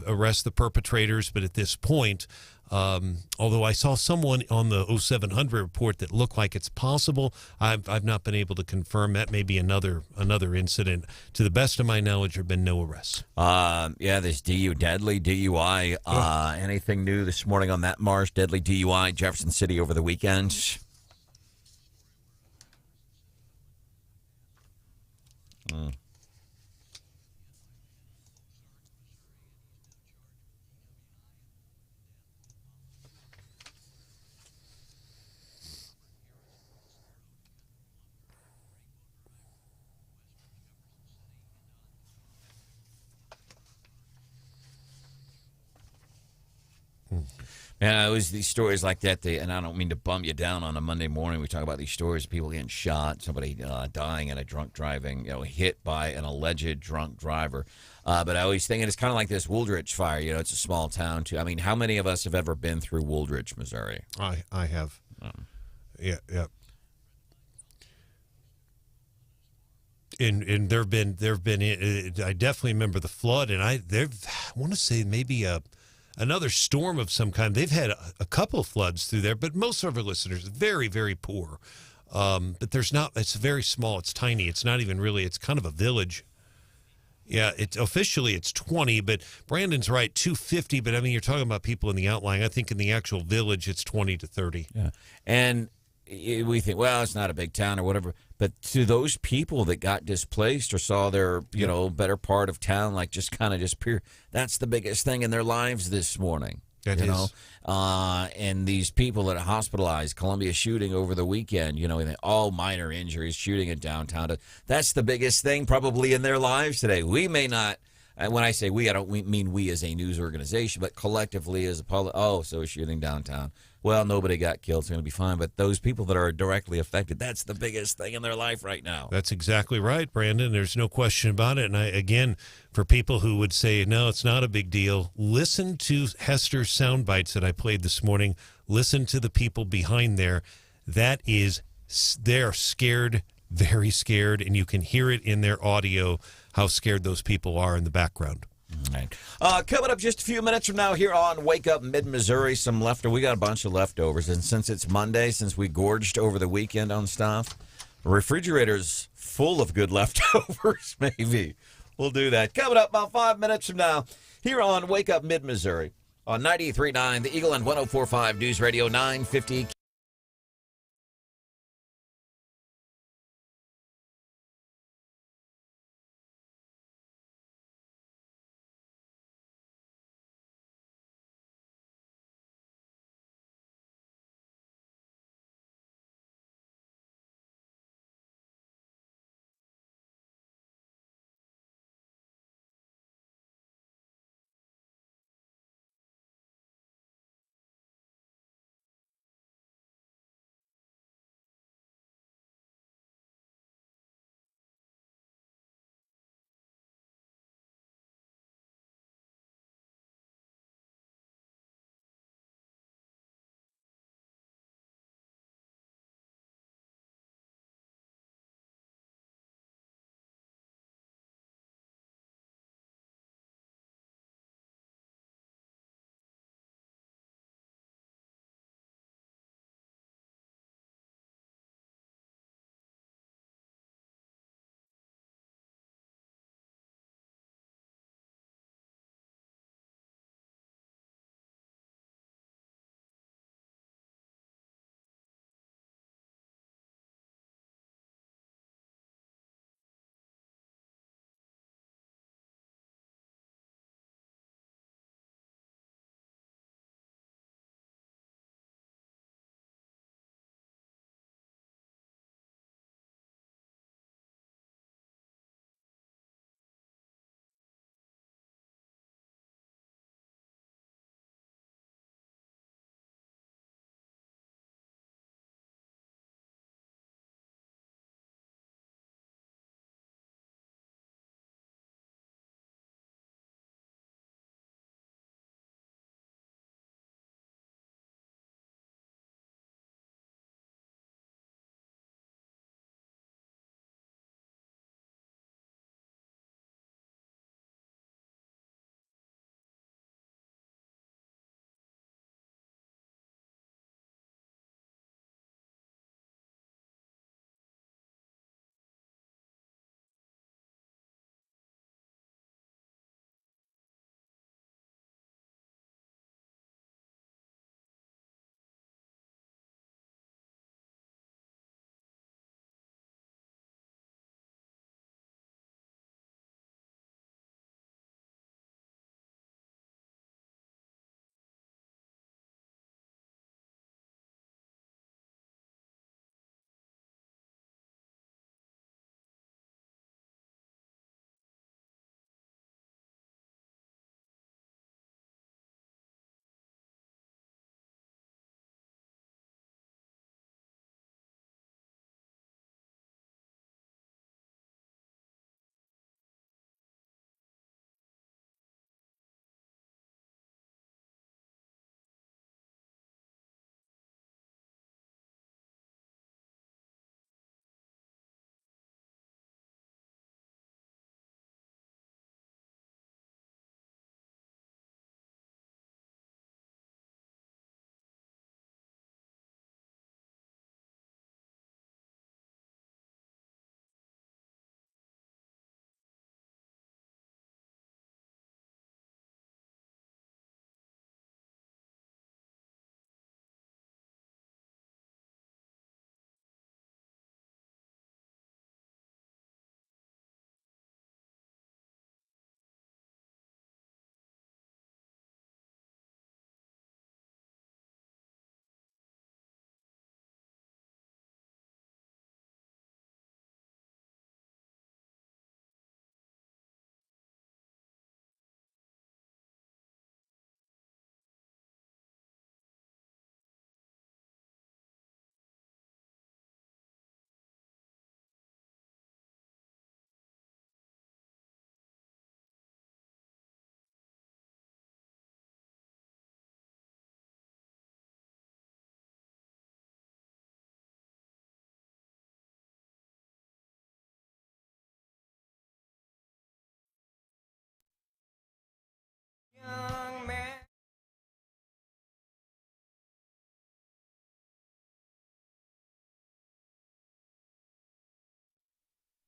arrest the perpetrators. But at this point, although I saw someone on the 0700 report that looked like it's possible, I've not been able to confirm. That may be another incident. To the best of my knowledge, there have been no arrests. This deadly DUI. Anything new this morning on that, Marsh? Deadly DUI, Jefferson City over the weekend. Man, it was these stories like that, and I don't mean to bum you down on a Monday morning. We talk about these stories of people getting shot, somebody dying in a drunk driving, hit by an alleged drunk driver. But I always think it's kind of like this Wooldridge fire. It's a small town, too. I mean, how many of us have ever been through Wooldridge, Missouri? I have. Yeah. And there've been. I definitely remember the flood, and I want to say maybe another storm of some kind. They've had a couple of floods through there, but most of our listeners are very, very poor. But there's not. It's very small. It's tiny. It's not even really. It's kind of a village. Yeah, officially it's 20, but Brandon's right, 250. But I mean, you're talking about people in the outlying. I think in the actual village, it's 20 to 30. Yeah, and we think, well, it's not a big town or whatever. But to those people that got displaced or saw their, better part of town like just kind of disappear, that's the biggest thing in their lives this morning. That is. And these people that are hospitalized, Columbia shooting over the weekend, all minor injuries, shooting in downtown. That's the biggest thing probably in their lives today. We may not, and when I say we, I don't mean we as a news organization, but collectively as a public, so a shooting downtown. Well, nobody got killed, it's going to be fine. But those people that are directly affected, that's the biggest thing in their life right now. That's exactly right, Brandon. There's no question about it. And again, for people who would say, no, it's not a big deal, listen to Hester's sound bites that I played this morning. Listen to the people behind there. They're scared, very scared, and you can hear it in their audio how scared those people are in the background. All right. Coming up just a few minutes from now here on Wake Up Mid-Missouri, we got a bunch of leftovers. And since it's Monday, since we gorged over the weekend on stuff, the refrigerator's full of good leftovers, maybe. We'll do that. Coming up about 5 minutes from now here on Wake Up Mid-Missouri on 93.9, The Eagle and 104.5 News Radio 950.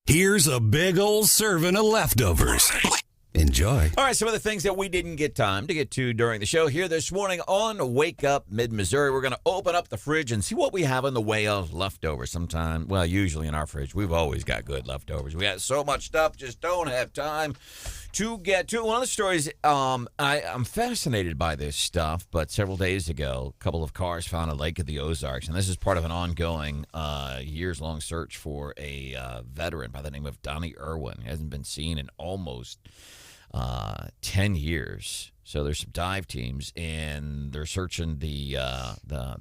Here's a big old serving of leftovers. Enjoy. All right, some of the things that we didn't get time to get to during the show here this morning on Wake Up Mid-Missouri. We're going to open up the fridge and see what we have in the way of leftovers sometime. Well, usually in our fridge, we've always got good leftovers. We got so much stuff, just don't have time to get to it. One of the stories, I'm fascinated by this stuff, but several days ago, a couple of cars found a lake of the Ozarks, and this is part of an ongoing years-long search for a veteran by the name of Donnie Irwin. He hasn't been seen in almost 10 years. So there's some dive teams, and they're searching the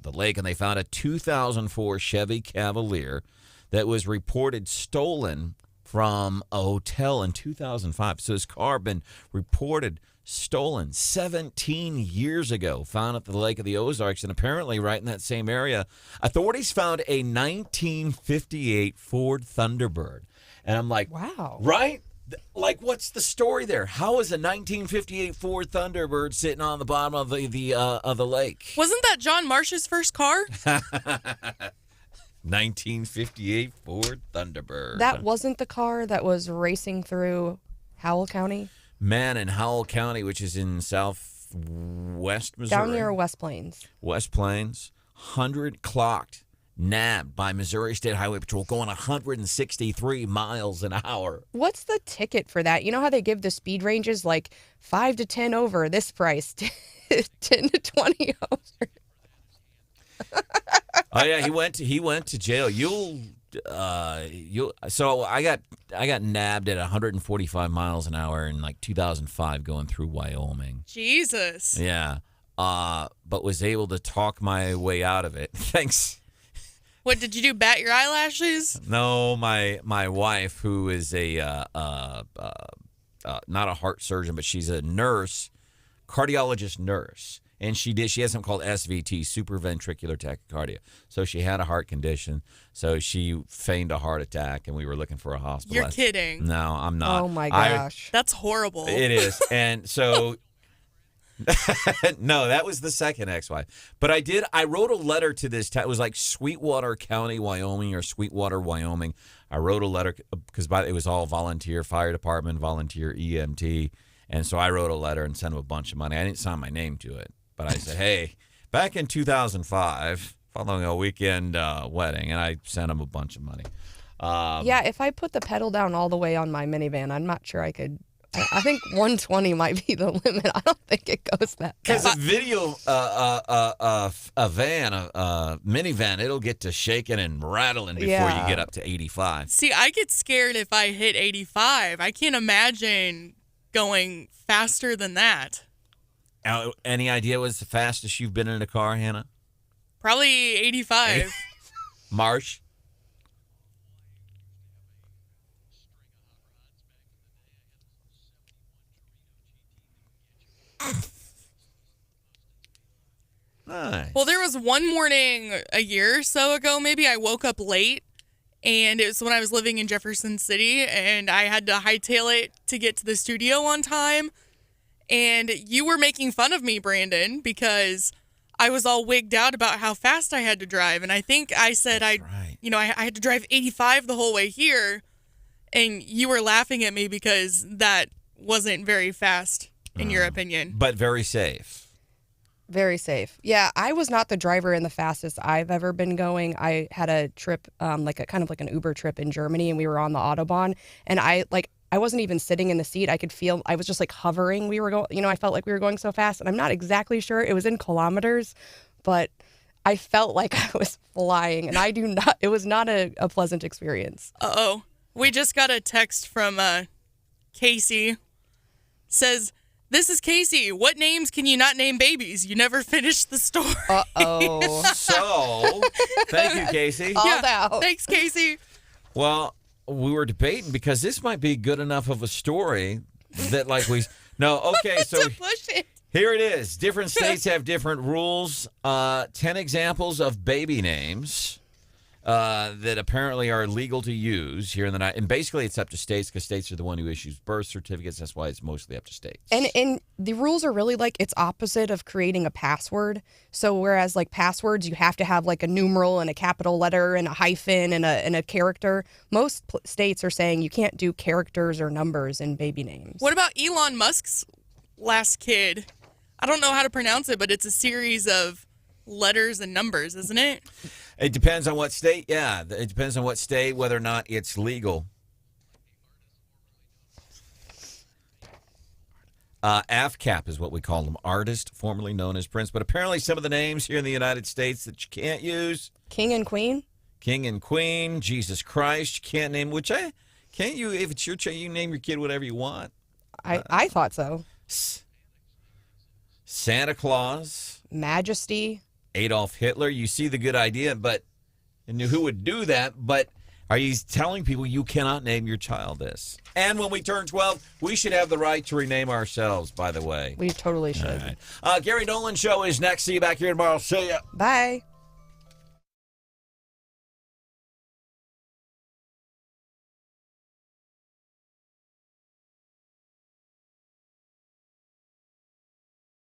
lake, and they found a 2004 Chevy Cavalier that was reported stolen from a hotel in 2005. So this car been reported stolen 17 years ago, found at the Lake of the Ozarks, and apparently right in that same area, authorities found a 1958 Ford Thunderbird. And I'm like, wow, right? Like, what's the story there? How is a 1958 Ford Thunderbird sitting on the bottom of the lake? Wasn't that John Marsh's first car? 1958 Ford Thunderbird. That wasn't the car that was racing through Howell County? Man, in Howell County, which is in southwest Missouri. Down near West Plains. West Plains. 100 clocked. Nabbed by Missouri State Highway Patrol going 163 miles an hour. What's the ticket for that? You know how they give the speed ranges like 5 to 10 over this price, 10 to 20 over. Oh yeah, he went to jail. So I got nabbed at 145 miles an hour in like 2005 going through Wyoming. Jesus. Yeah. But was able to talk my way out of it. Thanks. What did you do? Bat your eyelashes? No, my wife, who is a not a heart surgeon, but she's a nurse, cardiologist nurse, and she has something called SVT, supraventricular tachycardia. So she had a heart condition. So she feigned a heart attack, and we were looking for a hospital. You're kidding. No, I'm not. Oh my gosh, that's horrible. It is, and so. No, that was the second ex-wife. But I wrote a letter to this town. It was like Sweetwater County, Wyoming, or Sweetwater, Wyoming. I wrote a letter because it was all volunteer fire department, volunteer EMT. And so I wrote a letter and sent them a bunch of money. I didn't sign my name to it. But I said, hey, back in 2005, following a weekend wedding, and I sent them a bunch of money. Yeah, if I put the pedal down all the way on my minivan, I'm not sure I could. I think 120 might be the limit. I don't think it goes that fast. Because a video, a minivan, it'll get to shaking and rattling before you get up to 85. See, I get scared if I hit 85. I can't imagine going faster than that. Any idea what's the fastest you've been in a car, Hannah? Probably 85. Marsh? Nice. Well, there was one morning a year or so ago, maybe I woke up late, and it was when I was living in Jefferson City, and I had to hightail it to get to the studio on time. And you were making fun of me, Brandon, because I was all wigged out about how fast I had to drive. And I think I said I had to drive 85 the whole way here, and you were laughing at me because that wasn't very fast, in your opinion. But very safe. Very safe. Yeah, I was not the driver in the fastest I've ever been going. I had a trip, like an Uber trip in Germany, and we were on the Autobahn, and I wasn't even sitting in the seat. I could feel, I was just like hovering. We were going, I felt like we were going so fast, and I'm not exactly sure. It was in kilometers, but I felt like I was flying, and it was not a pleasant experience. Uh-oh. We just got a text from Casey. Says, "This is Casey. What names can you not name babies? You never finished the story." Uh-oh. So, thank you, Casey. Thanks, Casey. Well, we were debating because this might be good enough of a story that so push it. Here it is. Different states have different rules. 10 examples of baby names. that apparently are legal to use here in the night. And basically it's up to states because states are the one who issues birth certificates. That's why it's mostly up to states. And the rules are really like it's opposite of creating a password. So whereas like passwords, you have to have like a numeral and a capital letter and a hyphen and a character. Most states are saying you can't do characters or numbers in baby names. What about Elon Musk's last kid? I don't know how to pronounce it, but it's a series of letters and numbers, isn't it? It depends on what state. Yeah, it depends on what state, whether or not it's legal. AFCAP is what we call them, artist, formerly known as Prince. But apparently some of the names here in the United States that you can't use. King and Queen? King and Queen, Jesus Christ, you can't name, can't you, if it's your child, you name your kid whatever you want. I thought so. Santa Claus. Majesty. Adolf Hitler. You see the good idea, but and who would do that? But are you telling people you cannot name your child this? And when we turn 12, we should have the right to rename ourselves, by the way. We totally should. All right. Gary Nolan Show is next. See you back here tomorrow. See ya. Bye.